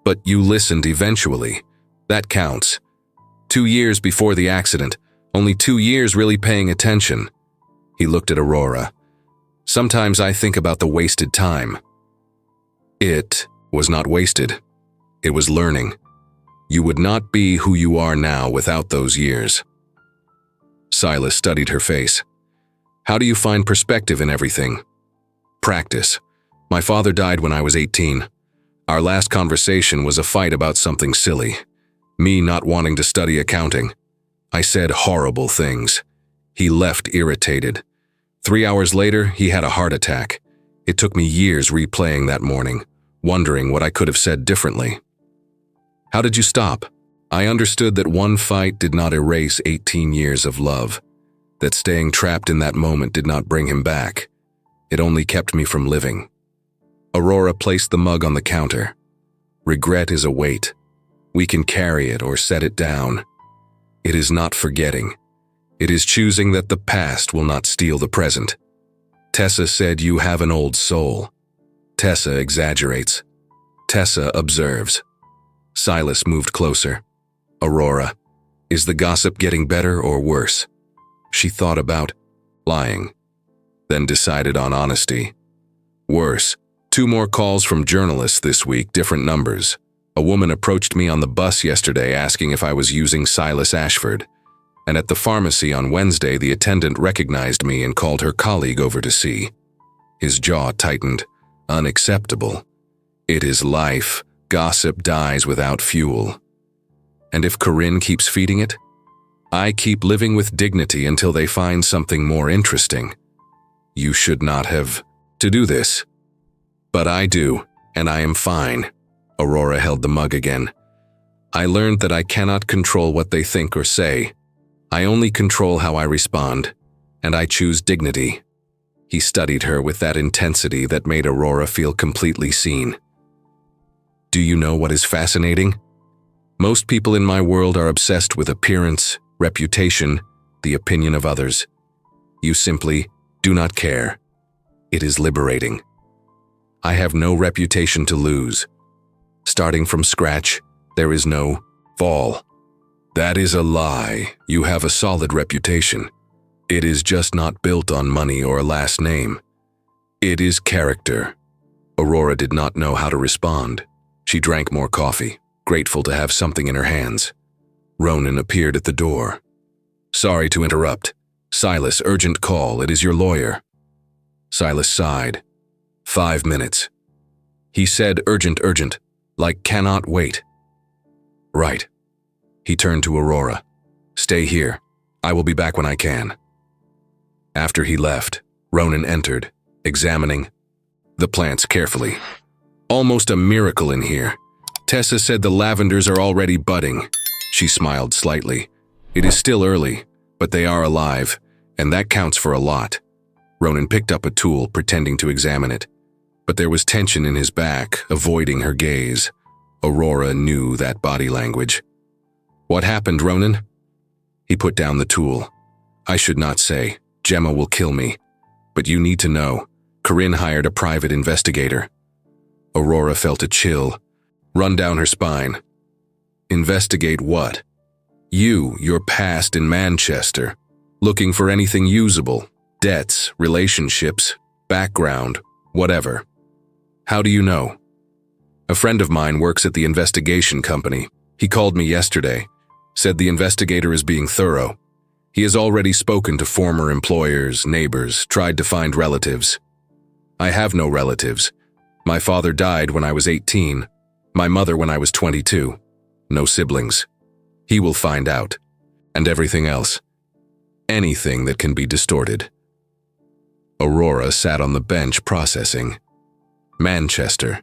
But you listened eventually. That counts. 2 years before the accident, only 2 years really paying attention." He looked at Aurora. "Sometimes I think about the wasted time." It was not wasted. It was learning. You would not be who you are now without those years. Silas studied her face. "How do you find perspective in everything?" "Practice. My father died when I was 18. Our last conversation was a fight about something silly. Me not wanting to study accounting. I said horrible things. He left irritated. 3 hours later, he had a heart attack. It took me years replaying that morning, wondering what I could have said differently." "How did you stop?" "I understood that one fight did not erase 18 years of love, that staying trapped in that moment did not bring him back. It only kept me from living." Aurora placed the mug on the counter. "Regret is a weight. We can carry it or set it down. It is not forgetting. It is choosing that the past will not steal the present. Tessa said you have an old soul. Tessa exaggerates. Tessa observes." Silas moved closer. "Aurora, is the gossip getting better or worse?" She thought about lying, then decided on honesty. "Worse. 2 more calls from journalists this week, different numbers. A woman approached me on the bus yesterday asking if I was using Silas Ashford, and at the pharmacy on Wednesday the attendant recognized me and called her colleague over to see." His jaw tightened. "Unacceptable. It is life. Gossip dies without fuel. And if Corinne keeps feeding it? I keep living with dignity until they find something more interesting. You should not have to do this. But I do, and I am fine." Aurora held the mug again. "I learned that I cannot control what they think or say. I only control how I respond, and I choose dignity." He studied her with that intensity that made Aurora feel completely seen. "Do you know what is fascinating? Most people in my world are obsessed with appearance, reputation, the opinion of others. You simply do not care. It is liberating. I have no reputation to lose. Starting from scratch, there is no fall." "That is a lie. You have a solid reputation. It is just not built on money or a last name. It is character." Aurora did not know how to respond. She drank more coffee, grateful to have something in her hands. Ronan appeared at the door. "Sorry to interrupt. Silas, urgent call. It is your lawyer." Silas sighed. 5 minutes. He said urgent, like cannot wait. "Right." He turned to Aurora. Stay here. I will be back when I can. After he left, Ronan entered, examining the plants carefully. Almost a miracle in here. Tessa said the lavenders are already budding. She smiled slightly. It is still early, but they are alive, and that counts for a lot. Ronan picked up a tool, pretending to examine it. But there was tension in his back, avoiding her gaze. Aurora knew that body language. What happened, Ronan? He put down the tool. I should not say. Gemma will kill me. But you need to know. Corinne hired a private investigator. Aurora felt a chill run down her spine. Investigate what? You, your past in Manchester. Looking for anything usable. Debts, relationships, background, whatever. How do you know? A friend of mine works at the investigation company. He called me yesterday. Said the investigator is being thorough. He has already spoken to former employers, neighbors, tried to find relatives. I have no relatives. My father died when I was 18. My mother when I was 22. No siblings. He will find out. And everything else. Anything that can be distorted. Aurora sat on the bench processing. Manchester.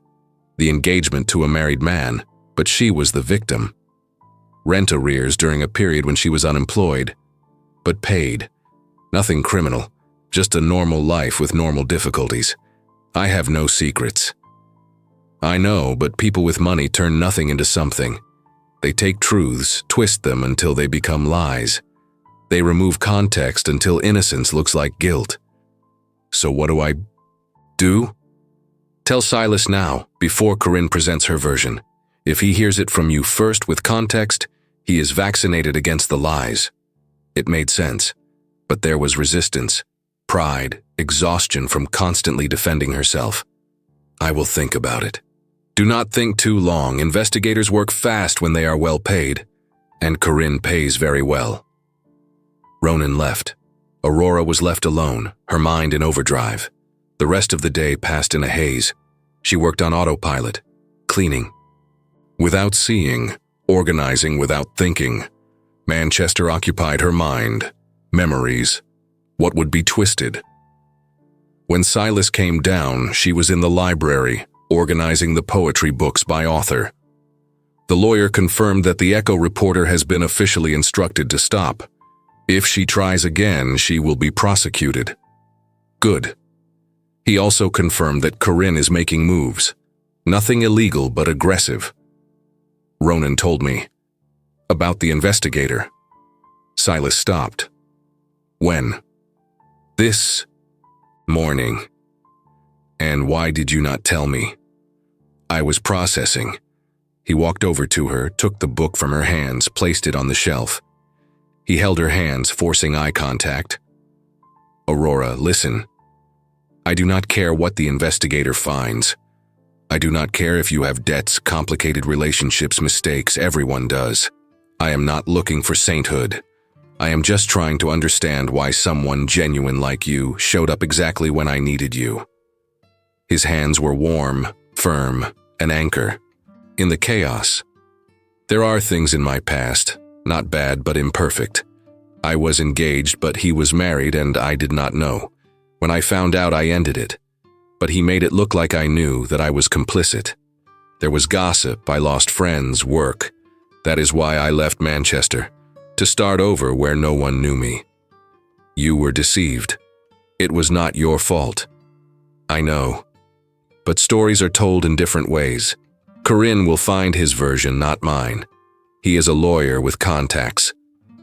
The engagement to a married man, but she was the victim. Rent arrears during a period when she was unemployed, but paid. Nothing criminal, just a normal life with normal difficulties. I have no secrets. I know, but people with money turn nothing into something. They take truths, twist them until they become lies. They remove context until innocence looks like guilt. So what do I do? Tell Silas now, before Corinne presents her version. If he hears it from you first with context, he is vaccinated against the lies. It made sense, but there was resistance, pride, exhaustion from constantly defending herself. I will think about it. Do not think too long. Investigators work fast when they are well paid, and Corinne pays very well. Ronan left. Aurora was left alone, her mind in overdrive. The rest of the day passed in a haze. She worked on autopilot, cleaning. Without seeing, organizing without thinking. Manchester occupied her mind, memories, what would be twisted. When Silas came down, she was in the library, organizing the poetry books by author. The lawyer confirmed that the Echo reporter has been officially instructed to stop. If she tries again, she will be prosecuted. Good. He also confirmed that Corinne is making moves. Nothing illegal, but aggressive. Ronan told me. About the investigator. Silas stopped. When? This morning. And why did you not tell me? I was processing. He walked over to her, took the book from her hands, placed it on the shelf. He held her hands, forcing eye contact. Aurora, listen. I do not care what the investigator finds. I do not care if you have debts, complicated relationships, mistakes, everyone does. I am not looking for sainthood. I am just trying to understand why someone genuine like you showed up exactly when I needed you. His hands were warm, firm, an anchor. In the chaos. There are things in my past, not bad but imperfect. I was engaged, but he was married and I did not know. When I found out, I ended it. But he made it look like I knew, that I was complicit. There was gossip, I lost friends, work. That is why I left Manchester, to start over where no one knew me. You were deceived. It was not your fault. I know. But stories are told in different ways. Corinne will find his version, not mine. He is a lawyer with contacts.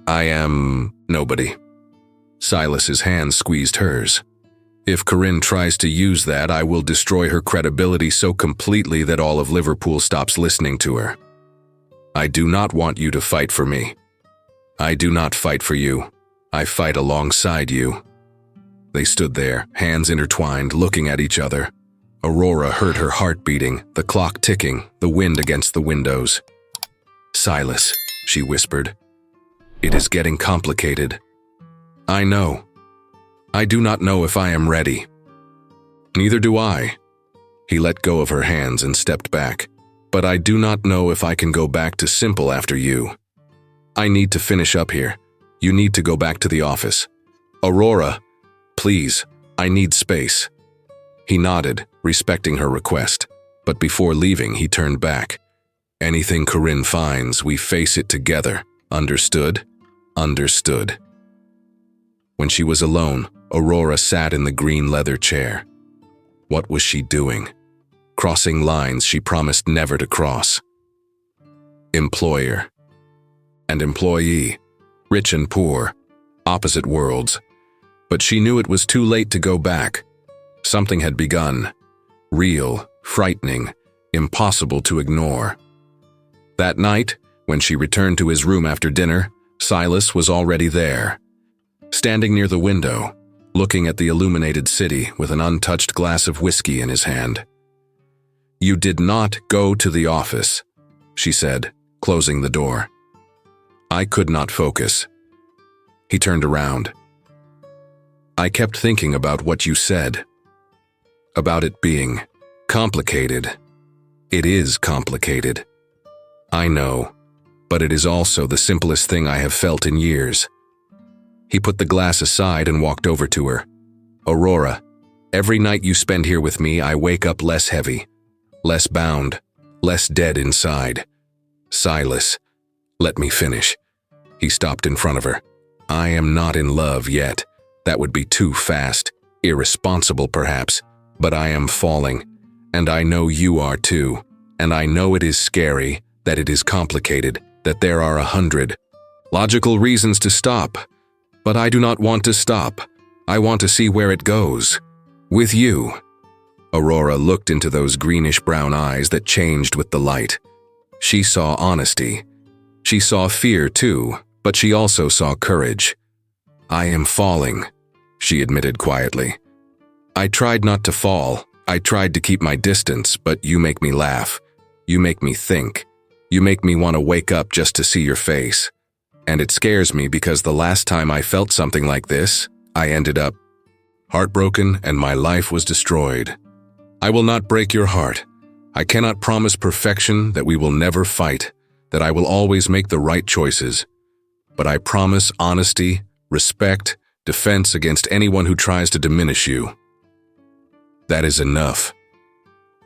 I am nobody. Silas's hand squeezed hers. If Corinne tries to use that, I will destroy her credibility so completely that all of Liverpool stops listening to her. I do not want you to fight for me. I do not fight for you. I fight alongside you. They stood there, hands intertwined, looking at each other. Aurora heard her heart beating, the clock ticking, the wind against the windows. Silas, she whispered. It is getting complicated. I know. I do not know if I am ready. Neither do I. He let go of her hands and stepped back. But I do not know if I can go back to simple after you. I need to finish up here. You need to go back to the office. Aurora, please, I need space. He nodded, respecting her request, but before leaving, he turned back. Anything Corinne finds, we face it together. Understood? Understood. When she was alone, Aurora sat in the green leather chair. What was she doing? Crossing lines she promised never to cross. Employer and employee, rich and poor, opposite worlds. But she knew it was too late to go back. Something had begun, real, frightening, impossible to ignore. That night, when she returned to his room after dinner, Silas was already there. Standing near the window, looking at the illuminated city with an untouched glass of whiskey in his hand. "You did not go to the office," she said, closing the door. I could not focus. He turned around. "I kept thinking about what you said. About it being complicated. It is complicated. I know, but it is also the simplest thing I have felt in years." He put the glass aside and walked over to her. "Aurora, every night you spend here with me, I wake up less heavy, less bound, less dead inside. Silas, let me finish." He stopped in front of her. "I am not in love yet. That would be too fast, irresponsible perhaps, but I am falling, and I know you are too, and I know it is scary, that it is complicated, that there are 100 logical reasons to stop, but I do not want to stop. I want to see where it goes. With you." Aurora looked into those greenish-brown eyes that changed with the light. She saw honesty. She saw fear too, but she also saw courage. "I am falling," she admitted quietly. "I tried not to fall. I tried to keep my distance, but you make me laugh. You make me think. You make me want to wake up just to see your face. And it scares me because the last time I felt something like this, I ended up heartbroken and my life was destroyed. I will not break your heart. I cannot promise perfection, that we will never fight, that I will always make the right choices. But I promise honesty, respect, defense against anyone who tries to diminish you. That is enough.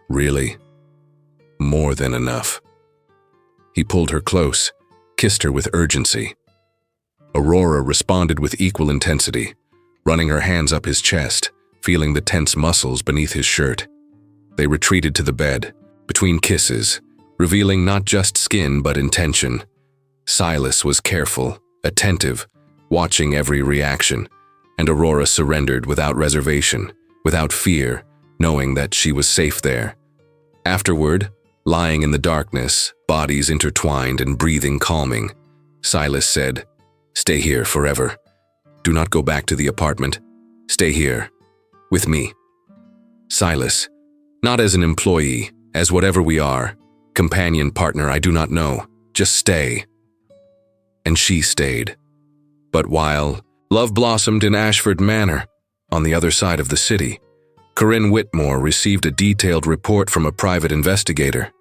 Really, more than enough." He pulled her close, kissed her with urgency. Aurora responded with equal intensity, running her hands up his chest, feeling the tense muscles beneath his shirt. They retreated to the bed, between kisses, revealing not just skin but intention. Silas was careful, attentive, watching every reaction, and Aurora surrendered without reservation, without fear, knowing that she was safe there. Afterward, lying in the darkness, bodies intertwined and breathing calming, Silas said, "Stay here forever. Do not go back to the apartment. Stay here, with me." Silas, not as an employee, as whatever we are, companion, partner, I do not know, just stay. And she stayed. But while love blossomed in Ashford Manor, on the other side of the city, Corinne Whitmore received a detailed report from a private investigator.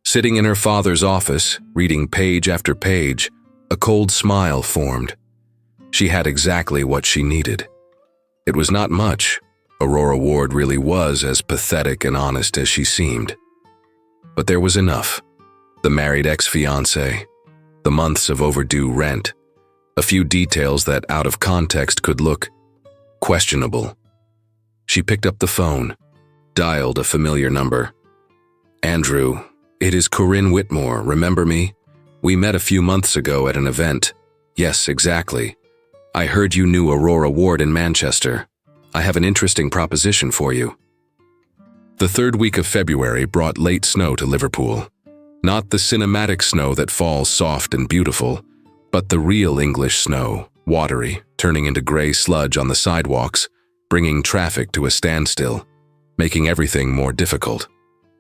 Sitting in her father's office, reading page after page, a cold smile formed. She had exactly what she needed. It was not much. Aurora Ward really was as pathetic and honest as she seemed. But there was enough. The married ex-fiancé, the months of overdue rent, a few details that out of context could look questionable. She picked up the phone, dialed a familiar number. "Andrew, it is Corinne Whitmore, remember me? We met a few months ago at an event." "Yes, exactly. I heard you knew Aurora Ward in Manchester. I have an interesting proposition for you." The third week of February brought late snow to Liverpool. Not the cinematic snow that falls soft and beautiful, but the real English snow, watery, turning into gray sludge on the sidewalks, bringing traffic to a standstill, making everything more difficult.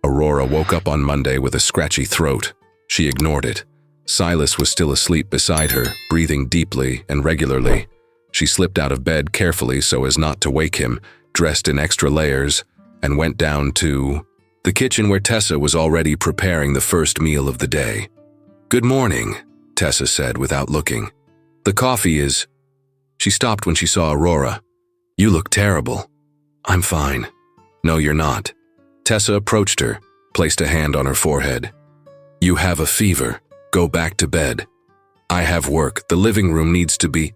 Aurora woke up on Monday with a scratchy throat. She ignored it. Silas was still asleep beside her, breathing deeply and regularly. She slipped out of bed carefully so as not to wake him, dressed in extra layers, and went down to the kitchen where Tessa was already preparing the first meal of the day. "Good morning," Tessa said without looking. The coffee is... She stopped when she saw Aurora. You look terrible. I'm fine. No, you're not. Tessa approached her, placed a hand on her forehead. You have a fever. Go back to bed. I have work. The living room needs to be...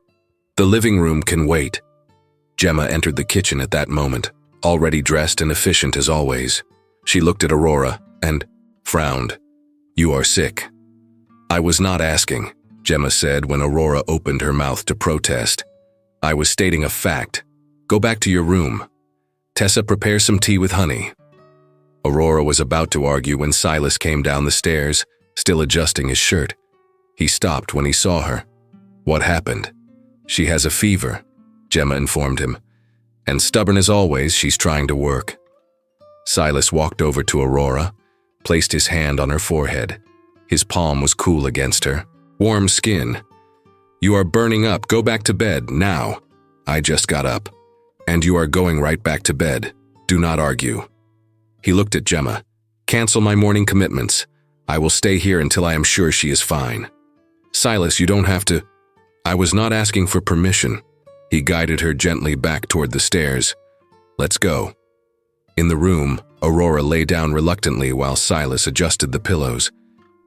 The living room can wait. Gemma entered the kitchen at that moment, already dressed and efficient as always. She looked at Aurora and frowned. You are sick. I was not asking, Gemma said when Aurora opened her mouth to protest. I was stating a fact. Go back to your room. Tessa, prepare some tea with honey. Aurora was about to argue when Silas came down the stairs, still adjusting his shirt. He stopped when he saw her. What happened? She has a fever, Gemma informed him. And stubborn as always, she's trying to work. Silas walked over to Aurora, placed his hand on her forehead. His palm was cool against her. Warm skin. You are burning up. Go back to bed, now. I just got up. And you are going right back to bed. Do not argue. He looked at Gemma. Cancel my morning commitments. I will stay here until I am sure she is fine. Silas, you don't have to... I was not asking for permission. He guided her gently back toward the stairs. Let's go. In the room, Aurora lay down reluctantly while Silas adjusted the pillows.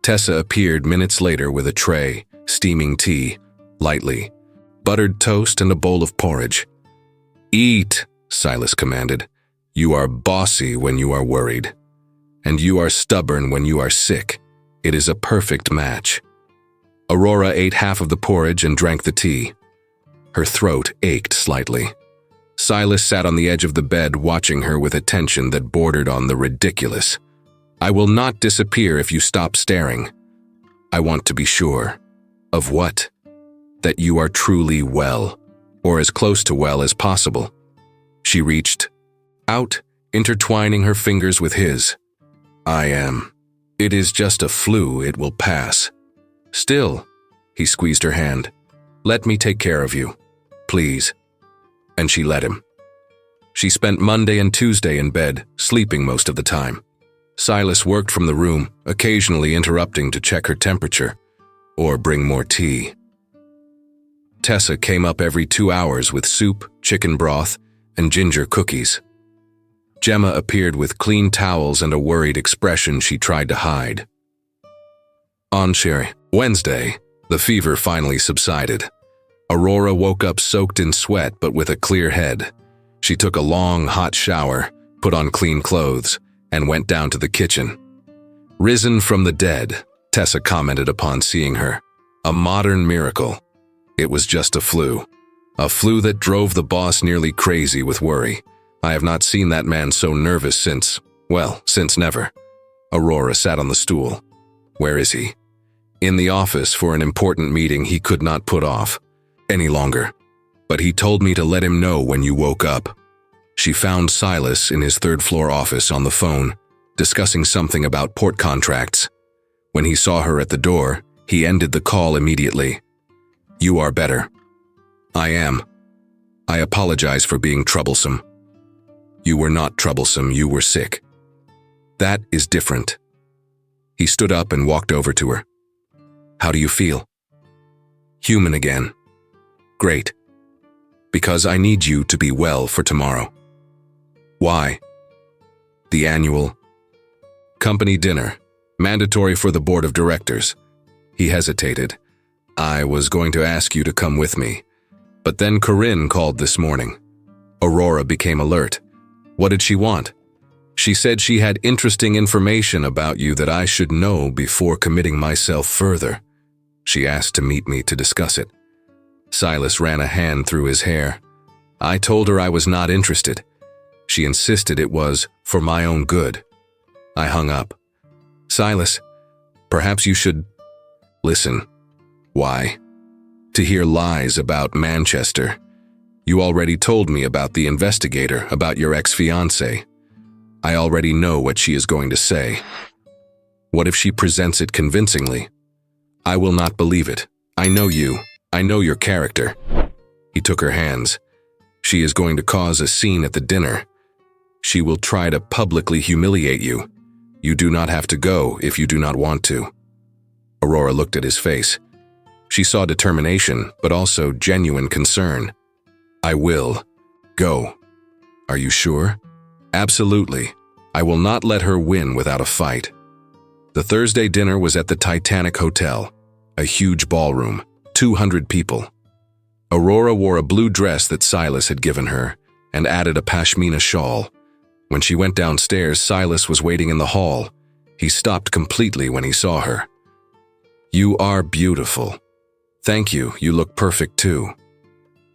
Tessa appeared minutes later with a tray, steaming tea, lightly, buttered toast and a bowl of porridge. Eat, Silas commanded. You are bossy when you are worried. And you are stubborn when you are sick. It is a perfect match. Aurora ate half of the porridge and drank the tea. Her throat ached slightly. Silas sat on the edge of the bed watching her with attention that bordered on the ridiculous. I will not disappear if you stop staring. I want to be sure. Of what? That you are truly well, or as close to well as possible. She reached out, intertwining her fingers with his. I am. It is just a flu, it will pass. Still, he squeezed her hand. Let me take care of you, please. And she let him. She spent Monday and Tuesday in bed, sleeping most of the time. Silas worked from the room, occasionally interrupting to check her temperature or bring more tea. Tessa came up every 2 hours with soup, chicken broth, and ginger cookies. Gemma appeared with clean towels and a worried expression she tried to hide. On Wednesday, the fever finally subsided. Aurora woke up soaked in sweat but with a clear head. She took a long, hot shower, put on clean clothes, and went down to the kitchen. Risen from the dead, Tessa commented upon seeing her. A modern miracle. It was just a flu. A flu that drove the boss nearly crazy with worry. I have not seen that man so nervous since never. Aurora sat on the stool. Where is he? In the office for an important meeting he could not put off any longer. But he told me to let him know when you woke up. She found Silas in his third-floor office on the phone, discussing something about port contracts. When he saw her at the door, he ended the call immediately. You are better. I am. I apologize for being troublesome. You were not troublesome, you were sick. That is different. He stood up and walked over to her. How do you feel? Human again. Great. Because I need you to be well for tomorrow. Why? The annual company dinner, mandatory for the board of directors. He hesitated. I was going to ask you to come with me. But then Corinne called this morning. Aurora became alert. What did she want? She said she had interesting information about you that I should know before committing myself further. She asked to meet me to discuss it. Silas ran a hand through his hair. I told her I was not interested. She insisted it was for my own good. I hung up. Silas, perhaps you should listen. Why? To hear lies about Manchester. You already told me about the investigator, about your ex-fiancé. I already know what she is going to say. What if she presents it convincingly? I will not believe it. I know you. I know your character. He took her hands. She is going to cause a scene at the dinner. She will try to publicly humiliate you. You do not have to go if you do not want to. Aurora looked at his face. She saw determination, but also genuine concern. "I will. Go." "Are you sure?" "Absolutely. I will not let her win without a fight." The Thursday dinner was at the Titanic Hotel, a huge ballroom, 200 people. Aurora wore a blue dress that Silas had given her and added a pashmina shawl. When she went downstairs, Silas was waiting in the hall. He stopped completely when he saw her. "You are beautiful." "Thank you, you look perfect too."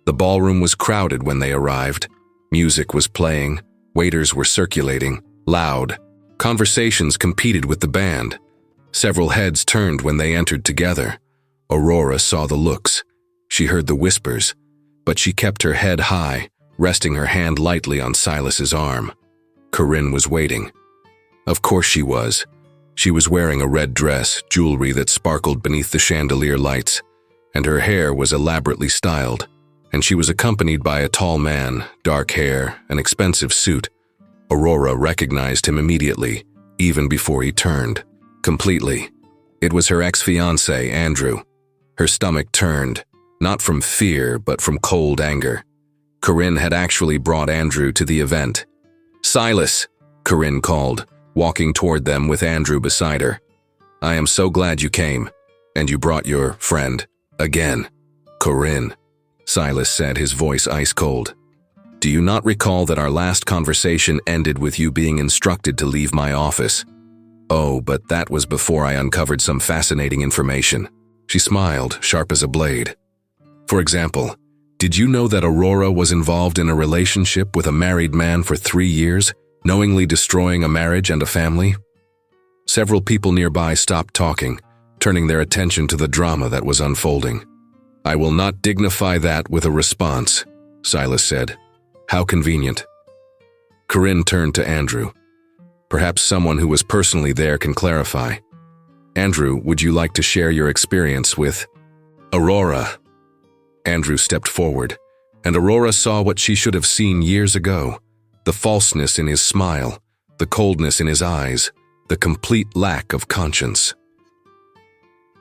The ballroom was crowded when they arrived. Music was playing, waiters were circulating, loud. Conversations competed with the band. Several heads turned when they entered together. Aurora saw the looks. She heard the whispers, but she kept her head high, resting her hand lightly on Silas's arm. Corinne was waiting. Of course she was. She was wearing a red dress, jewelry that sparkled beneath the chandelier lights, and her hair was elaborately styled, and she was accompanied by a tall man, dark hair, an expensive suit. Aurora recognized him immediately, even before he turned. Completely. It was her ex-fiancé, Andrew. Her stomach turned, not from fear, but from cold anger. Corinne had actually brought Andrew to the event. "Silas," Corinne called, walking toward them with Andrew beside her. "I am so glad you came, and you brought your friend, again." "Corinne," Silas said, his voice ice-cold. "Do you not recall that our last conversation ended with you being instructed to leave my office?" "Oh, but that was before I uncovered some fascinating information." She smiled, sharp as a blade. "For example, did you know that Aurora was involved in a relationship with a married man for 3 years, knowingly destroying a marriage and a family?" Several people nearby stopped talking, turning their attention to the drama that was unfolding. "I will not dignify that with a response," Silas said. "How convenient." Corinne turned to Andrew. "Perhaps someone who was personally there can clarify. Andrew, would you like to share your experience with Aurora?" Andrew stepped forward, and Aurora saw what she should have seen years ago: the falseness in his smile, the coldness in his eyes, the complete lack of conscience.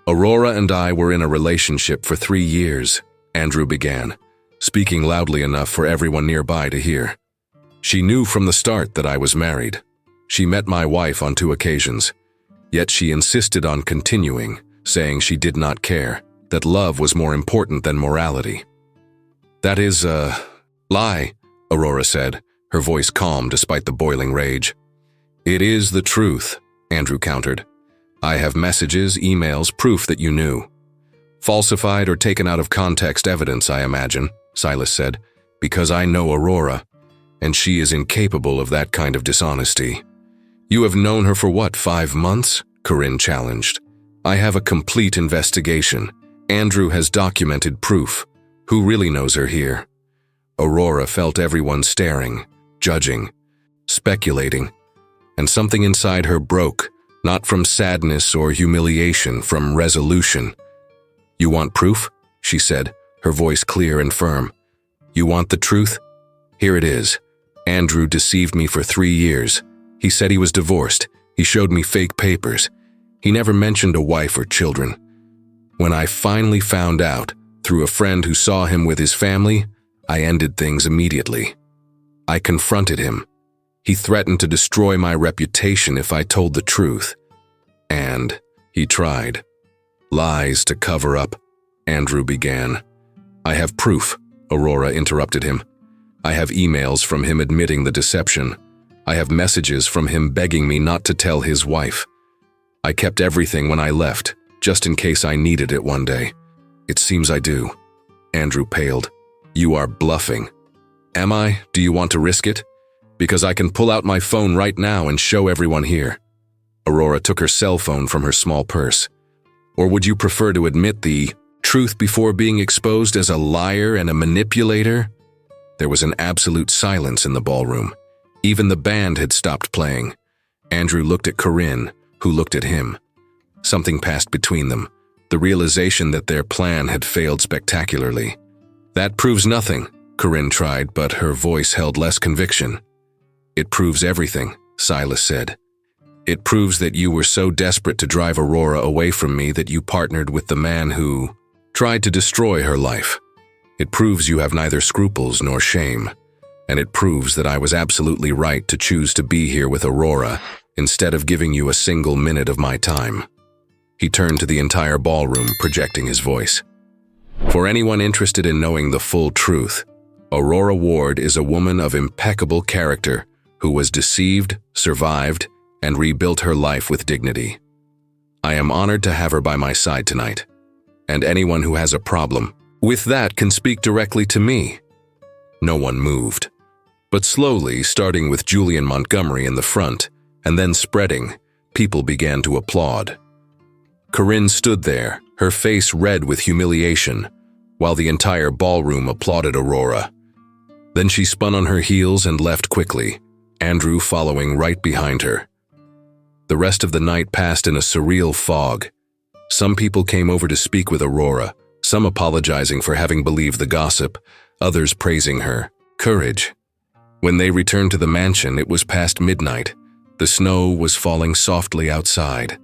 "Aurora and I were in a relationship for 3 years, Andrew began, speaking loudly enough for everyone nearby to hear. "She knew from the start that I was married. She met my wife on 2 occasions, yet she insisted on continuing, saying she did not care, that love was more important than morality." "That is a lie," Aurora said, her voice calm despite the boiling rage. "It is the truth," Andrew countered. "I have messages, emails, proof that you knew." "Falsified or taken out of context evidence, I imagine," Silas said, "because I know Aurora, and she is incapable of that kind of dishonesty." "You have known her for what, 5 months?" Corinne challenged. "I have a complete investigation. Andrew has documented proof. Who really knows her here?" Aurora felt everyone staring, judging, speculating, and something inside her broke, not from sadness or humiliation, from resolution. "You want proof?" she said, her voice clear and firm. "You want the truth? Here it is. Andrew deceived me for 3 years. He said he was divorced. He showed me fake papers. He never mentioned a wife or children. When I finally found out, through a friend who saw him with his family, I ended things immediately. I confronted him. He threatened to destroy my reputation if I told the truth. And he tried. Lies to cover up," Andrew began. "I have proof," Aurora interrupted him. "I have emails from him admitting the deception. I have messages from him begging me not to tell his wife. I kept everything when I left, just in case I needed it one day. It seems I do." Andrew paled. "You are bluffing." "Am I? Do you want to risk it? Because I can pull out my phone right now and show everyone here." Aurora took her cell phone from her small purse. "Or would you prefer to admit the truth before being exposed as a liar and a manipulator?" There was an absolute silence in the ballroom. Even the band had stopped playing. Andrew looked at Corinne, who looked at him. Something passed between them, the realization that their plan had failed spectacularly. "That proves nothing," Corinne tried, but her voice held less conviction. "It proves everything," Silas said. "It proves that you were so desperate to drive Aurora away from me that you partnered with the man who tried to destroy her life. It proves you have neither scruples nor shame, and it proves that I was absolutely right to choose to be here with Aurora instead of giving you a single minute of my time." He turned to the entire ballroom, projecting his voice. "For anyone interested in knowing the full truth, Aurora Ward is a woman of impeccable character who was deceived, survived, and rebuilt her life with dignity. I am honored to have her by my side tonight, and anyone who has a problem with that can speak directly to me." No one moved, but slowly, starting with Julian Montgomery in the front and then spreading, people began to applaud. Corinne stood there, her face red with humiliation, while the entire ballroom applauded Aurora. Then she spun on her heels and left quickly, Andrew following right behind her. The rest of the night passed in a surreal fog. Some people came over to speak with Aurora, some apologizing for having believed the gossip, others praising her courage. When they returned to the mansion, it was past midnight. The snow was falling softly outside.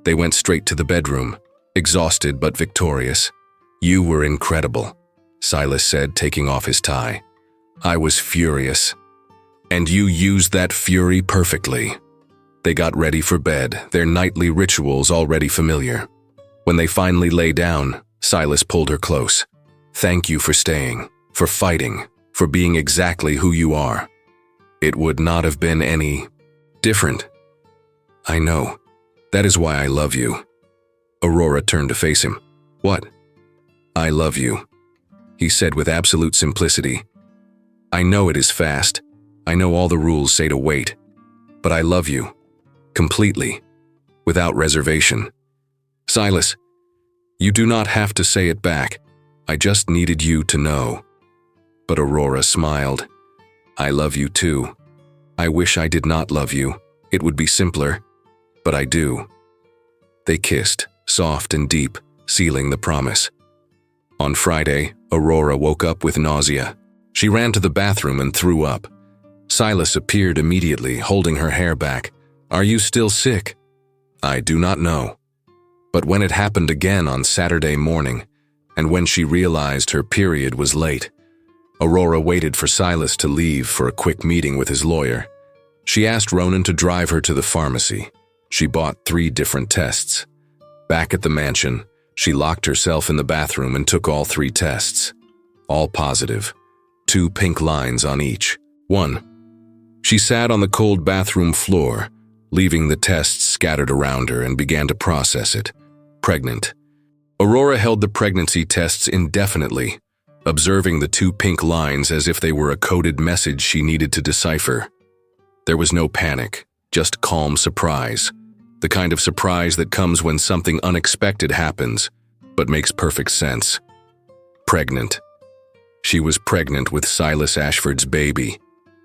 They went straight to the bedroom, exhausted but victorious. "You were incredible," Silas said, taking off his tie. "I was furious. And you used that fury perfectly." They got ready for bed, their nightly rituals already familiar. When they finally lay down, Silas pulled her close. "Thank you for staying, for fighting, for being exactly who you are. It would not have been any different. I know. That is why I love you." Aurora turned to face him. "What?" "I love you," he said with absolute simplicity. "I know it is fast. I know all the rules say to wait. But I love you. Completely. Without reservation. Silas, you do not have to say it back. I just needed you to know." But Aurora smiled. "I love you too. I wish I did not love you. It would be simpler. But I do." They kissed, soft and deep, sealing the promise. On Friday, Aurora woke up with nausea. She ran to the bathroom and threw up. Silas appeared immediately, holding her hair back. "Are you still sick?" "I do not know." But when it happened again on Saturday morning, and when she realized her period was late, Aurora waited for Silas to leave for a quick meeting with his lawyer. She asked Ronan to drive her to the pharmacy. She bought 3 different tests. Back at the mansion, she locked herself in the bathroom and took all 3 tests. All positive. 2 pink lines on each. 1. She sat on the cold bathroom floor, leaving the tests scattered around her, and began to process it. Pregnant. Aurora held the pregnancy tests indefinitely, observing the 2 pink lines as if they were a coded message she needed to decipher. There was no panic, just calm surprise. The kind of surprise that comes when something unexpected happens, but makes perfect sense. Pregnant. She was pregnant with Silas Ashford's baby.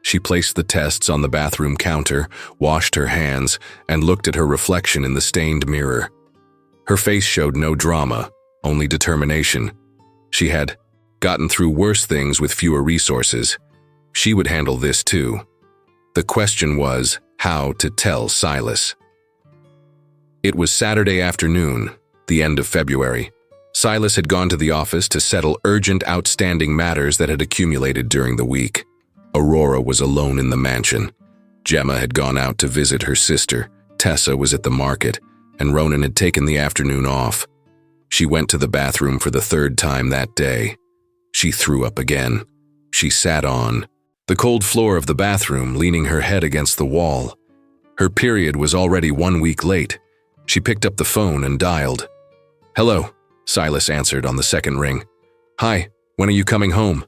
She placed the tests on the bathroom counter, washed her hands, and looked at her reflection in the stained mirror. Her face showed no drama, only determination. She had gotten through worse things with fewer resources. She would handle this too. The question was how to tell Silas. It was Saturday afternoon, the end of February. Silas had gone to the office to settle urgent, outstanding matters that had accumulated during the week. Aurora was alone in the mansion. Gemma had gone out to visit her sister, Tessa was at the market, and Ronan had taken the afternoon off. She went to the bathroom for the 3rd time that day. She threw up again. She sat on the cold floor of the bathroom, leaning her head against the wall. Her period was already 1 week late. She picked up the phone and dialed. "Hello," Silas answered on the 2nd ring. "Hi, when are you coming home?"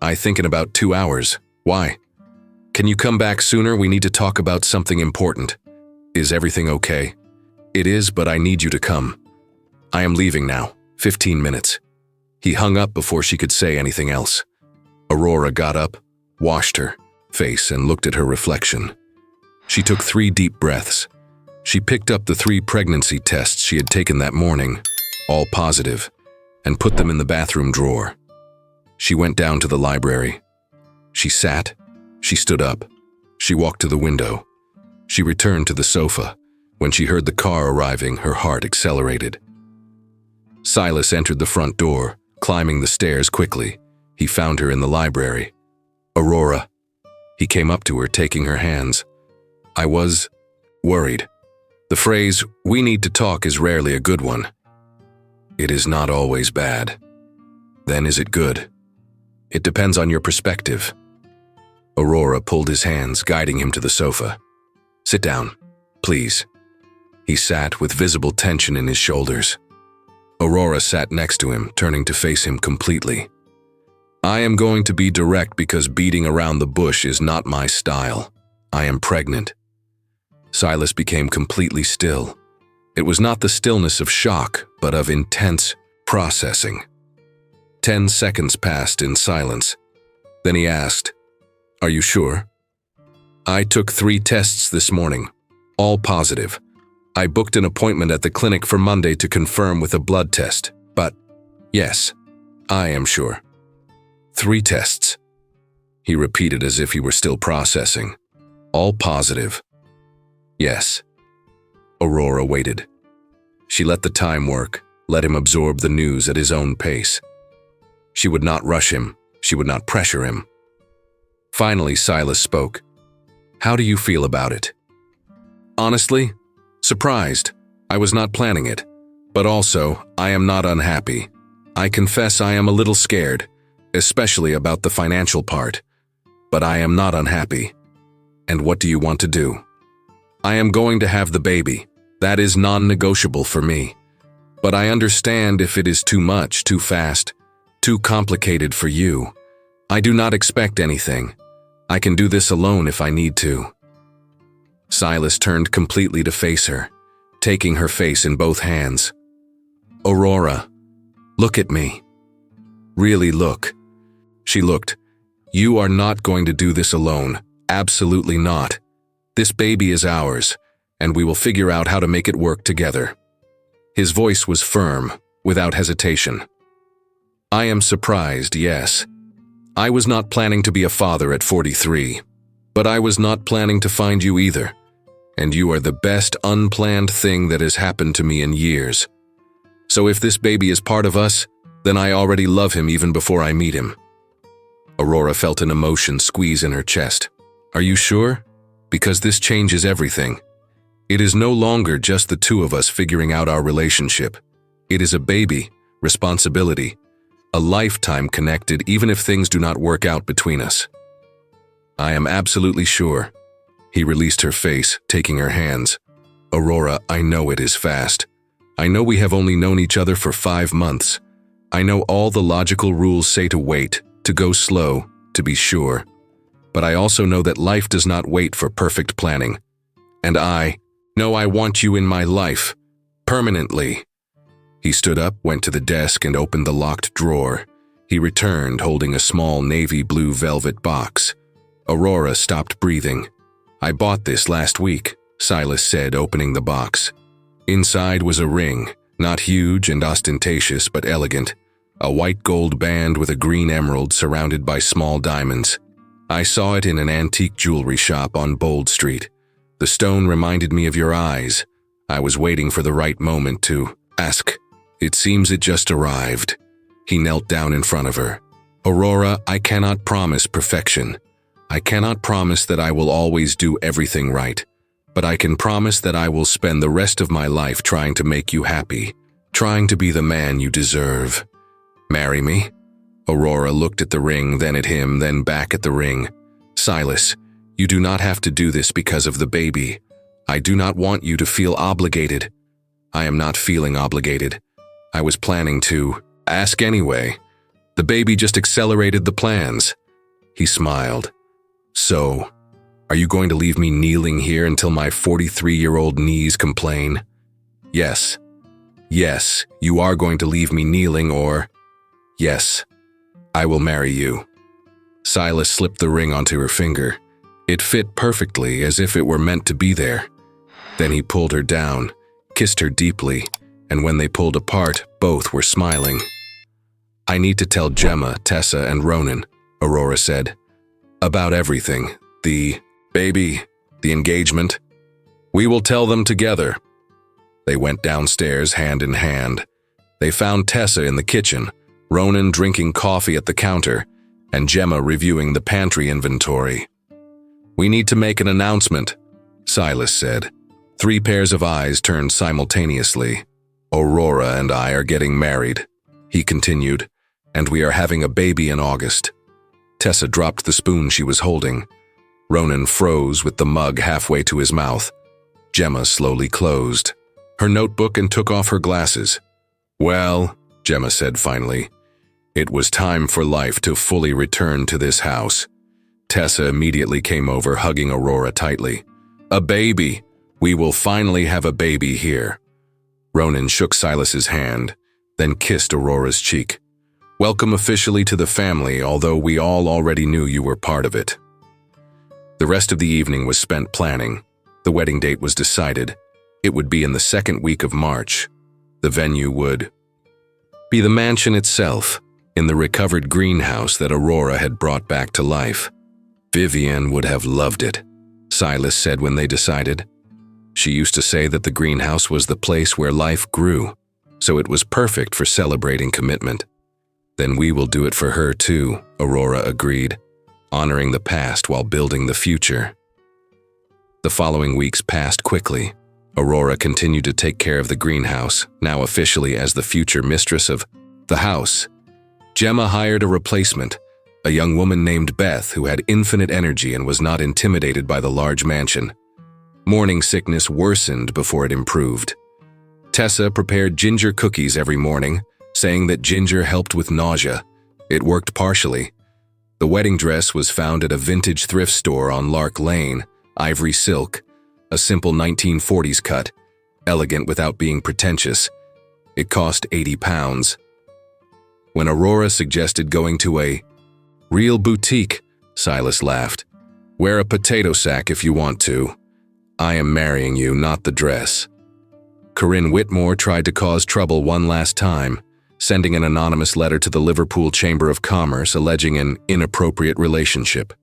"I think in about 2 hours. Why?" "Can you come back sooner? We need to talk about something important." "Is everything okay?" "It is, but I need you to come." "I am leaving now. 15 minutes. He hung up before she could say anything else. Aurora got up, washed her face, and looked at her reflection. She took 3 deep breaths. She picked up the 3 pregnancy tests she had taken that morning, all positive, and put them in the bathroom drawer. She went down to the library. She sat. She stood up. She walked to the window. She returned to the sofa. When she heard the car arriving, her heart accelerated. Silas entered the front door, climbing the stairs quickly. He found her in the library. "Aurora." He came up to her, taking her hands. "I was worried." The phrase, "we need to talk," is rarely a good one. It is not always bad. Then is it good? It depends on your perspective. Aurora pulled his hands, guiding him to the sofa. "Sit down, please." He sat with visible tension in his shoulders. Aurora sat next to him, turning to face him completely. "I am going to be direct because beating around the bush is not my style. I am pregnant." Silas became completely still. It was not the stillness of shock, but of intense processing. 10 seconds passed in silence. Then he asked, "Are you sure?" "I took 3 tests this morning, all positive. I booked an appointment at the clinic for Monday to confirm with a blood test, but yes, I am sure." 3 tests. He repeated as if he were still processing. "All positive." "Yes." Aurora waited. She let the time work, let him absorb the news at his own pace. She would not rush him. She would not pressure him. Finally, Silas spoke. "How do you feel about it?" "Honestly, surprised. I was not planning it. But also, I am not unhappy. I confess I am a little scared, especially about the financial part. But I am not unhappy. And what do you want to do?" "I am going to have the baby. That is non-negotiable for me. But I understand if it is too much, too fast, too complicated for you. I do not expect anything. I can do this alone if I need to." Silas turned completely to face her, taking her face in both hands. "Aurora, look at me. Really look." She looked. "You are not going to do this alone. Absolutely not. This baby is ours, and we will figure out how to make it work together." His voice was firm, without hesitation. "I am surprised, yes. I was not planning to be a father at 43, but I was not planning to find you either, and you are the best unplanned thing that has happened to me in years. So if this baby is part of us, then I already love him even before I meet him." Aurora felt an emotion squeeze in her chest. "Are you sure? Because this changes everything. It is no longer just the two of us figuring out our relationship. It is a baby, responsibility, a lifetime connected even if things do not work out between us." "I am absolutely sure." He released her face, taking her hands. "Aurora, I know it is fast. I know we have only known each other for 5 months. I know all the logical rules say to wait, to go slow, to be sure. But I also know that life does not wait for perfect planning. And I know I want you in my life, permanently." He stood up, went to the desk, and opened the locked drawer. He returned, holding a small navy blue velvet box. Aurora stopped breathing. "I bought this last week," Silas said, opening the box. Inside was a ring, not huge and ostentatious, but elegant. A white gold band with a green emerald surrounded by small diamonds. I saw it in an antique jewelry shop on Bold Street. The stone reminded me of your eyes. I was waiting for the right moment to ask. It seems it just arrived. He knelt down in front of her. "Aurora, I cannot promise perfection. I cannot promise that I will always do everything right. But I can promise that I will spend the rest of my life trying to make you happy, trying to be the man you deserve. Marry me?" Aurora looked at the ring, then at him, then back at the ring. "Silas, you do not have to do this because of the baby. I do not want you to feel obligated." "I am not feeling obligated. I was planning to ask anyway. The baby just accelerated the plans." He smiled. "So, are you going to leave me kneeling here until my 43-year-old knees complain?" "Yes. Yes, you are going to leave me kneeling, or yes, I will marry you." Silas slipped the ring onto her finger. It fit perfectly, as if it were meant to be there. Then he pulled her down, kissed her deeply, and when they pulled apart, both were smiling. "I need to tell Gemma, Tessa, and Ronan," Aurora said. "About everything. The baby, the engagement. We will tell them together." They went downstairs hand in hand. They found Tessa in the kitchen, Ronan drinking coffee at the counter, and Gemma reviewing the pantry inventory. "We need to make an announcement," Silas said. 3 pairs of eyes turned simultaneously. "Aurora and I are getting married," he continued, "and we are having a baby in August." Tessa dropped the spoon she was holding. Ronan froze with the mug halfway to his mouth. Gemma slowly closed her notebook and took off her glasses. "Well," Gemma said finally, "it was time for life to fully return to this house." Tessa immediately came over, hugging Aurora tightly. "A baby! We will finally have a baby here." Ronan shook Silas's hand, then kissed Aurora's cheek. "Welcome officially to the family, although we all already knew you were part of it." The rest of the evening was spent planning. The wedding date was decided. It would be in the 2nd week of March. The venue would be the mansion itself, in the recovered greenhouse that Aurora had brought back to life. Vivian would have loved it, Silas said when they decided. She used to say that the greenhouse was the place where life grew, so it was perfect for celebrating commitment. "Then we will do it for her too," Aurora agreed, honoring the past while building the future. The following weeks passed quickly. Aurora continued to take care of the greenhouse, now officially as the future mistress of the house. Gemma hired a replacement, a young woman named Beth who had infinite energy and was not intimidated by the large mansion. Morning sickness worsened before it improved. Tessa prepared ginger cookies every morning, saying that ginger helped with nausea. It worked partially. The wedding dress was found at a vintage thrift store on Lark Lane, ivory silk, a simple 1940s cut, elegant without being pretentious. It cost £80. When Aurora suggested going to a real boutique, Silas laughed. "Wear a potato sack if you want to. I am marrying you, not the dress." Corinne Whitmore tried to cause trouble one last time, sending an anonymous letter to the Liverpool Chamber of Commerce alleging an inappropriate relationship.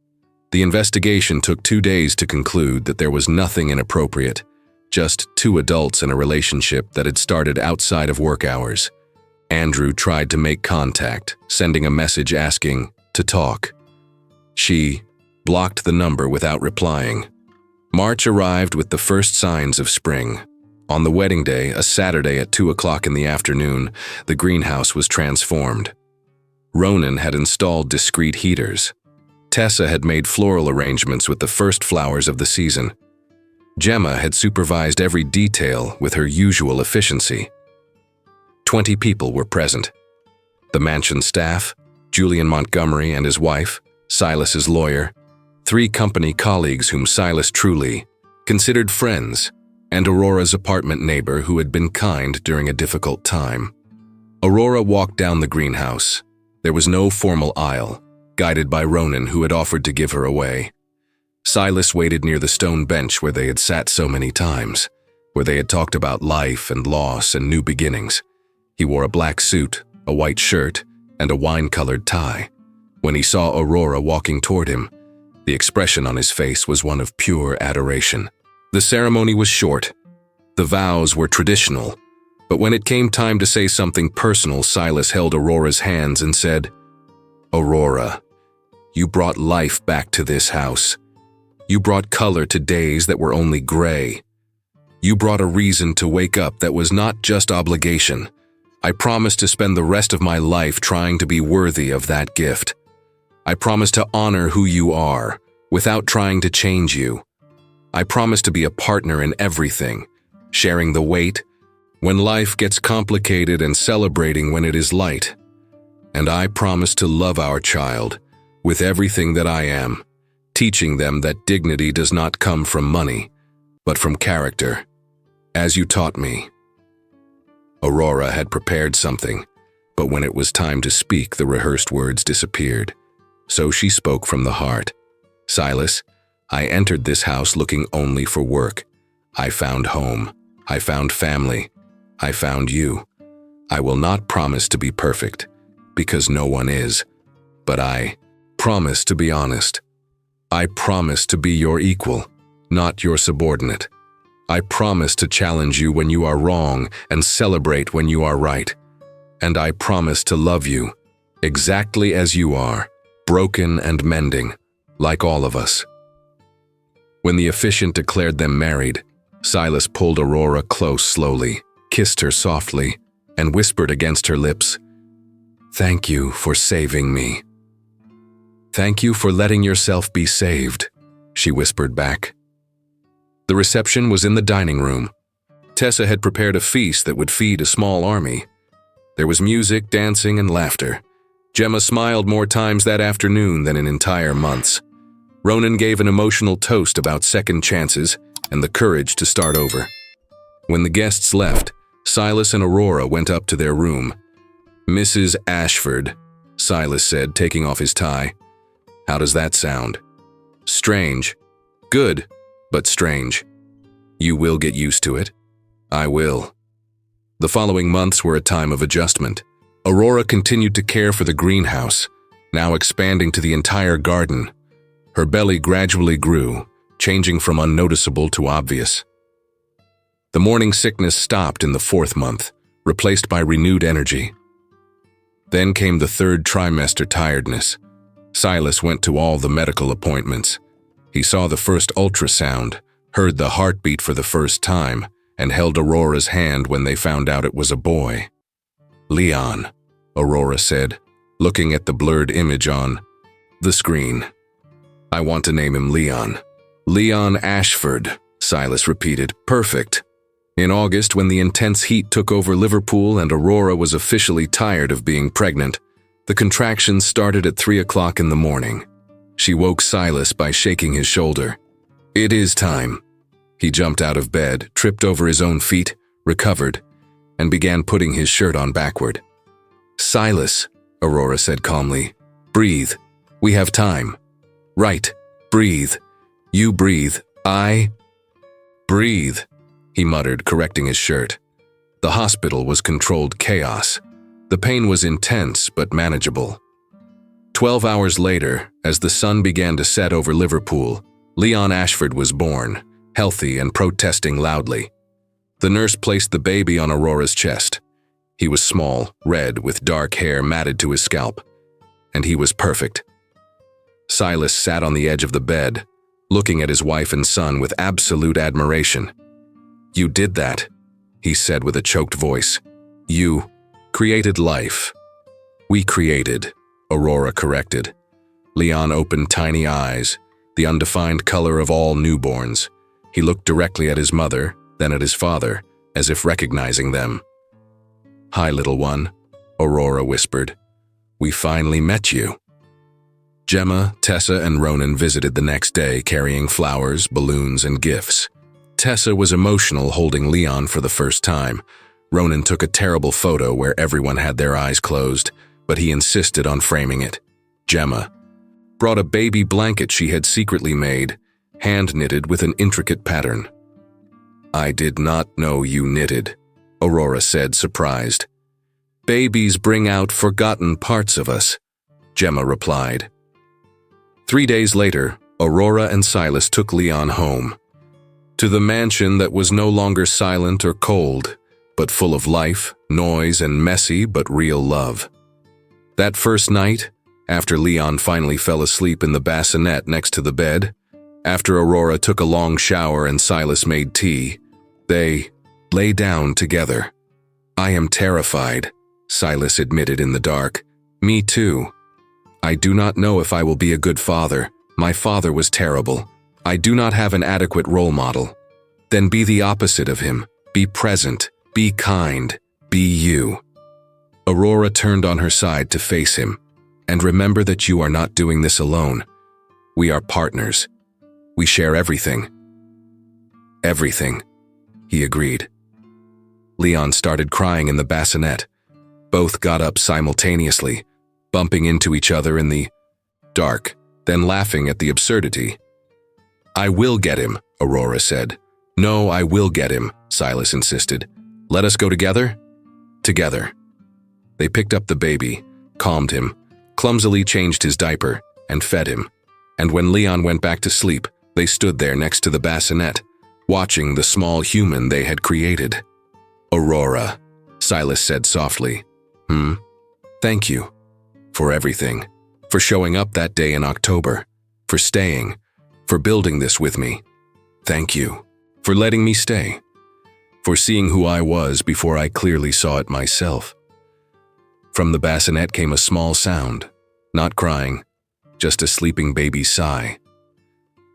The investigation took 2 days to conclude that there was nothing inappropriate, just 2 adults in a relationship that had started outside of work hours. Andrew tried to make contact, sending a message asking to talk. She blocked the number without replying. March arrived with the first signs of spring. On the wedding day, a Saturday at 2 o'clock in the afternoon, the greenhouse was transformed. Ronan had installed discreet heaters. Tessa had made floral arrangements with the first flowers of the season. Gemma had supervised every detail with her usual efficiency. 20 people were present. The mansion staff, Julian Montgomery and his wife, Silas's lawyer, 3 company colleagues whom Silas truly considered friends, and Aurora's apartment neighbor who had been kind during a difficult time. Aurora walked down the greenhouse. There was no formal aisle, guided by Ronan, who had offered to give her away. Silas waited near the stone bench where they had sat so many times, where they had talked about life and loss and new beginnings. He wore a black suit, a white shirt, and a wine-colored tie. When he saw Aurora walking toward him, the expression on his face was one of pure adoration. The ceremony was short. The vows were traditional. But when it came time to say something personal, Silas held Aurora's hands and said, "Aurora, you brought life back to this house. You brought color to days that were only gray. You brought a reason to wake up that was not just obligation. I promise to spend the rest of my life trying to be worthy of that gift. I promise to honor who you are, without trying to change you. I promise to be a partner in everything, sharing the weight when life gets complicated and celebrating when it is light. And I promise to love our child with everything that I am, teaching them that dignity does not come from money, but from character, as you taught me." Aurora had prepared something, but when it was time to speak, the rehearsed words disappeared. So she spoke from the heart. "Silas, I entered this house looking only for work. I found home. I found family. I found you. I will not promise to be perfect, because no one is, but I promise to be honest. I promise to be your equal, not your subordinate. I promise to challenge you when you are wrong and celebrate when you are right. and I promise to love you, exactly as you are, broken and mending, like all of us." When the officiant declared them married, Silas pulled Aurora close slowly, kissed her softly, and whispered against her lips, "Thank you for saving me." "Thank you for letting yourself be saved," she whispered back. The reception was in the dining room. Tessa had prepared a feast that would feed a small army. There was music, dancing, and laughter. Gemma smiled more times that afternoon than in entire months. Ronan gave an emotional toast about second chances and the courage to start over. When the guests left, Silas and Aurora went up to their room. "Mrs. Ashford," Silas said, taking off his tie. "How does that sound?" "Strange. Good, but strange." "You will get used to it." "I will." The following months were a time of adjustment. Aurora continued to care for the greenhouse, now expanding to the entire garden. Her belly gradually grew, changing from unnoticeable to obvious. The morning sickness stopped in the 4th month, replaced by renewed energy. Then came the 3rd trimester tiredness. Silas went to all the medical appointments. He saw the first ultrasound, heard the heartbeat for the first time, and held Aurora's hand when they found out it was a boy. "Leon," Aurora said, looking at the blurred image on the screen. "I want to name him Leon." "Leon Ashford," Silas repeated. "Perfect." In August, when the intense heat took over Liverpool and Aurora was officially tired of being pregnant, the contractions started at 3 o'clock in the morning. She woke Silas by shaking his shoulder. "It is time." He jumped out of bed, tripped over his own feet, recovered, and began putting his shirt on backward. "Silas," Aurora said calmly, "breathe. We have time." "Right. Breathe. You breathe. I breathe," he muttered, correcting his shirt. The hospital was controlled chaos. The pain was intense but manageable. 12 hours later, as the sun began to set over Liverpool, Leon Ashford was born, healthy and protesting loudly. The nurse placed the baby on Aurora's chest. He was small, red, with dark hair matted to his scalp. And he was perfect. Silas sat on the edge of the bed, looking at his wife and son with absolute admiration. "You did that," he said with a choked voice. "You created life." "We created," Aurora corrected. Leon opened tiny eyes, the undefined color of all newborns. He looked directly at his mother, then at his father, as if recognizing them. "Hi, little one," Aurora whispered. "We finally met you." Gemma, Tessa, and Ronan visited the next day, carrying flowers, balloons, and gifts. Tessa was emotional holding Leon for the first time. Ronan took a terrible photo where everyone had their eyes closed, but he insisted on framing it. Gemma brought a baby blanket she had secretly made, hand-knitted with an intricate pattern. "I did not know you knitted," Aurora said, surprised. "Babies bring out forgotten parts of us," Gemma replied. 3 days later, Aurora and Silas took Leon home. To the mansion that was no longer silent or cold, but full of life, noise, and messy but real love. That first night, after Leon finally fell asleep in the bassinet next to the bed, after Aurora took a long shower and Silas made tea, they lay down together. "I am terrified," Silas admitted in the dark. "Me too. I do not know if I will be a good father. My father was terrible. I do not have an adequate role model." "Then be the opposite of him. Be present. Be kind. Be you." Aurora turned on her side to face him. "And remember that you are not doing this alone. We are partners. We share everything." "Everything," he agreed. Leon started crying in the bassinet. Both got up simultaneously, bumping into each other in the dark, then laughing at the absurdity. "I will get him," Aurora said. "No, I will get him," Silas insisted. "Let us go together?" "Together." They picked up the baby, calmed him, clumsily changed his diaper, and fed him. And when Leon went back to sleep, they stood there next to the bassinet, watching the small human they had created. "Aurora," Silas said softly, Thank you. For everything. For showing up that day in October. For staying. For building this with me. Thank you. For letting me stay. For seeing who I was before I clearly saw it myself. From the bassinet came a small sound. Not crying. Just a sleeping baby's sigh.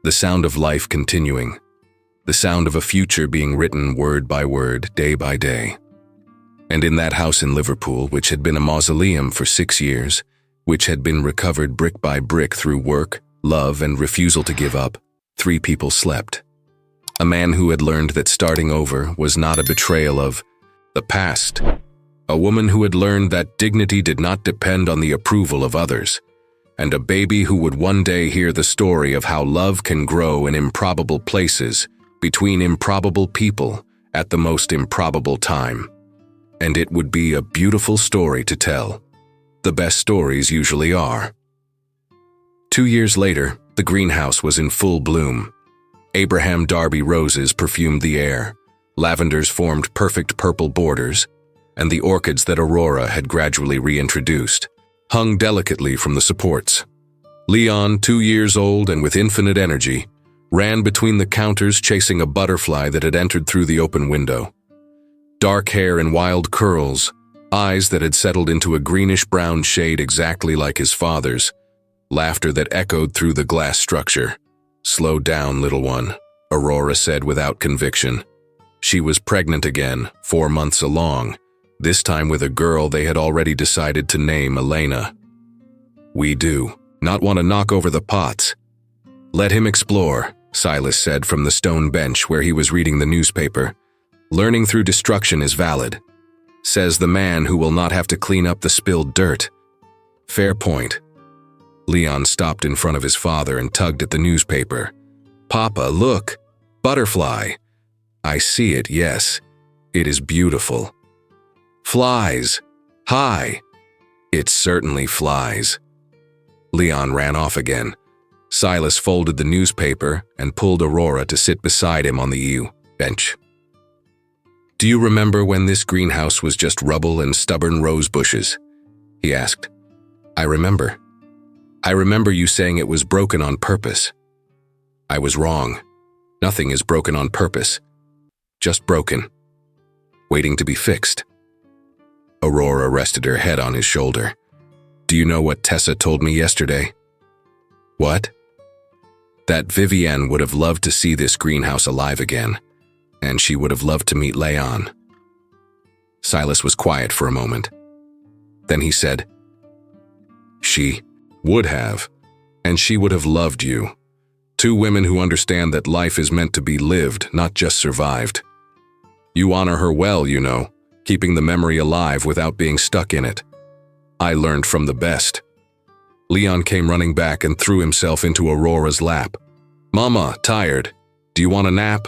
The sound of life continuing. The sound of a future being written word by word, day by day. And in that house in Liverpool, which had been a mausoleum for 6 years, which had been recovered brick by brick through work, love, and refusal to give up, 3 people slept. A man who had learned that starting over was not a betrayal of the past. A woman who had learned that dignity did not depend on the approval of others. And a baby who would one day hear the story of how love can grow in improbable places, between improbable people, at the most improbable time. And it would be a beautiful story to tell. The best stories usually are. 2 years later, the greenhouse was in full bloom. Abraham Darby roses perfumed the air, lavenders formed perfect purple borders, and the orchids that Aurora had gradually reintroduced hung delicately from the supports. Leon, 2 years old and with infinite energy, ran between the counters chasing a butterfly that had entered through the open window. Dark hair in wild curls, eyes that had settled into a greenish-brown shade exactly like his father's, laughter that echoed through the glass structure. "Slow down, little one," Aurora said without conviction. She was pregnant again, 4 months along, this time with a girl they had already decided to name Elena. "We do not want to knock over the pots." "Let him explore," Silas said from the stone bench where he was reading the newspaper. "Learning through destruction is valid. Says the man who will not have to clean up the spilled dirt." "Fair point." Leon stopped in front of his father and tugged at the newspaper. "Papa, look! Butterfly!" "I see it, yes. It is beautiful." "Flies! Hi!" "It certainly flies." Leon ran off again. Silas folded the newspaper and pulled Aurora to sit beside him on the bench. "Do you remember when this greenhouse was just rubble and stubborn rose bushes?" he asked. "I remember. I remember you saying it was broken on purpose." "I was wrong. Nothing is broken on purpose. Just broken. Waiting to be fixed." Aurora rested her head on his shoulder. "Do you know what Tessa told me yesterday?" "What?" "That Vivienne would have loved to see this greenhouse alive again, and she would have loved to meet Leon." Silas was quiet for a moment. Then he said, "She would have, and she would have loved you. 2 women who understand that life is meant to be lived, not just survived. You honor her well, you know, keeping the memory alive without being stuck in it. I learned from the best." Leon came running back and threw himself into Aurora's lap. "Mama, tired. Do you want a nap?"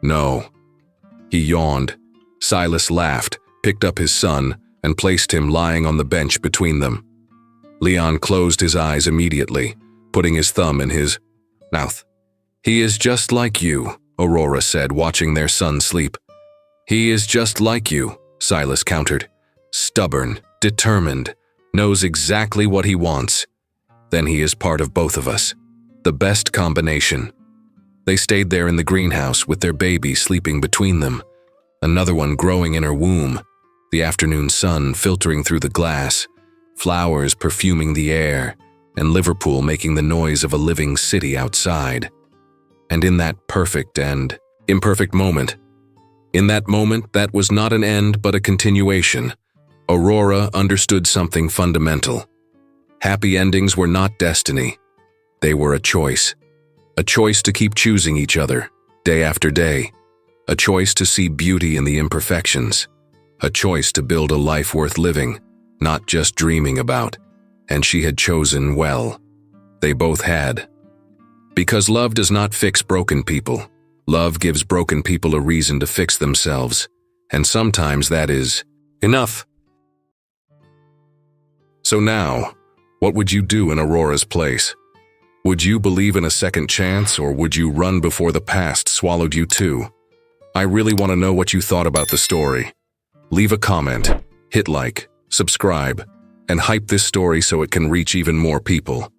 "No." He yawned. Silas laughed, picked up his son, and placed him lying on the bench between them. Leon closed his eyes immediately, putting his thumb in his mouth. "He is just like you," Aurora said, watching their son sleep. "He is just like you," Silas countered. "Stubborn, determined, knows exactly what he wants. Then he is part of both of us. The best combination." They stayed there in the greenhouse with their baby sleeping between them, another one growing in her womb, the afternoon sun filtering through the glass, flowers perfuming the air, and Liverpool making the noise of a living city outside. And in that perfect and imperfect moment, in that moment that was not an end but a continuation, Aurora understood something fundamental. Happy endings were not destiny. They were a choice to keep choosing each other, day after day, a choice to see beauty in the imperfections, a choice to build a life worth living, not just dreaming about, and she had chosen well. They both had. Because love does not fix broken people. Love gives broken people a reason to fix themselves, and sometimes that is enough. So now, what would you do in Aurora's place? Would you believe in a second chance, or would you run before the past swallowed you too? I really want to know what you thought about the story. Leave a comment, hit like, subscribe, and hype this story so it can reach even more people.